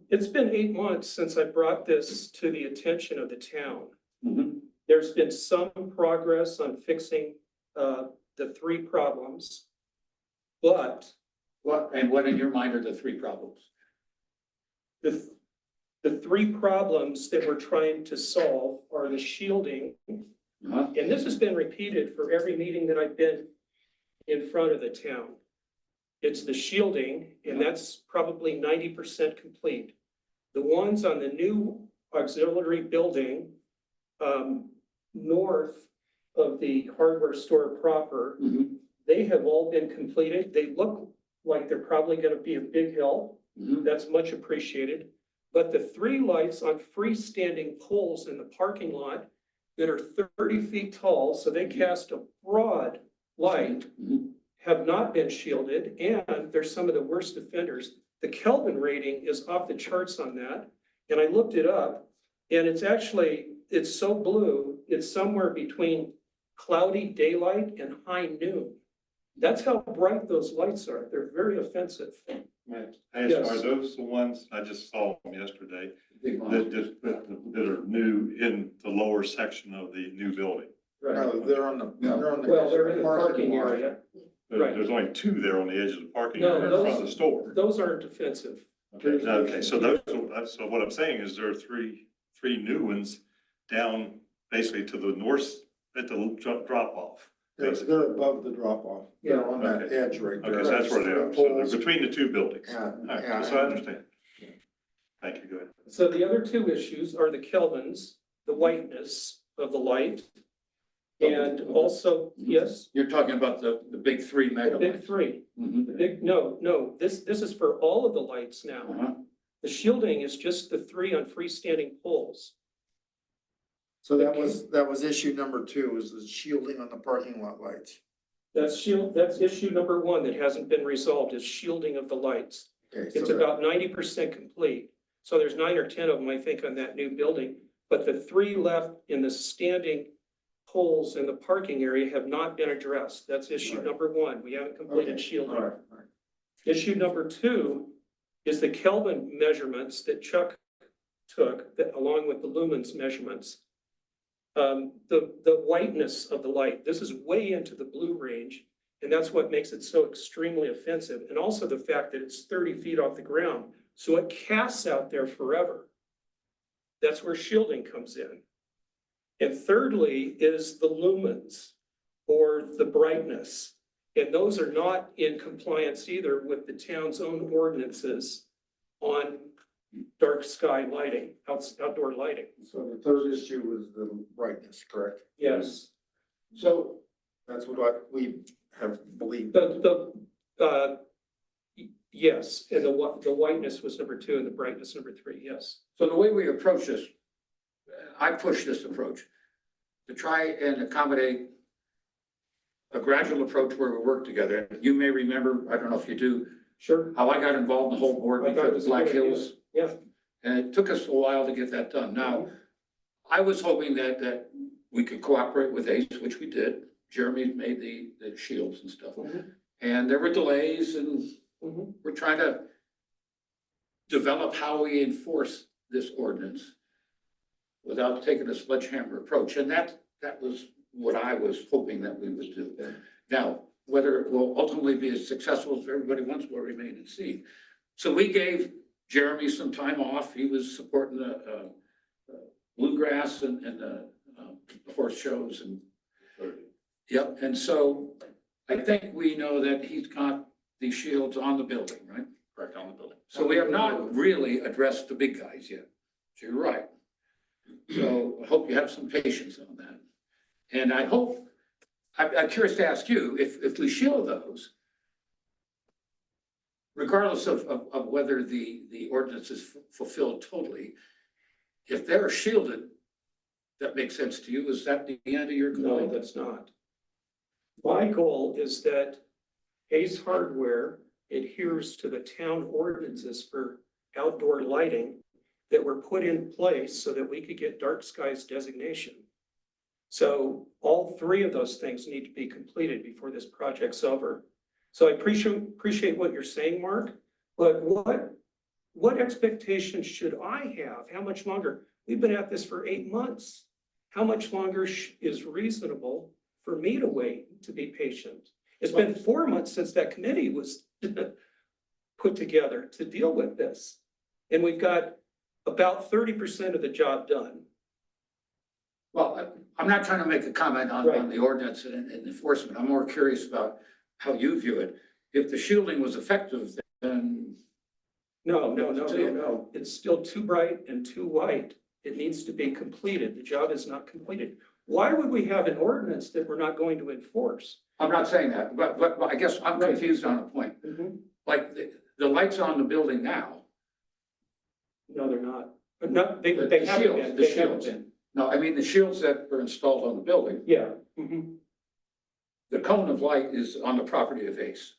It's been 8 months since I brought this to the attention of the town. There's been some progress on fixing the 3 problems. But What in your mind are the 3 problems? the 3 problems that we're trying to solve are the shielding. And this has been repeated for every meeting that I've been in front of the town. It's the shielding, and that's probably 90% complete. The ones on the new auxiliary building, north of the hardware store proper, they have all been completed. They look like they're probably gonna be a big help. That's much appreciated. But the 3 lights on freestanding poles in the parking lot that are 30 feet tall, so they cast a broad light, have not been shielded, and they're some of the worst offenders. The Kelvin rating is off the charts on that, and I looked it up, and it's so blue, it's somewhere between cloudy daylight and high noon. That's how bright those lights are. They're very offensive. Are those the ones, I just saw them yesterday, that are new in the lower section of the new building? No, they're on the. Well, they're in the parking lot. area. Right. There's only 2 there on the edge of the parking No, area in front of the store. Those aren't offensive. Okay, so so what I'm saying is there are three new ones down basically to the north at the drop off. They're above the drop off. They're on that Okay. edge right there. Okay, so that's where they are. So they're between the 2 buildings. Yeah, All right, yeah. so I understand. Thank you, go ahead. So the other 2 issues are the kelvins, the whiteness of the light. And also, yes, You're talking about the big 3 the mega big lights. 3. The big, no, this is for all of the lights now. The shielding is just the 3 on freestanding poles. So that was issue number 2, was the shielding on the parking lot lights. That's issue number 1 that hasn't been resolved, is shielding of the lights. Okay, It's so about 90% complete. So there's 9 or 10 of them, I think, on that new building. But the 3 left in the standing poles in the parking area have not been addressed. That's issue number 1. We haven't completed shielding. all right. Issue number 2 is the Kelvin measurements that Chuck took, that along with the lumens measurements. The whiteness of the light, this is way into the blue range, and that's what makes it so extremely offensive. And also the fact that it's 30 feet off the ground, so it casts out there forever. That's where shielding comes in. And thirdly is the lumens, or the brightness. And those are not in compliance either with the town's own ordinances on dark sky lighting, outdoor lighting. So the third issue was the brightness, correct? Yes. So that's what we have believed. Yes, and the whiteness was number 2 and the brightness number 3, yes. So the way we approach this, I push this approach to try and accommodate a gradual approach where we work together. You may remember, I don't know if you do, Sure. how I got involved in the whole board I thought it because was of a Black good idea. Hills. Yeah. And it took us a while to get that done. Now, I was hoping that we could cooperate with ACE, which we did. Jeremy made the shields and stuff. And there were delays and we're trying to develop how we enforce this ordinance without taking a sledgehammer approach. And that was what I was hoping that we would do. Now, whether it will ultimately be as successful as everybody wants will remain to see. So we gave Jeremy some time off. He was supporting the bluegrass and the horse shows and. Yep, and so I think we know that he's got the shields on the building, right? Correct, on the building. So we have not really addressed the big guys yet. So you're right. So I hope you have some patience on that. And I hope, I'm curious to ask you, if we shield those, regardless of whether the ordinance is fulfilled totally, if they're shielded, that makes sense to you, is that the end of your goal? No, that's not. My goal is that Ace Hardware adheres to the town ordinances for outdoor lighting that were put in place so that we could get dark skies designation. So all 3 of those things need to be completed before this project's over. So I appreciate what you're saying, Mark, but what expectations should I have? How much longer? We've been at this for 8 months. How much longer is reasonable for me to wait, to be patient? It's been 4 months since that committee was put together to deal with this. And we've got about 30% of the job done. Well, I'm not trying to make a comment on the ordinance and enforcement. I'm more curious about how you view it. If the shielding was effective, then. No. It's still too bright and too white. It needs to be completed. The job is not completed. Why would we have an ordinance that we're not going to enforce? I'm not saying that, but I guess I'm confused on a point. Like the lights on the building now. No, they're not. No, they The haven't shields, been. the They haven't shields. been. No, I mean, the shields that are installed on the building, Yeah. the cone of light is on the property of ACE.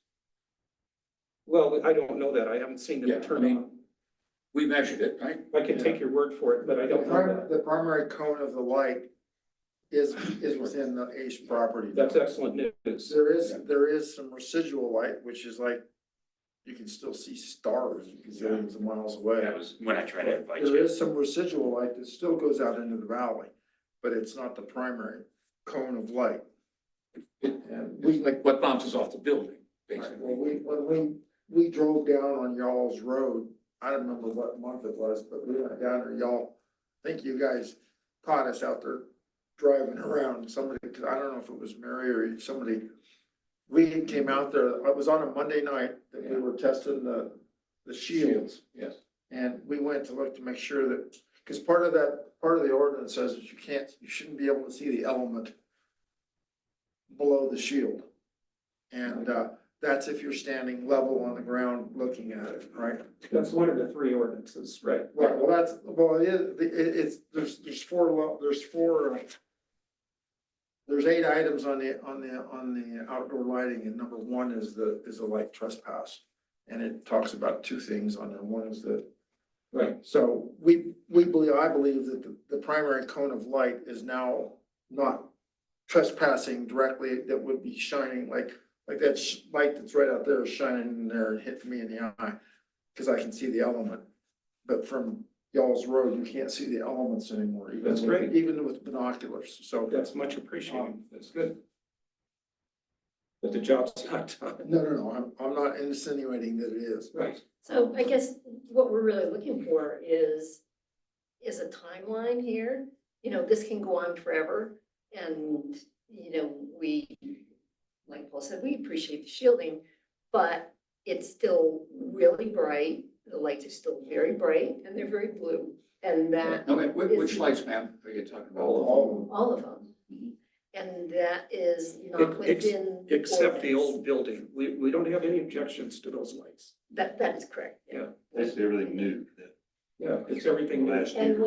Well, I don't know that. I haven't seen Yeah, them turn I mean, on. We measured it, right? I can take your word for it, but I don't know that. The primary cone of the light is within the ACE property. That's excellent news. There is some residual light, which is like, you can still see stars, you can see them some miles away. That was when I tried to invite There you. is some residual light that still goes out into the valley, but it's not the primary cone of light. And we, Like what bounces off the building, when basically. we drove down on y'all's road, I don't remember what month it was, but we went down there, y'all, I think you guys caught us out there driving around, somebody, cause I don't know if it was Mary or somebody. We came out there, it was on a Monday night that we were testing the shields. Yes. And we went to look to make sure that, cause part of the ordinance says that you shouldn't be able to see the element below the shield. And, that's if you're standing level on the ground looking at it, right? That's one of the 3 ordinances, right? Right, well, there's 4, there's 8 items on the outdoor lighting, and number 1 is the light trespass. And it talks about 2 things on there. One is the. Right. So I believe that the primary cone of light is now not trespassing directly, that would be shining like that light that's right out there is shining in there and hitting me in the eye, because I can see the element. But from y'all's road, you can't see the elements anymore. That's great. Even with binoculars, so. That's much appreciated. That's good. But the job's not done. No, I'm not insinuating that it is. Right. So I guess what we're really looking for is a timeline here. You know, this can go on forever. And, you know, like Paul said, we appreciate the shielding, but it's still really bright. The lights are still very bright and they're very blue, and that. Okay, which is- lights, ma'am, are you talking about? All of them. And that is not within. Except the ordinance. old building. We don't have any objections to those lights. That is correct. Yeah. That's everything new. Yeah, it's everything last And year.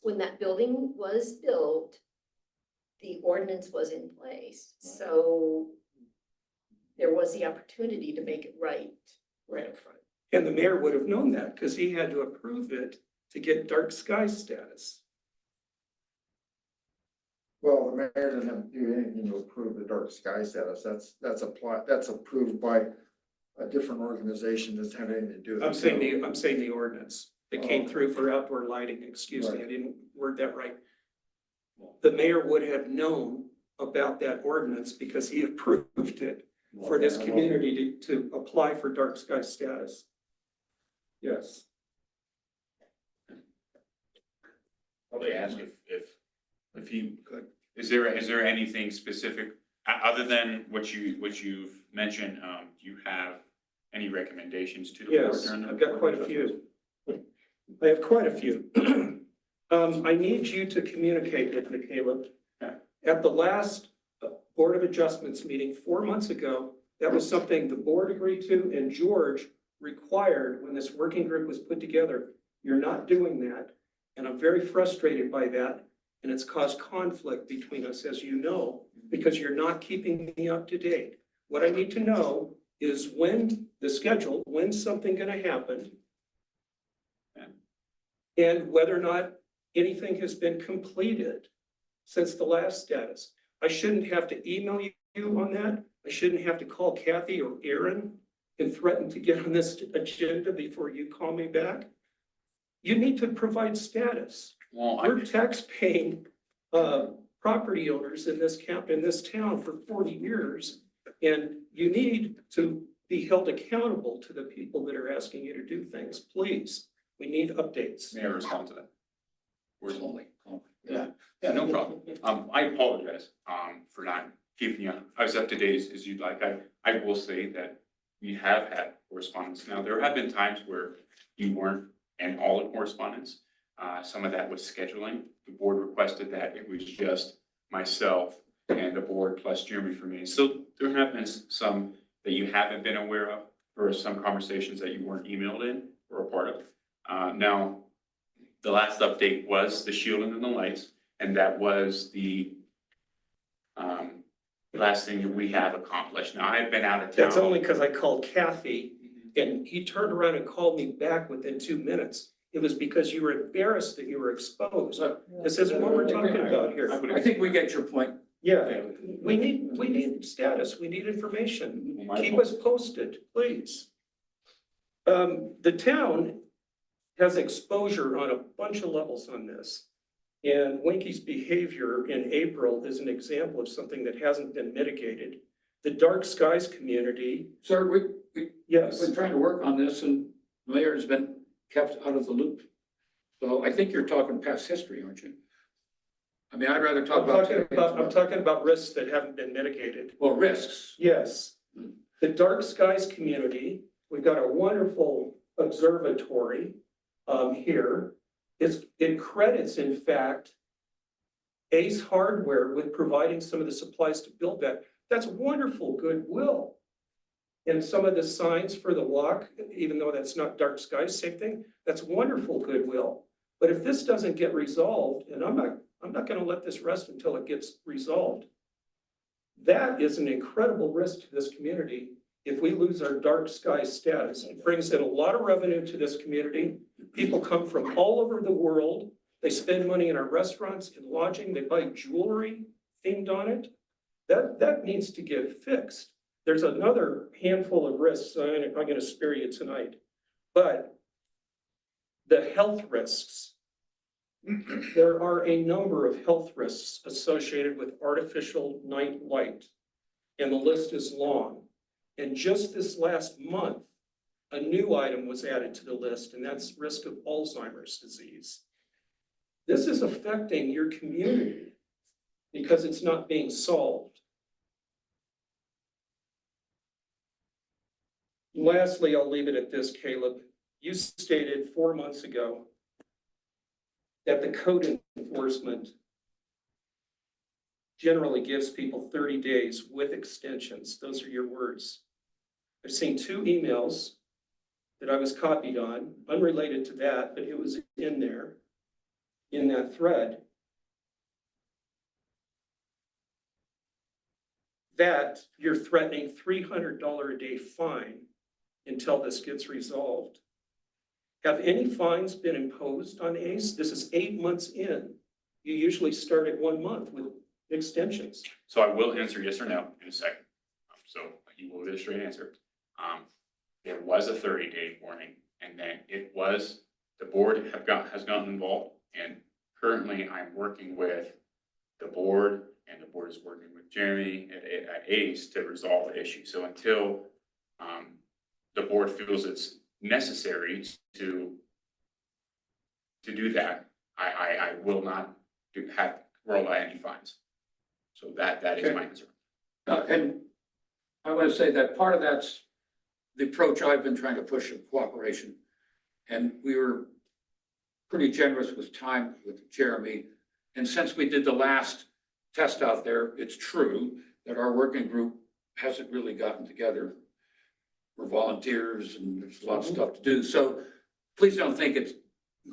when that building was built, the ordinance was in place, so there was the opportunity to make it right up front. And the mayor would have known that because he had to approve it to get dark sky status. Well, the mayor doesn't have to do anything to approve the dark sky status. That's approved by a different organization that's had anything to do with it. I'm saying the ordinance that came through for outdoor lighting, excuse me, I didn't word that right. The mayor would have known about that ordinance because he approved it for this community to apply for dark sky status. Yes. They ask if you could, is there anything specific, other than what you've mentioned, do you have any recommendations to the board? Yes, during the- I've got quite a few. I have quite a few. I need you to communicate with me, Caleb. At the last Board of Adjustments meeting 4 months ago, that was something the board agreed to and George required when this working group was put together. You're not doing that, and I'm very frustrated by that. And it's caused conflict between us, as you know, because you're not keeping me up to date. What I need to know is when the schedule, when's something gonna happen? And whether or not anything has been completed since the last status. I shouldn't have to email you on that. I shouldn't have to call Kathy or Aaron and threaten to get on this agenda before you call me back. You need to provide status. Well, We're tax-paying property owners in this town for 40 years. And you need to be held accountable to the people that are asking you to do things. Please, we need updates. May I respond to that? Yeah, no problem. I apologize, for not keeping you as up to date as you'd like. I will say that we have had correspondence. Now, there have been times where you weren't in all the correspondence. Some of that was scheduling. The board requested that it was just myself and the board plus Jeremy for me. So there have been some that you haven't been aware of, or some conversations that you weren't emailed in or a part of. Now, the last update was the shielding and the lights, and that was the last thing that we have accomplished. Now, I've been out of town. That's only because I called Kathy and he turned around and called me back within 2 minutes. It was because you were embarrassed that you were exposed. This isn't what we're talking about here. I think we get your point. Yeah, we need status, we need information. Keep us posted, please. The town has exposure on a bunch of levels on this. And Winky's behavior in April is an example of something that hasn't been mitigated. The dark skies community. Sir, we've Yes, been trying to work on this and the mayor has been kept out of the loop. So I think you're talking past history, aren't you? I mean, I'd rather talk I'm talking about risks that haven't been mitigated. Well, risks. Yes, the dark skies community, we've got a wonderful observatory here. It credits, in fact, Ace Hardware with providing some of the supplies to build that. That's wonderful goodwill. And some of the signs for the walk, even though that's not dark skies, same thing, that's wonderful goodwill. But if this doesn't get resolved, and I'm not gonna let this rest until it gets resolved. That is an incredible risk to this community if we lose our dark sky status. It brings in a lot of revenue to this community. People come from all over the world. They spend money in our restaurants and lodging. They buy jewelry themed on it. That needs to get fixed. There's another handful of risks. I'm gonna spare you tonight. But the health risks. There are a number of health risks associated with artificial night light, and the list is long. And just this last month, a new item was added to the list, and that's risk of Alzheimer's disease. This is affecting your community because it's not being solved. Lastly, I'll leave it at this, Caleb. you stated 4 months ago that the code enforcement generally gives people 30 days with extensions. Those are your words. I've seen 2 emails that I was copied on, unrelated to that, but it was in there, in that thread, that you're threatening $300 a day fine until this gets resolved. Have any fines been imposed on ACE? This is 8 months in. You usually start at 1 month with extensions. So I will answer yes or no in a second. So you will get a straight answer. There was a 30-day warning, and then it was, the board has gotten involved, and currently I'm working with the board, and the board is working with Jeremy at ACE to resolve the issue. So until the board feels it's necessary to do that, I will not roll out any fines. So that is Okay. my answer. And I want to say that part of that's the approach I've been trying to push of cooperation. And we were pretty generous with time with Jeremy. And since we did the last test out there, it's true that our working group hasn't really gotten together. We're volunteers and there's a lot of stuff to do. So please don't think it's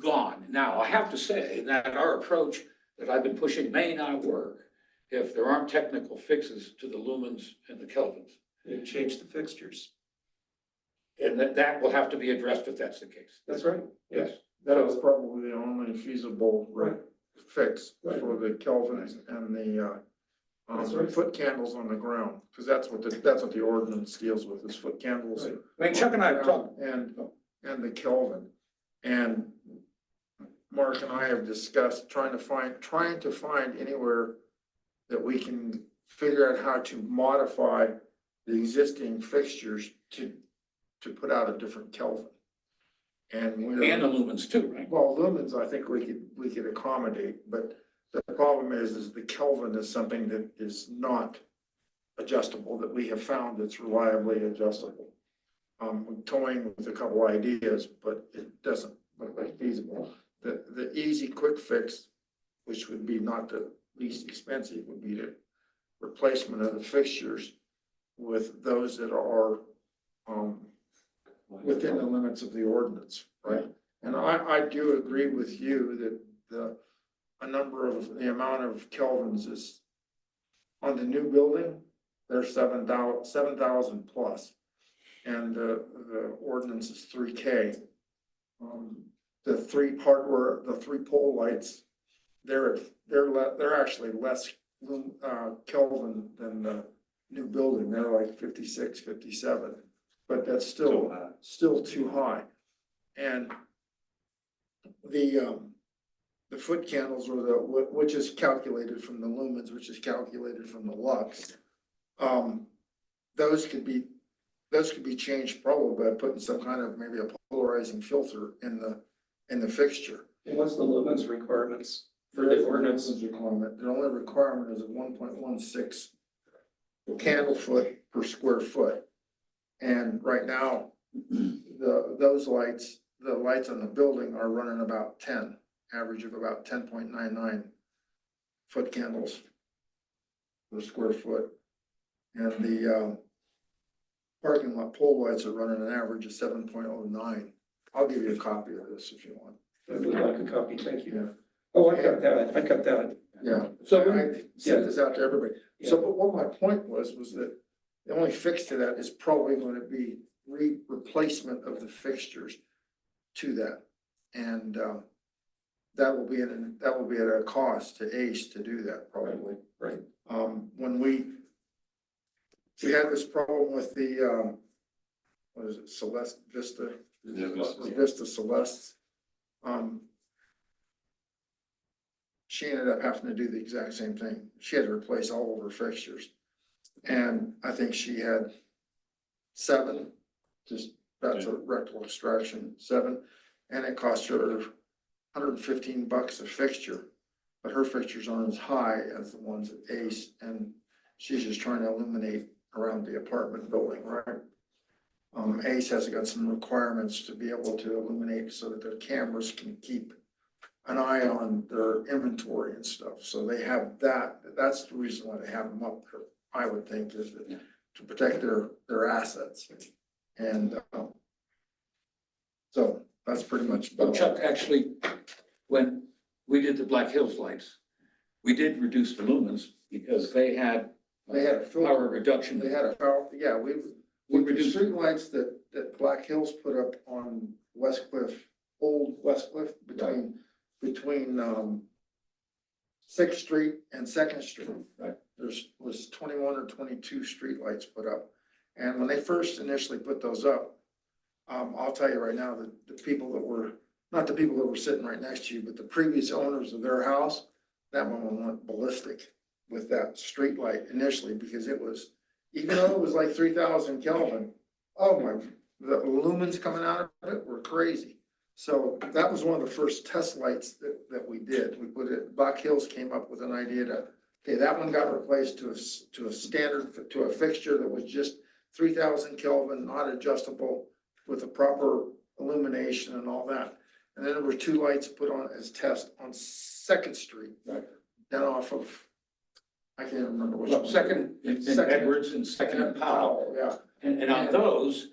gone. Now, I have to say that our approach that I've been pushing may not work if there aren't technical fixes to the lumens and the kelvins. And change the fixtures. And that will have to be addressed if that's the case. That's right. Yes. That was probably the only feasible fix for the Kelvins and the That's right. foot candles on the ground, because that's what the ordinance deals with, is foot candles. I mean, Chuck and I have talked. And the Kelvin. And Mark and I have discussed trying to find anywhere that we can figure out how to modify the existing fixtures to put out a different Kelvin. And And the lumens too, right? well, lumens, I think we could accommodate, but the problem is the Kelvin is something that is not adjustable, that we have found that's reliably adjustable. We're toying with a couple ideas, but it doesn't look like feasible. The easy quick fix, which would be not the least expensive, would be the replacement of the fixtures with those that are within the limits of the ordinance, right? And I do agree with you that the amount of kelvins is on the new building, they're 7,000 plus. And the ordinance is 3K. The three pole lights, they're actually less Kelvin than the new building. They're like 56, 57, but that's still too high. And the foot candles, or which is calculated from the lumens, which is calculated from the lux, those could be changed probably by putting some kind of maybe a polarizing filter in the fixture. And what's the lumens requirements for the ordinance? Requirement. The only requirement is a 1.16 candle foot per square foot. And right now, the lights on the building are running about 10, average of about 10.99 foot candles per square foot. And the parking lot pole lights are running an average of 7.09. I'll give you a copy of this if you want. I would like a copy, thank you. Yeah. Oh, I got that. Yeah, So so I sent this out to everybody. So, but what my point was that the only fix to that is probably going to be replacement of the fixtures to that. And that will be at a cost to ACE to do that probably. Right. When we had this problem with the, what is it, Celeste Vista? Yeah, Vista Celeste. She ended up having to do the exact same thing. She had to replace all of her fixtures. And I think she had 7, just that's a rectal extraction, 7. And it cost her $115 a fixture. But her fixtures aren't as high as the ones at ACE. And she's just trying to illuminate around the apartment building, right? Ace has got some requirements to be able to illuminate so that their cameras can keep an eye on their inventory and stuff. So they have that. That's the reason why they have them up there, I would think, is that to protect their assets. And, so that's pretty much. But Chuck, actually, when we did the Black Hills lights, we did reduce the lumens because they had a filter. power reduction. They had a power, yeah, we reduced street lights that Black Hills put up on West Cliff, old West Cliff, between Sixth Street and Second Street. Right. Was 21 or 22 street lights put up. And when they first initially put those up, I'll tell you right now, the people that were, not the people that were sitting right next to you, but the previous owners of their house, that one went ballistic with that street light initially, because it was, even though it was like 3,000 Kelvin, oh my, the lumens coming out of it were crazy. So that was one of the first test lights that we did. We put it, Black Hills came up with an idea to, okay, that one got replaced to a standard, to a fixture that was just 3,000 Kelvin, not adjustable, with the proper illumination and all that. And then there were two lights put on as test on Second Street. Right. Down off of, I can't remember which Well, one. Second in Edwards and Second in Powell. Yeah. And on those,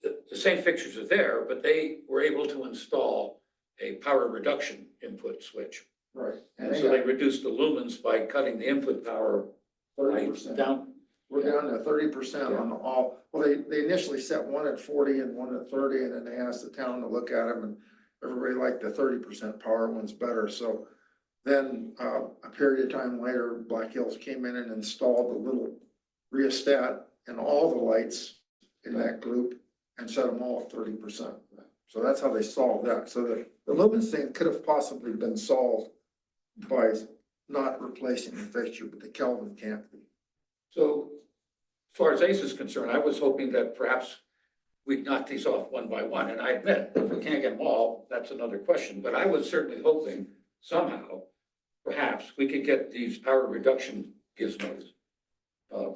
the same fixtures are there, but they were able to install a power reduction input switch. Right. And so they reduced the lumens by cutting the input power 30%. down. We're down to 30% on all, well, they initially set one at 40 and one at 30, and then they asked the town to look at them, and everybody liked the 30% power ones better. So then a period of time later, Black Hills came in and installed the little rheostat in all the lights in that group and set them all at 30%. So that's how they solved that. So the lumens thing could have possibly been solved by not replacing the fixture, but the Kelvin can't be. So as far as ACE is concerned, I was hoping that perhaps we'd knock these off one by one. And I admit, if we can't get them all, that's another question. But I was certainly hoping somehow, perhaps we could get these power reduction gizmos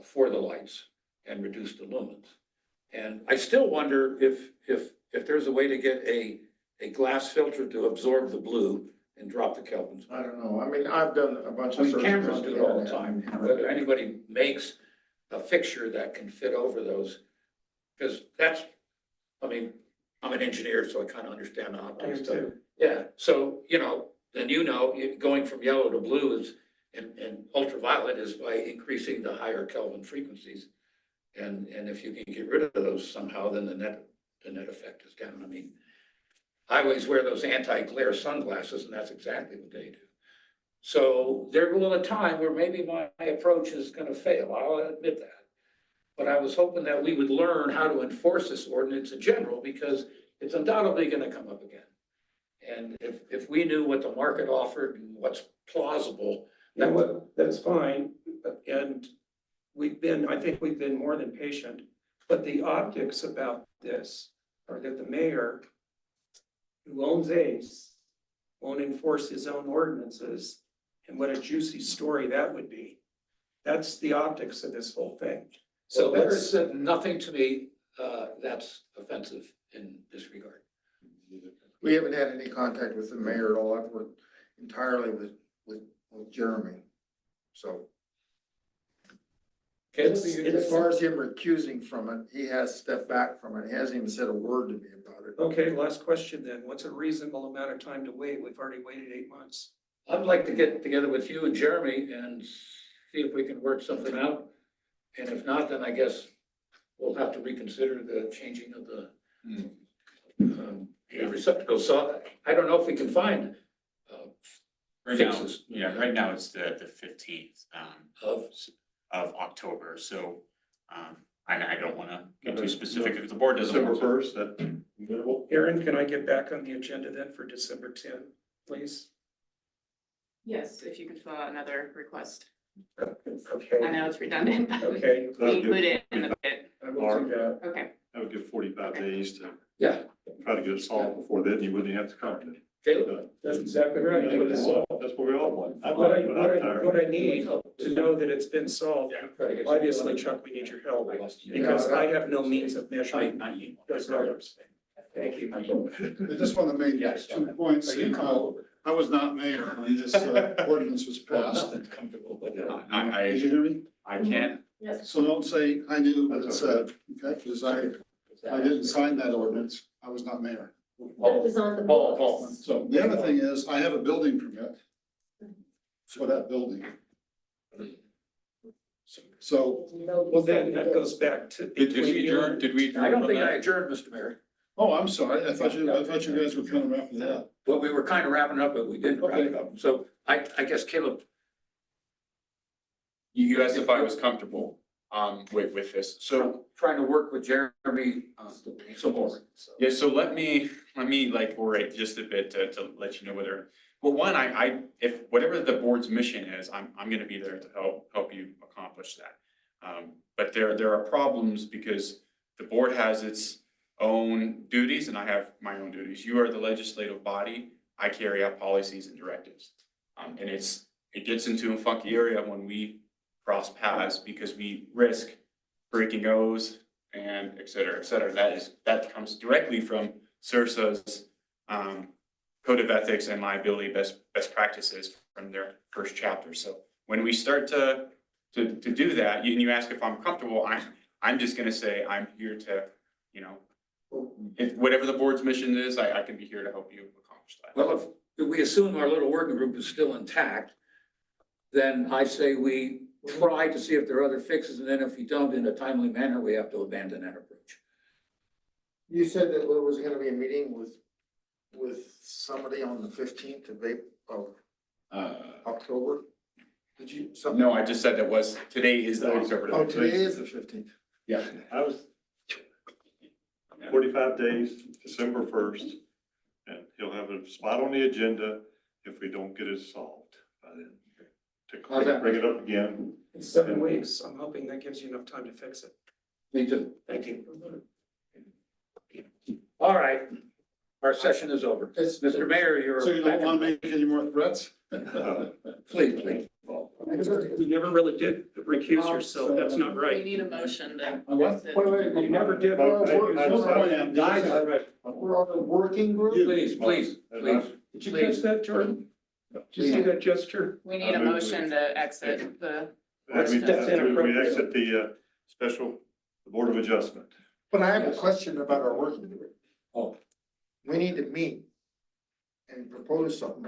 for the lights and reduce the lumens. And I still wonder if there's a way to get a glass filter to absorb the blue and drop the kelvins. I don't know. I mean, I've done a bunch I of mean, searches cameras on do the it all the internet. time, whether anybody makes a fixture that can fit over those. Because that's, I mean, I'm an engineer, so I kind of understand the optics stuff. Yeah, so, then going from yellow to blue is, and ultraviolet is by increasing the higher Kelvin frequencies. And if you can get rid of those somehow, then the net effect is down. I mean, I always wear those anti-glare sunglasses, and that's exactly what they do. So there will a time where maybe my approach is gonna fail, I'll admit that. But I was hoping that we would learn how to enforce this ordinance in general, because it's undoubtedly gonna come up again. And if we knew what the market offered and what's plausible, That's fine, and I think we've been more than patient, but the optics about this are that the mayor, who owns ACE, won't enforce his own ordinances, and what a juicy story that would be. That's the optics of this whole thing. so So there's nothing to me that's offensive in this regard. We haven't had any contact with the mayor at all. I've worked entirely with Jeremy. So as far as him recusing from it, he has stepped back from it. He hasn't even said a word to me about it. Okay, last question then. What's a reasonable amount of time to wait? We've already waited 8 months. I'd like to get together with you and Jeremy and see if we can work something out. And if not, then I guess we'll have to reconsider the changing of the receptacle. So I don't know if we can find Right now, fixes. right now it's the 15th Of, of October, so I don't wanna get too specific if the board doesn't. December want to. first, that available? Aaron, can I get back on the agenda then for December 10, please? Yes, if you could fill out another request. Okay. I know it's redundant, but Okay, we include it in the bid. I will do that. Okay. That would give 45 days to yeah, try to get it solved before then, you wouldn't have to come. Caleb, That's exactly right. That's what we all want. What I need to know that it's been solved. Obviously, Chuck, we need your help, because I have no means of measuring those numbers. Thank you. I just want to make two points. I was not mayor when this ordinance was passed. Did you hear me? I can't. So don't say I knew what it said, okay? Because I didn't sign that ordinance. I was not mayor. But it was on the books. So the other thing is, I have a building permit for that building. So, Well, then that goes back to. Did we adjourn? Did we adjourn? I don't from think I that? adjourned, Mr. Mayor. oh, I'm sorry. I thought you guys were kind of wrapping that up. Well, we were kind of wrapping up, but we didn't wrap it up. So I guess Caleb, You asked if I was comfortable, with this, so. trying to work with Jeremy, some more. Yeah, so let me like orate just a bit to let you know whether, well, one, if whatever the board's mission is, I'm gonna be there to help you accomplish that. But there are problems because the board has its own duties and I have my own duties. You are the legislative body. I carry out policies and directives. And it gets into a funky area when we cross paths because we risk breaking O's and et cetera, et cetera. That comes directly from CIRSA's Code of Ethics and Liability Best Practices from their first chapter. So when we start to do that, and you ask if I'm comfortable, I'm just gonna say I'm here to, if whatever the board's mission is, I can be here to help you accomplish that. Well, if we assume our little working group is still intact, then I say we try to see if there are other fixes, and then if we don't in a timely manner, we have to abandon that approach. You said that there was gonna be a meeting with somebody on the 15th of October? Did you? No, I just said today is the October. Oh, today is the 15th. Yeah. I was 45 days, December 1st, and he'll have a spot on the agenda if we don't get it solved by then. To bring it up again. In 7 weeks, I'm hoping that gives you enough time to fix it. Me too. Thank you. All right, our session is over. Mr. Mayor, you're. So you don't want to make any more threats? Please. You never really did recuse yourself. That's not We right. need a motion to. What? You never did. We're on the working group? Please. Did you catch that, Jordan? Did you see that gesture? We need a motion to exit the. We exit the the Board of Adjustment. But I have a question about our working group. Oh. We need to meet and propose something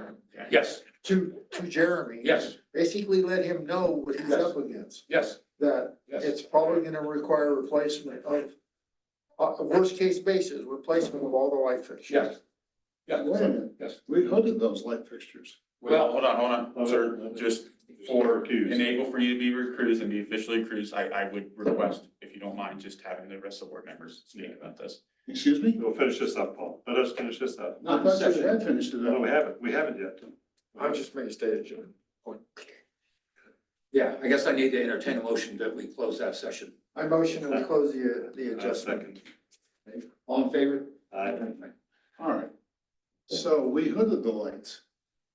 Yes, to Jeremy. yes, Basically let him know what he's up against, yes, that yes. it's probably gonna require replacement of, a worst case basis, replacement of all the light fixtures. Yes. Yeah, Wait a minute. yes. We hooded those light fixtures. Well, hold on, sir, just for Recused. enable for you to be recused and be officially recused, I would request, if you don't mind, just having the rest of the board members speak about this. Excuse me? We'll finish this up, Paul. Let us finish this up. I thought you had finished it. No, we haven't yet. I'm just making a statement. Yeah, I guess I need to entertain a motion that we close that session. I motion that we close the adjustment. Second. All in favor? All right. So we hooded the lights.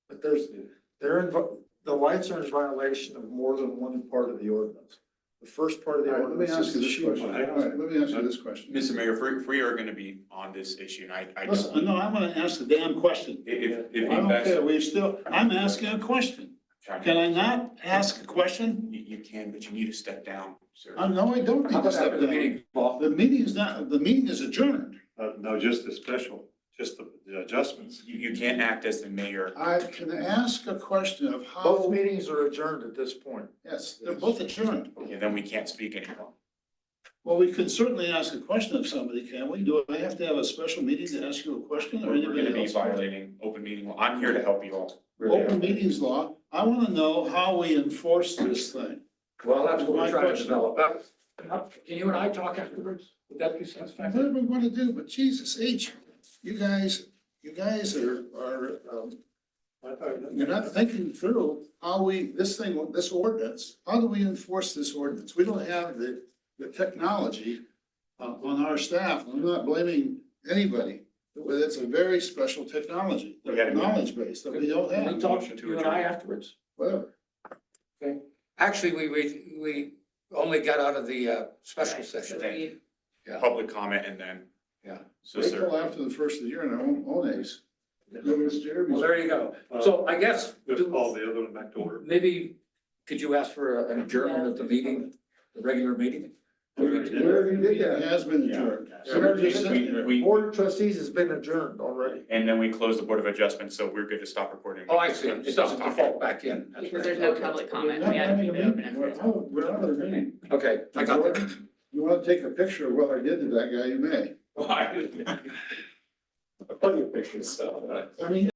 But the lights are in violation of more than one part of the ordinance. The first part of the All right, let me ordinance ask you is the this shoe question. line. All right, let me ask you this question. Mr. Mayor, if we are gonna be on this issue, and I Listen, don't. no, I'm gonna ask the damn question. If I don't care, you I'm asking a question. Can I not ask a question? You can, but you need to step down, sir. No, I don't How need to about step having the down. meeting, Paul? The meeting is adjourned. No, just the adjustments. You can't act as the mayor. I can ask a question of Both how, meetings are adjourned at this point. yes, they're both adjourned. Okay, then we can't speak anymore. Well, we can certainly ask a question of somebody, can we? Do I have to have a special meeting to ask you a question or We're gonna anybody be else? violating open meeting law. I'm here to help you all. Open meetings law, I wanna know how we enforce this thing. Well, that's what My we're trying to question. develop. Can you and I talk afterwards? Would that be satisfactory? Whatever we wanna do, but Jesus H, you guys are, you're not thinking through how this ordinance, how do we enforce this ordinance? We don't have the technology on our staff. I'm not blaming anybody, but it's a very special technology, We gotta move. knowledge base that we don't Can we have. talk to you and I afterwards? Whatever. Okay. Actually, we only got out of the, special session. Yeah. Public comment and then. Yeah. So, Wait sir. till after the first of the year and I won't own A's. Well, there you go. So I guess, Just call the other one back to order. maybe, could you ask for an adjournment of the meeting, the regular meeting? Whatever you did, It has been adjourned. We, Board of Trustees has been adjourned already. and then we close the Board of Adjustment, so we're good to stop recording. Oh, I see. It doesn't default back in. That's Because right. there's no public comment, we had to keep it open after. We're out of the meeting. Okay, I got that. You wanna take a picture of what I did to that guy, you may. Plenty of pictures, so. I mean,